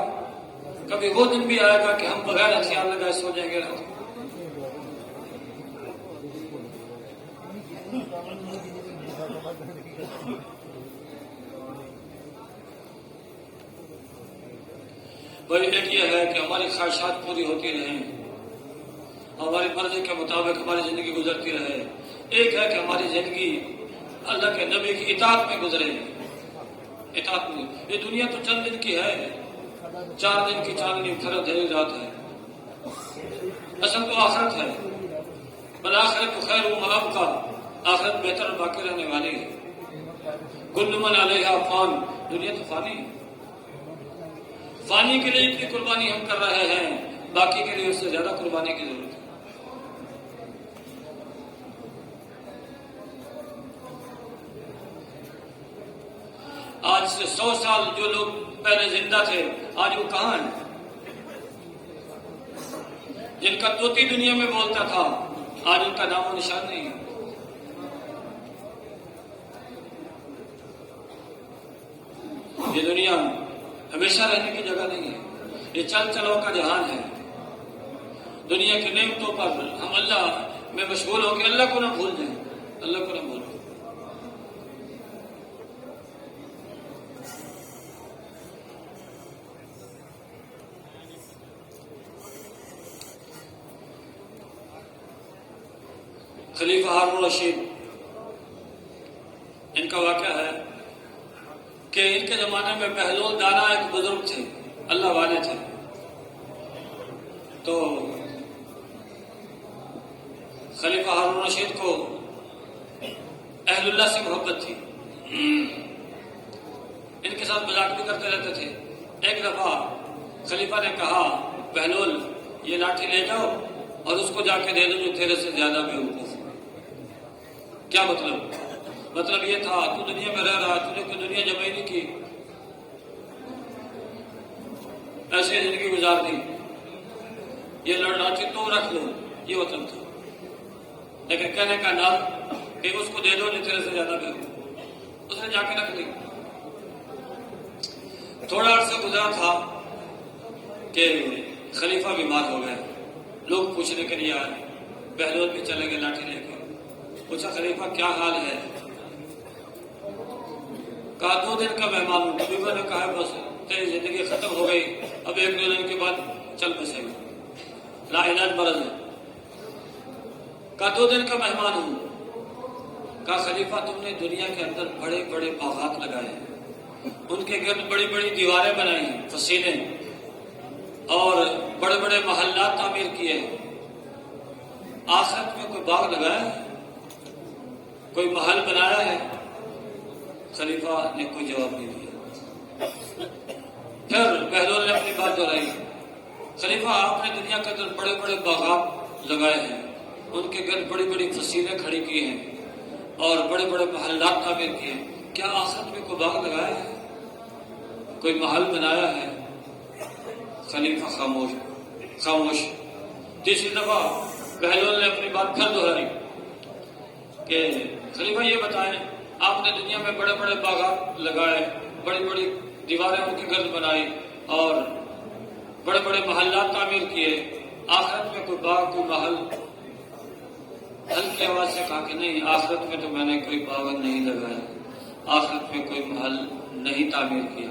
کبھی وہ دن بھی آئے گا کہ ہم بغیر ہتھیار لگائے سو جائیں گے. بھائی ایک یہ ہے کہ ہماری خواہشات پوری ہوتی رہیں، ہماری مرضی کے مطابق ہماری زندگی گزرتی رہے. ایک ہے کہ ہماری زندگی اللہ کے نبی کی اطاعت میں گزرے. اطاعت میں یہ دنیا تو چند دن کی ہے، 4 دن کی چاندنی فرد ہے رات ہے. اصل تو آخرت ہے. بالآخرت خیر و ابقیٰ، آخرت بہتر اور باقی رہنے والی ہے. کل من علیہا فان، دنیا تو فانی ہے. فانی کے لیے اتنی قربانی ہم کر رہے ہیں، باقی کے لیے اس سے زیادہ قربانی کی ضرورت ہے. آج سے 100 سال جو لوگ پہلے زندہ تھے آج وہ کہاں ہیں؟ جن کا طوطی دنیا میں بولتا تھا آج ان کا نام و نشان نہیں ہے. یہ دنیا ہمیشہ رہنے کی جگہ نہیں ہے، یہ چل چلو کا جہان ہے. دنیا کی نعمتوں پر ہم اللہ میں مشغول ہو کے اللہ کو نہ بھول جائیں، اللہ کو نہ بھولیں. خلیفہ ہارون رشید، ان کا واقعہ ہے کہ ان کے زمانے میں بہلول دانا ایک بزرگ تھے، اللہ والے تھے. تو خلیفہ ہارون رشید کو اہل اللہ سے محبت تھی. ساتھ مذاق بھی کرتے رہتے تھے۔ ایک دفعہ خلیفہ نے کہا بہلول یہ لاٹھی لے جاؤ اور اس کو جا کے دے دو جو تیرے سے زیادہ بیوقوف ہو۔ کیا مطلب یہ تھا تو دنیا میں رہ رہا، تو نے کوئی دنیا جمع ہی نہیں کی، ایسے زندگی گزار دی، یہ لاٹھی تو رکھ لو، یہ مطلب تھا۔ لیکن کہنے کا نام کہ اس کو دے دو جو تیرے سے زیادہ بیوقوف، اس نے جا کے رکھ لی۔ تھوڑا عرصہ گزرا تھا کہ خلیفہ بیمار ہو گئے، لوگ پوچھنے کے لیے آئے، بہلول بھی چلے گئے لاٹھی لے کے، پوچھا خلیفہ کیا حال ہے؟ کہا 2 دن کا مہمان ہوں۔ خلیفہ نے کہا بس تیری زندگی ختم ہو گئی، اب 1-2 دن کے بعد چل بسے گا، لا علاج مرض ہے۔ کہا 2 دن کا مہمان ہوں۔ کہا خلیفہ تم نے دنیا کے اندر بڑے بڑے باغات لگائے ہیں، ان کے گرد بڑی بڑی دیواریں بنائی ہیں، فسیلیں، اور بڑے بڑے محلات تعمیر کیے ہیں، آخرت میں کوئی باغ لگایا ہے، کوئی محل بنایا ہے؟ خلیفہ نے کوئی جواب نہیں دیا۔ پھر بہلول نے اپنی بات دہرائی، خلیفہ آپ نے دنیا کے اندر بڑے بڑے باغات لگائے ہیں، ان کے گرد بڑی بڑی فصیلیں کھڑی کی ہیں اور بڑے بڑے محلات تعمیر کیے ہیں، کیا آخرت میں کوئی باغ لگایا ہے، کوئی محل بنایا ہے؟ خلیفہ خاموش۔ تیسری دفعہ بہلول نے اپنی بات پھر دہرائی کہ خلیفہ یہ بتائیں آپ نے دنیا میں بڑے بڑے باغات لگائے، بڑی بڑی دیواریں ان کے گرد بنائی اور بڑے بڑے محلات تعمیر کیے، آخرت میں کوئی باغ کوئی محل؟ ہلکی آواز سے کہا کہ نہیں، آخرت میں تو میں نے کوئی باغ نہیں لگایا، آخرت میں کوئی محل نہیں تعمیر کیا۔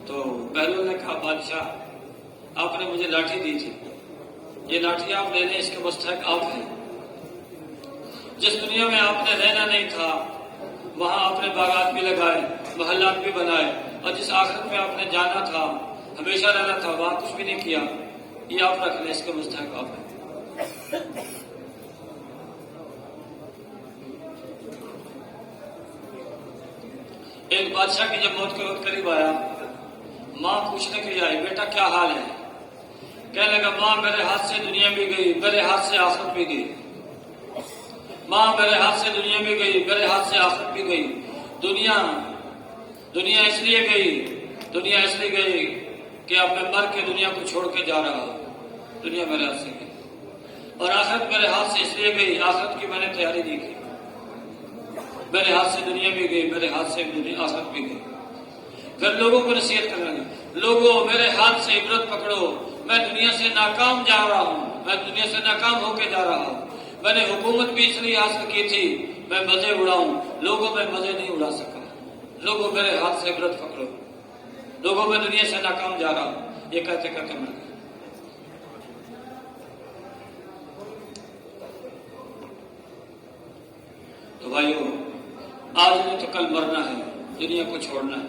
تو بہلول نے کہا بادشاہ آپ نے مجھے لاٹھی دی تھی، یہ لاٹھی آپ لے لیں، اس کے مستحق آپ ہیں۔ جس دنیا میں آپ نے رہنا نہیں تھا وہاں آپ نے باغات بھی لگائے، محلات بھی بنائے، اور جس آخرت میں آپ نے جانا تھا، ہمیشہ رہنا تھا، وہاں کچھ بھی نہیں کیا، یہ آپ رکھ لیں، اس کے مستحق آپ ہیں۔ ایک بادشاہ کی جب موت کے وقت قریب آیا، ماں پوچھنے کے لیے آئی بیٹا کیا حال ہے؟ کہنے لگا ماں میرے ہاتھ سے دنیا بھی گئی، میرے ہاتھ سے آخرت بھی گئی، ماں میرے ہاتھ سے دنیا بھی گئی، میرے ہاتھ سے آخرت بھی گئی۔ دنیا اس لیے گئی کہ اب میں مر کے دنیا کو چھوڑ کے جا رہا ہوں، دنیا میرے ہاتھ سے گئی، اور آخرت میرے ہاتھ سے اس لیے گئی، آخرت کی میں نے تیاری نہیں کی، میرے ہاتھ سے دنیا بھی گئی، میرے ہاتھ سے آخرت بھی گئی۔ پھر لوگوں کو نصیحت کرنے لگے، لوگوں میرے ہاتھ سے عبرت پکڑو، میں دنیا سے ناکام جا رہا ہوں، میں دنیا سے ناکام ہو کے جا رہا ہوں، میں نے حکومت بھی اس لیے حاصل کی تھی میں مزے اڑاؤں، لوگوں میں مزے نہیں اڑا سکا، لوگوں میرے ہاتھ سے عبرت پکڑو، لوگوں میں دنیا سے ناکام جا رہا ہوں، یہ کہتے کہتے مر گئے۔ تو بھائیو آج نہیں تو کل مرنا ہے، دنیا کو چھوڑنا ہے،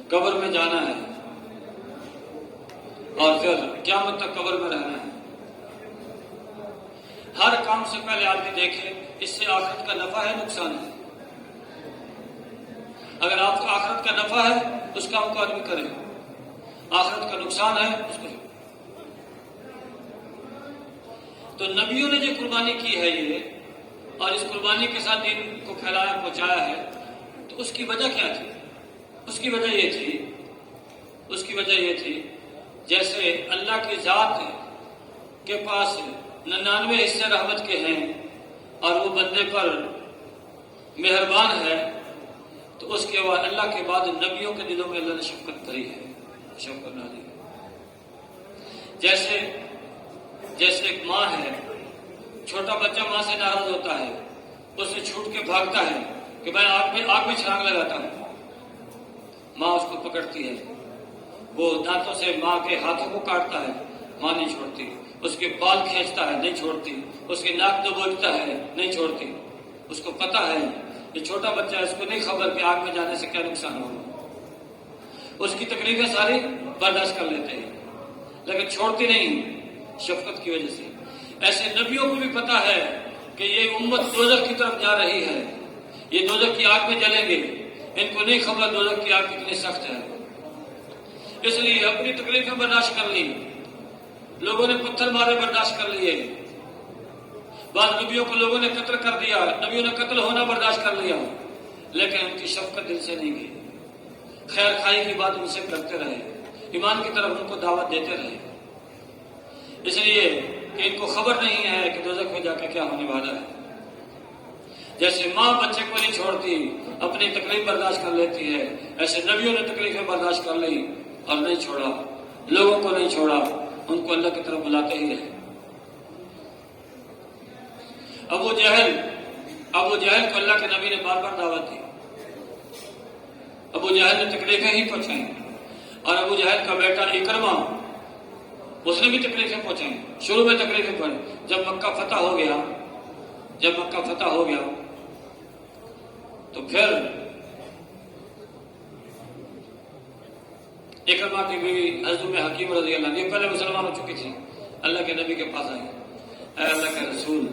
قبر میں جانا ہے، اور پھر قیامت تک قبر میں رہنا ہے۔ ہر کام سے پہلے آدمی دیکھے اس سے آخرت کا نفع ہے نقصان ہے۔ اگر آپ کو آخرت کا نفع ہے اس کام کو آدمی کرے، آخرت کا نقصان ہے اس کو۔ تو نبیوں نے جو قربانی کی ہے یہ، اور اس قربانی کے ساتھ دین کو پھیلایا پہنچایا ہے، تو اس کی وجہ کیا تھی؟ اس کی وجہ یہ تھی جیسے اللہ کی ذات کے پاس 99 حصے رحمت کے ہیں اور وہ بندے پر مہربان ہے، تو اس کے بعد اللہ کے بعد نبیوں کے دلوں میں اللہ نے شفقت بھری ہے، شفقت ڈالی ہے۔ جیسے ایک ماں ہے، چھوٹا بچہ ماں سے ناراض ہوتا ہے، اس سے چھوٹ کے بھاگتا ہے کہ میں آگ میں چھلانگ لگاتا ہوں، ماں اس کو پکڑتی ہے، وہ دانتوں سے ماں کے ہاتھوں کو کاٹتا ہے، ماں نہیں چھوڑتی، اس کے بال کھینچتا ہے نہیں چھوڑتی، اس کے ناک دبوچتا ہے نہیں چھوڑتی، اس کو پتا ہے یہ چھوٹا بچہ ہے، اس کو نہیں خبر کہ آگ میں جانے سے کیا نقصان ہوگا، اس کی تکلیفیں ساری برداشت کر لیتے ہیں لیکن چھوڑتی نہیں شفقت کی وجہ سے۔ ایسے نبیوں کو بھی پتا ہے کہ یہ امت دوزخ کی طرف جا رہی ہے، یہ دوزخ کی آگ میں جلیں گے، ان کو نہیں خبر دوزخ کی آگ کتنی سخت ہے، اس لیے اپنی تکلیفیں برداشت کر لی، لوگوں نے پتھر مارے برداشت کر لیے، بعض نبیوں کو لوگوں نے قتل کر دیا، نبیوں نے قتل ہونا برداشت کر لیا، لیکن ان کی شفقت دل سے نہیں گئی، خیر خائی کی بات ان سے کرتے رہے، ایمان کی طرف ان کو دعوت دیتے رہے، اس لیے کہ ان کو خبر نہیں ہے کہ دوزخ میں جا کے کیا ہونے والا ہے۔ جیسے ماں بچے کو نہیں چھوڑتی، اپنی تکلیف برداشت کر لیتی ہے، ایسے نبیوں نے تکلیفیں برداشت کر لی اور نہیں چھوڑا، لوگوں کو نہیں چھوڑا، ان کو اللہ کی طرف بلاتے ہی رہے۔ ابو جہل کو اللہ کے نبی نے بار بار دعوت دی، ابو جہل نے تکلیفیں ہی پہنچائیں، اور ابو جہل کا بیٹا اکرمہ اس نے بھی تکلیفیں پہنچائیں، شروع میں تکلیفیں پہنچیں، جب مکہ فتح ہو گیا تو پھر اکرمہ کی بیوی حضرت حکیم رضی اللہ عنہ پہلے مسلمان ہو چکی تھی، اللہ کے نبی کے پاس آئی، اے اللہ کے رسول،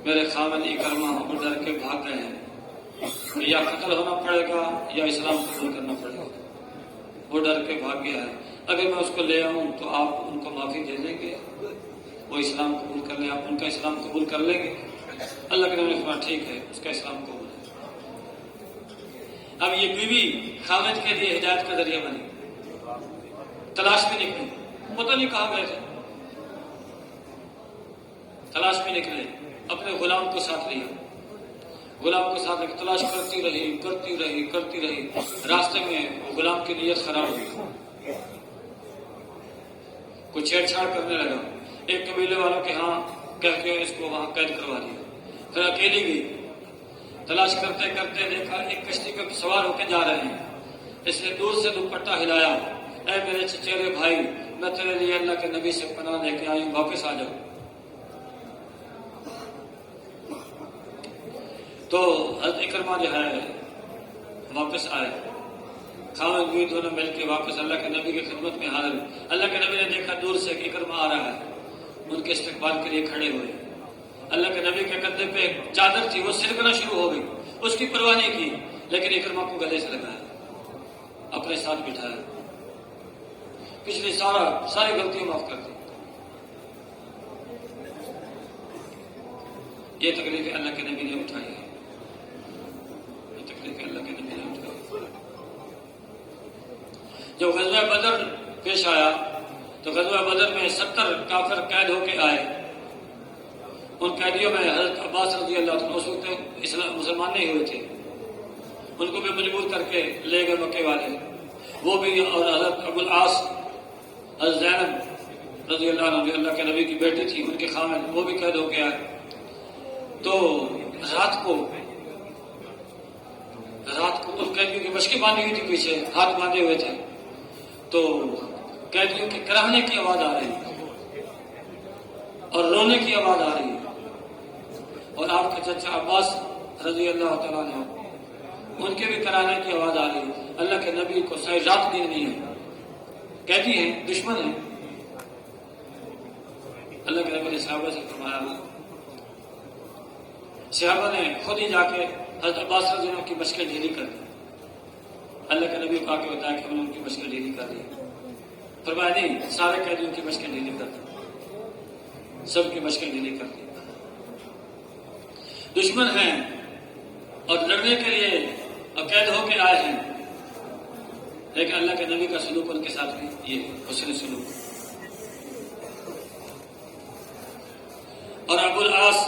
میرے خاوند اکرمہ اور ڈر کے بھاگ گئے ہیں، یا قتل ہونا پڑے گا یا اسلام قبول کرنا پڑے گا، وہ ڈر کے بھاگ گیا ہے، اگر میں اس کو لے آؤں تو آپ ان کو معافی دے دیں گے، وہ اسلام قبول کر لیں، آپ ان کا اسلام قبول کر لیں گے؟ اللہ کے نبی نے فرمایا ٹھیک ہے، اس کا اسلام قبول ہے۔ اب یہ بیوی خاوند کے لیے ہدایت کا ذریعہ بنی، تلاش میں نکلی، پتہ نہیں کہاں گئے تھے، تلاش میں نکلے، اپنے غلام کو ساتھ لیا، غلام کو ساتھ تلاش کرتی رہی، راستے میں غلام کی نیت خراب ہوئی، کوئی چھیڑ چھاڑ کرنے لگا، ایک قبیلے والوں کے ہاں کہہ کے اس کو وہاں قید کروا دیا، پھر اکیلی گئی، تلاش کرتے دیکھا ایک کشتی پہ سوار ہو کے جا رہے ہیں، اس نے دور سے دوپٹہ ہلایا، اے میرے چچیرے بھائی، میں تیرے لیے اللہ کے نبی سے پناہ لے کے آئی ہوں، واپس آ جاؤ۔ تو حضرت اکرمہ جو ہے واپس آئے، خاوند بیوی دونوں مل کے واپس اللہ کے نبی کی خدمت میں حاضر، اللہ کے نبی نے دیکھا دور سے کہ اکرمہ آ رہا ہے، ان کے استقبال کے لیے کھڑے ہوئے، اللہ کے نبی کے کندھے پہ ایک چادر تھی، وہ سرکنا شروع ہو گئی، اس کی پرواہ نہیں کی، لیکن اکرمہ کو گلے سے لگایا، اپنے ساتھ بٹھایا، پچھلی ساری غلطیاں معاف کر دی۔ یہ تکلیفیں اللہ کے نبی نے اٹھائی ہے، یہ تکلیفیں اللہ کے نبی نے اٹھائی۔ جب غزوہ بدر پیش آیا تو غزوہ بدر میں 70 کافر قید ہو کے آئے، ان قیدیوں میں حضرت عباس رضی اللہ عنہ، اس وقت مسلمان نہیں ہوئے تھے، ان کو بھی مجبور کر کے لے گئے مکے والے، وہ بھی، اور حضرت ابو العاص، حضرت زینب رضی اللہ عنہ اللہ کے نبی کی بیٹی تھی، ان کے خاوند، وہ بھی قید ہو کے آئے۔ تو رات کو ان قیدیوں کی مشقیں باندھی ہوئی تھی، پیچھے ہاتھ باندھے ہوئے تھے، تو قیدیوں کے کراہنے کی آواز آ رہی اور رونے کی آواز آ رہی، اور آپ کے چچا عباس رضی اللہ تعالیٰ عنہ، ان کے بھی کراہنے کی آواز آ رہی، اللہ کے نبی کو صحیح رات نیند نہیں ہے، قیدی ہیں، دشمن ہیں۔ اللہ کے نبی نے صحابہ سے فرمایا، صحابہ نے خود ہی جا کے حضرت عباس رضی اللہ کی مشقیں ڈھیلی کر دی، اللہ کے نبی کو آ کے بتایا کہ ہم نے ان کی مشقیں ڈھیلی کر دی، فرمایا نہیں، سارے قیدیوں کی مشقیں ڈھیلی کر دی، سب کی مشقیں ڈھیلی کر دی۔ دشمن ہیں اور لڑنے کے لیے قید ہو کے آئے ہیں، لیکن اللہ کے نبی کا سلوک ان کے ساتھ بھی یہ حسن سلوک۔ اور ابو العاص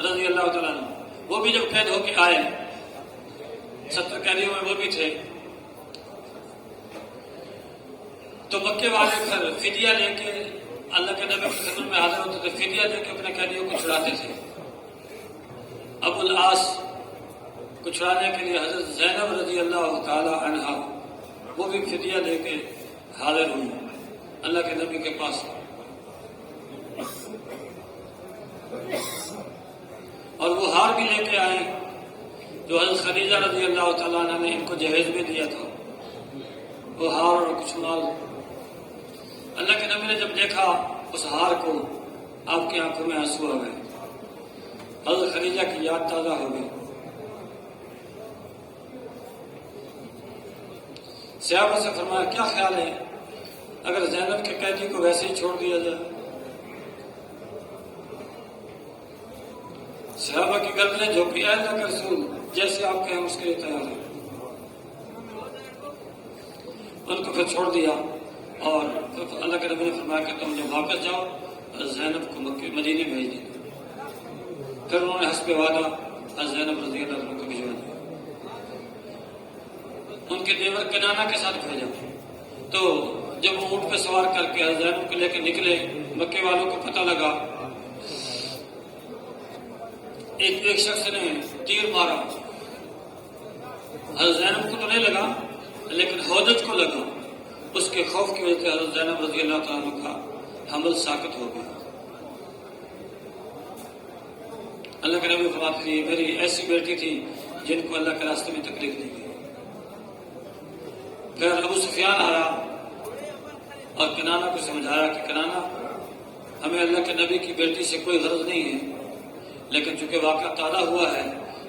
رضی اللہ تعالیٰ عنہ، وہ بھی جب قید ہو کے آئے، 70 قیدیوں میں وہ بھی تھے، تو مکے والے پھر فدیہ لے کے اللہ کے نبی کی خدمت میں حاضر ہوتے تھے، فدیہ دے کے اپنے قیدیوں کو چھڑاتے تھے۔ ابو العاص کو چھڑانے کے لیے حضرت زینب رضی اللہ تعالی عنہا وہ بھی فدیہ لے کے حاضر ہوئی اللہ کے نبی کے پاس، اور وہ ہار بھی لے کے آئے جو حضرت خدیجہ رضی اللہ تعالیٰ عنہ نے ان کو جہیز میں دیا تھا، وہ ہار اور کچھ مال۔ اللہ کے نبی نے جب دیکھا اس ہار کو، آپ کی آنکھوں میں آنسو آ گئے، حضرت خدیجہ کی یاد تازہ ہو گئی، صحابہ سے فرمایا کیا خیال ہے اگر زینب کے قیدی کو ویسے ہی چھوڑ دیا جائے؟ صحابہ کی گردنیں جھکی، اے اللہ کے رسول جیسے آپ کہیں اس کے لیے تیار ہیں۔ ان کو پھر چھوڑ دیا اور پھر اللہ کے نبی نے فرمایا کہ تم جب واپس جاؤ زینب کو مدینے بھیج دیں۔ پھر انہوں نے حسب وعدہ زینب رضی اللہ عنہ کو بھجوا دیا، ان کے دیور کنانہ کے ساتھ بھیجا۔ تو جب وہ اونٹ پہ سوار کر کے زینب کو لے کے نکلے، مکے والوں کو پتہ لگا، ایک شخص نے تیر مارا، حضرت زینب کو تو نہیں لگا لیکن ہودج کو لگا۔ اس کے خوف کی وجہ سے حضرت زینب رضی اللہ تعالیٰ عنہ کا حمل ساقط ہو گیا۔ اللہ کے نبی فرماتے تھے میری ایسی بیٹی تھی جن کو اللہ کے راستے میں تکلیف دی گئی۔ پھر ابو سفیان آیا اور کنانہ کو سمجھایا کہ کنانہ ہمیں اللہ کے نبی کی بیٹی سے کوئی غرض نہیں ہے، لیکن چونکہ واقعہ تازہ ہوا ہے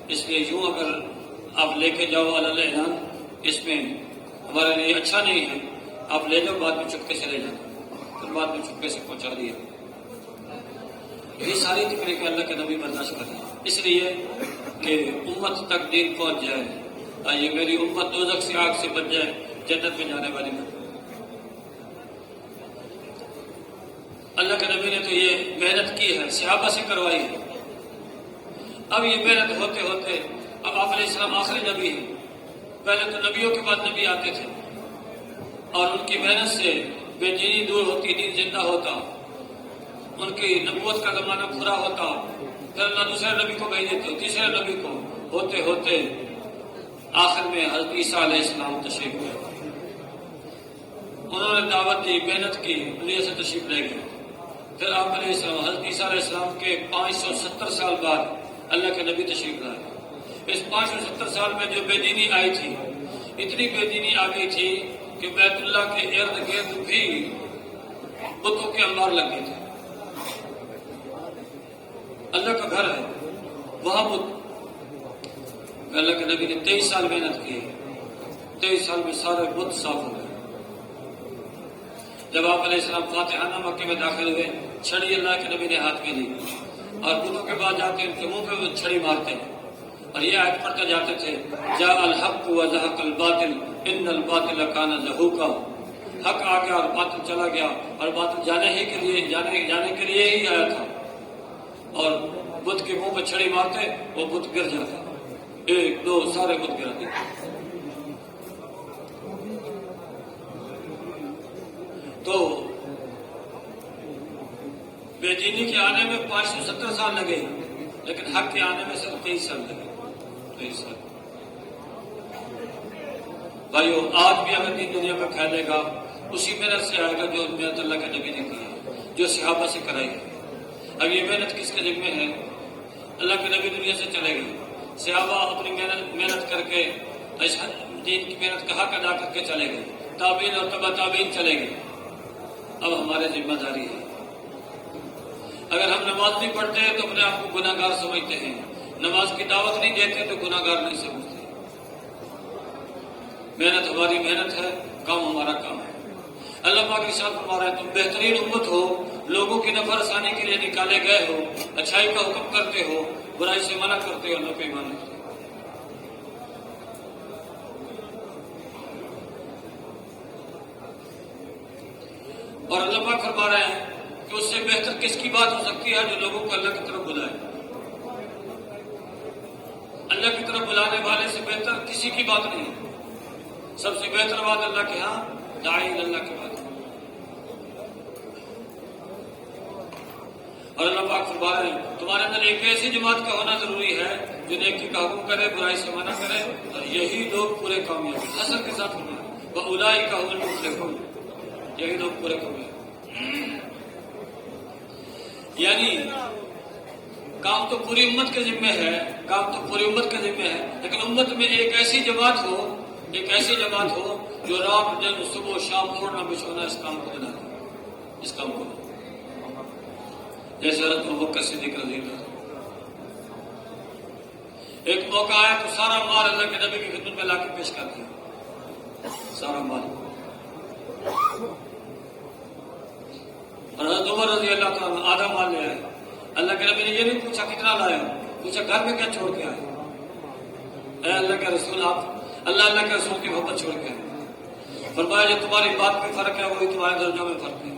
اس لیے یوں اگر آپ لے کے جاؤ اللہ اعلان، اس میں ہمارے لیے اچھا نہیں ہے، آپ لے جاؤ بعد میں چپکے سے لے جانا۔ پھر بعد میں چپکے سے پہنچا دیا۔ یہ ساری تکلیفیں اللہ کے نبی برداشت کر رہے ہیں اس لیے کہ امت تک دین پہنچ جائے، تاکہ میری امت دوزخ سے آگ سے بچ جائے، جنت میں جانے والی نہ۔ اللہ کے نبی نے تو یہ محنت کی ہے، صحابہ سے کروائی ہے۔ اب یہ محنت ہوتے ہوتے اب آپ علیہ السلام آخری نبی ہیں۔ پہلے تو نبیوں کے بعد نبی آتے تھے اور ان کی محنت سے بے دینی دور ہوتی، دین زندہ ہوتا، ان کی نبوت کا زمانہ پورا ہوتا، پھر اللہ دوسرے نبی کو بھیج دیتے، تیسرے نبی کو، ہوتے ہوتے آخر میں حضرت عیسیٰ علیہ السلام تشریف لے گئے۔ انہوں نے دعوت دی، محنت کی، دنیا سے تشریف لے گئے۔ پھر آپ علیہ السلام حضرت عیسیٰ علیہ السلام کے 570 سال بعد اللہ کے نبی تشریف لائے۔ اس 570 سال میں جو بے دینی آئی تھی، اتنی بے دینی آ گئی تھی کہ بیت اللہ کے ارد گرد بھی بتوں کے انبار لگ گئے تھے۔ اللہ کا گھر ہے وہاں بت۔ اللہ کے نبی نے 23 سال محنت کی، 23 سال میں سارے بت صاف ہو گئے۔ جب آپ علیہ السلام فاتحانہ مکے میں داخل ہوئے، چھڑی اللہ کے نبی نے ہاتھ میں لی اور بتوں کے بعد جاتے ان کے منہ پہ چھڑی مارتے اور یہ آیت پڑھتے جاتے تھے، جاء الحق وزهق الباطل ان الباطل کان زہوقا۔ حق آ گیا اور باطل چلا گیا، اور باطل جانے کے لیے ہی آیا تھا۔ اور بت کے منہ پہ چھڑی مارتے وہ بت گر جاتا، 1 2 سارے بت گراتے۔ تو بے دینی کے آنے میں 570 سال لگے، لیکن حق کے آنے میں صرف 23 سال لگے۔ 23 سال بھائیو، آج بھی اگر دین دنیا میں پھیلے گا اسی محنت سے آئے گا جو محنت اللہ کے نبی نے کی ہے، جو صحابہ سے کرائی ہے۔ اب یہ محنت کس کے ذمہ ہے؟ اللہ کے نبی دنیا سے چلے گئے، صحابہ اپنی محنت کر کے دین کی محنت کا حق ادا کر کے چلے گئے، تابعین اور تبع تابعین چلے گئے۔ اب ہمارے ذمہ داری ہے، اگر ہم نماز نہیں پڑھتے ہیں تو اپنے آپ کو گناہ گار سمجھتے ہیں، نماز کی دعوت نہیں دیتے تو گناہ گار نہیں سمجھتے۔ محنت ہماری محنت ہے، کام ہمارا کام ہے۔ اللہ پاک کے ساتھ فرما رہے ہیں تم بہترین امت ہو، لوگوں کی نفع رسانی کے لیے نکالے گئے ہو، اچھائی کا حکم کرتے ہو، برائی سے منع کرتے ہو، اللہ پہ ایمان رکھتے ہو۔ اور اللہ پاک فرما رہے ہیں کہ اس سے بہتر کس کی بات ہو سکتی ہے جو لوگوں کو اللہ کی طرف بلائے۔ اللہ کی طرف بلانے والے سے بہتر کسی کی بات نہیں ہے۔ سب سے بہتر بات اللہ کے ہاں داعی اللہ کی بات ہے۔ اور اللہ پاک فرما رہے ہیں تمہارے اندر ایک ایسی جماعت کا ہونا ضروری ہے جو نیکی کا حکم کرے، برائی سے منع کرے، اور یہی لوگ پورے کامیاب ہیں۔ حسر کے ساتھ فرمایا وَأُولَٰئِکَ هُمُ الْمُفْلِحُونَ، یہی لوگ پورے کامیاب۔ یعنی کام تو پوری امت کے ذمہ ہے، کام تو پوری امت کے ذمہ ہے، لیکن امت میں ایک ایسی جماعت ہو جو رات دن صبح و شام اڑنا بچھونا اس کام کو بنا دے، اس کام کو جیسے حضرت ابوبکر صدیق رضی اللہ عنہ۔ ایک موقع آیا تو سارا مال اللہ کے نبی کی خدمت میں لا کے پیش کر دیا، سارا مال. اور حضرت عمر رضی اللہ تعالیٰ آدھا مال لے آئے. اللہ کے نبی نے یہ نہیں پوچھا کتنا لایا, پوچھا گھر میں کیا چھوڑ کے آئے. اے اللہ کے رسول, آپ اللہ کے رسول کی محبت چھوڑ کے آئے. فرمایا جو تمہاری بات میں فرق ہے وہی تمہارے درجوں میں فرق ہے.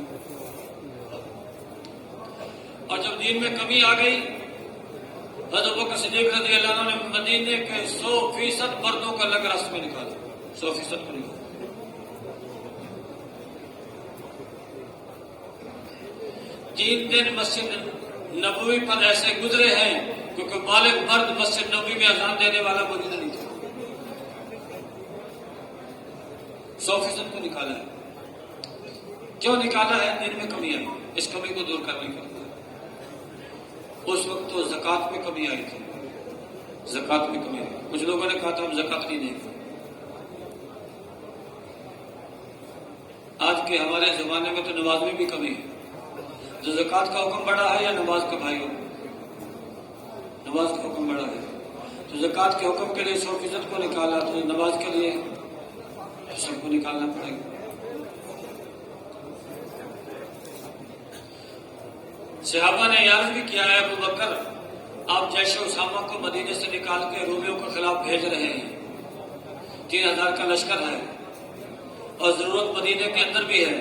اور جب دین میں کمی آ گئی, حضرت ابوبکر صدیق رضی اللہ عنہ نے مدینے کے 100% مردوں کو اللہ کے راستے میں نکالا, 100% کو نکالا. 3 دن مسجد نبوی پر ایسے گزرے ہیں کیونکہ بالغ مرد مسجد نبوی میں اذان دینے والا موجود نہیں تھا. 100% کو نکالا ہے. کیوں نکالا ہے؟ دین میں کمی آئی, اس کمی کو دور کرنے کے لیے. اس وقت تو زکات میں کمی آئی تھی, زکات میں کمی آئی. کچھ لوگوں نے کہا تھا ہم زکات نہیں دیں گے. آج کے ہمارے زمانے میں تو نماز میں بھی کمی ہے. تو زکات کا حکم بڑا ہے یا نماز کا؟ بھائی نماز کا حکم بڑا ہے. تو زکات کے حکم کے لیے 100% کو نکالا, تو نماز کے لیے سب کو نکالنا پڑے گا. صحابہ نے عرض بھی کیا ہے ابو بکر آپ جیش اسامہ کو مدینے سے نکال کے رومیوں کے خلاف بھیج رہے ہیں. 3000 کا لشکر ہے اور ضرورت مدینے کے اندر بھی ہے.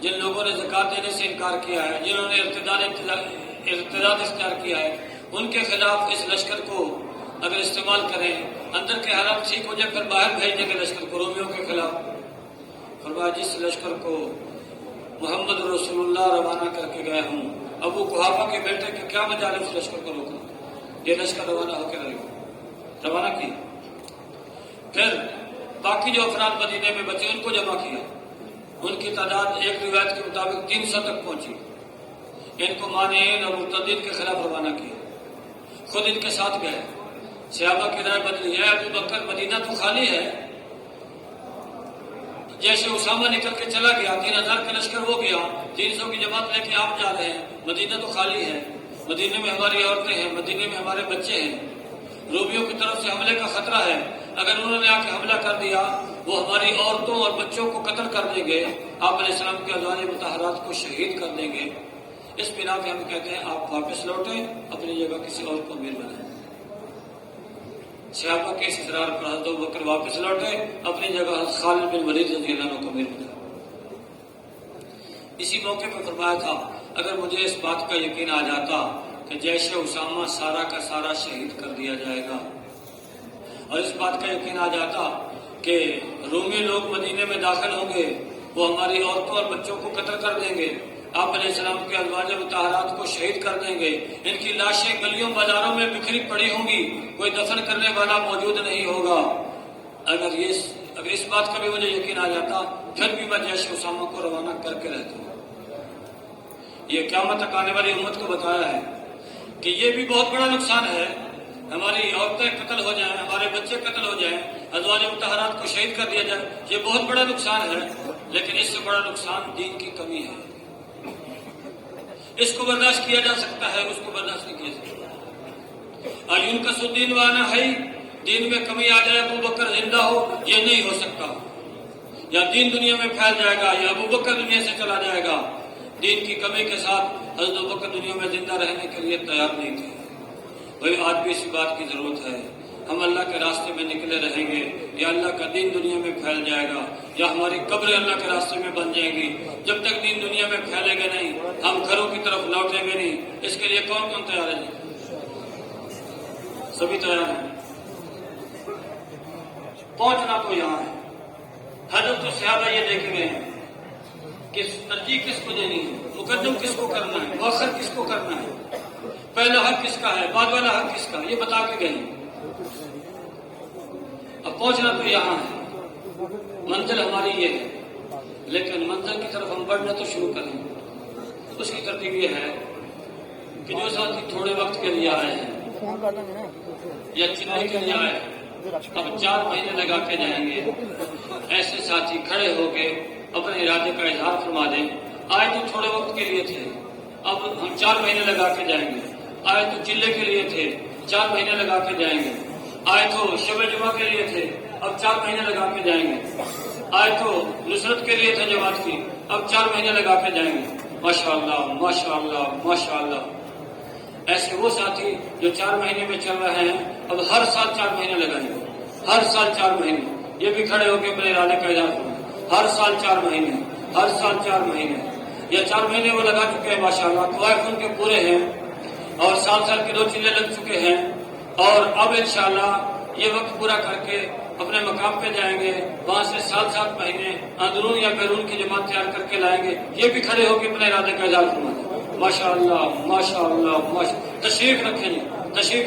جن لوگوں نے زکات دینے سے انکار کیا ہے, جنہوں نے ارتداد اختیار کیا ہے, ان کے خلاف اس لشکر کو اگر استعمال کریں, اندر کے حالات ٹھیک ہو جائے پھر باہر بھیجنے کے لشکر کو رومیوں کے خلاف. فرمایا جس لشکر کو محمد رسول اللہ روانہ کر کے گئے ہوں, ابو قحافہ کے بیٹے کے کیا مجال اس لشکر کو روکا. یہ لشکر روانہ ہو کے رہے, روانہ کی. پھر باقی جو افراد مدینے میں بچے ان کو جمع کیا. ان کی تعداد ایک روایت کے مطابق 300 تک پہنچی. ان کو مانعین اور مرتدین کے خلاف روانہ کیا. خود ان کے ساتھ گئے. صحابہ کی رائے بدلی, ہے ابو بکر مدینہ تو خالی ہے. جیسے اسامہ نکل کے چلا گیا, 3000 کا لشکر ہو گیا, 300 کی جماعت لے کے آپ جا رہے ہیں. مدینہ تو خالی ہے, مدینے میں ہماری عورتیں ہیں, مدینے میں ہمارے بچے ہیں. رومیوں کی طرف سے حملے کا خطرہ ہے. اگر انہوں نے آ کے حملہ کر دیا وہ ہماری عورتوں اور بچوں کو قتل کر دیں گے, آپ علیہ السلام کے ازواج مطہرات کو شہید کر دیں گے. اس بنا پہ ہم کہتے ہیں آپ واپس لوٹیں, اپنی جگہ کسی اور کو امیر بنائیں. صحابہ کے اس اصرار پر حضرت ابوبکر واپس لوٹے, اپنی جگہ حضرت خالد بن ولید رضی اللہ عنہ کو امیر بنائے. اسی موقع پر فرمایا تھا اگر مجھے اس بات کا یقین آ جاتا کہ جیش اسامہ سارا کا سارا شہید کر دیا جائے گا, اور اس بات کا یقین آ جاتا کہ رومی لوگ مدینے میں داخل ہوں گے, وہ ہماری عورتوں اور بچوں کو قتل کر دیں گے, آپ علیہ السلام کے ازواج مطہرات کو شہید کر دیں گے, ان کی لاشیں گلیوں بازاروں میں بکھری پڑی ہوں گی, کوئی دفن کرنے والا موجود نہیں ہوگا. اگر اس بات کا بھی مجھے یقین آ جاتا پھر بھی میں جیش اسامہ کو روانہ کر کے رہتا ہوں. یہ قیامت تک آنے والی امت کو بتایا ہے کہ یہ بھی بہت بڑا نقصان ہے. ہماری عورتیں قتل ہو جائیں, ہمارے بچے قتل ہو جائیں, ازواج مطہرات کو شہید کر دیا جائے, یہ بہت بڑا نقصان ہے. لیکن اس سے بڑا نقصان دین کی کمی ہے. اس کو برداشت کیا جا سکتا ہے, اس کو برداشت نہیں کیا سکتا. علیون کا سدین وانا ہے, دین میں کمی آ جائے ابو بکر زندہ ہو, یہ نہیں ہو سکتا. یا دین دنیا میں پھیل جائے گا یا ابو بکر دنیا سے چلا جائے گا. دین کی کمی کے ساتھ حضرت ابو بکر دنیا میں زندہ رہنے کے لیے تیار نہیں تھے. بھائی آج بھی اسی بات کی ضرورت ہے. ہم اللہ کے راستے میں نکلے رہیں گے یا اللہ کا دین دنیا میں پھیل جائے گا, یا ہماری قبریں اللہ کے راستے میں بن جائیں گی. جب تک دین دنیا میں پھیلے گا نہیں ہم گھروں کی طرف لوٹیں گے نہیں. اس کے لیے کون کون تیار ہے؟ سبھی تیار ہیں. پہنچنا تو یہاں ہے. حضرت تو صحابہ یہ دیکھ گئے ہیں کہ ترجیح کس کو دینی ہے, مقدم کس کو کرنا ہے, مؤخر کس کو کرنا ہے, پہلا حق کس کا ہے, بعد والا حق کس کا, یہ بتا کے گئے. اب پہنچنا تو یہاں ہے, منزل ہماری یہ ہے, لیکن منزل کی طرف ہم بڑھنا تو شروع کریں. اس کی ترتیب یہ ہے کہ جو ساتھی تھوڑے وقت کے لیے آئے ہیں یا چلنے کے لیے آئے ہیں, اب 4 مہینے لگا کے جائیں گے. ایسے ساتھی کھڑے ہو کے اپنے ارادے کا اظہار فرما دیں. آئے تو تھوڑے وقت کے لیے تھے, اب ہم 4 مہینے لگا کے جائیں گے. آئے تو چلے کے لیے تھے, 4 مہینے لگا کے جائیں گے. آئے تو شب جمعہ کے لیے تھے, اب 4 مہینے لگا کے جائیں گے. آج تو نصرت کے لیے تھا جماعت کی، اب 4 مہینے لگا کے جائیں گے. ماشاءاللہ ماشاءاللہ ماشاءاللہ. ایسے وہ ساتھی جو 4 مہینے میں چل رہے ہیں اب ہر سال 4 مہینے لگائیں گے، ہر سال 4 مہینے. یہ بھی کھڑے ہو کے اپنے ارادے کا اظہار کریں. ہر سال 4 مہینے، ہر سال 4 مہینے. یہ 4 مہینے وہ لگا چکے ہیں ماشاءاللہ. قواعد ان کے پورے ہیں اور سال کی 2 چیزیں لگ چکے ہیں. اور اب انشاءاللہ یہ وقت پورا کر کے اپنے مقام پہ جائیں گے. وہاں سے 7 مہینے اندرون یا بیرون کی جماعت تیار کر کے لائیں گے. یہ بھی کھڑے ہو کے اپنے ارادے کا اظہار فرمائیں. ماشاءاللہ ماشاءاللہ ماشاءاللہ. تشریف رکھیں جی، تشریف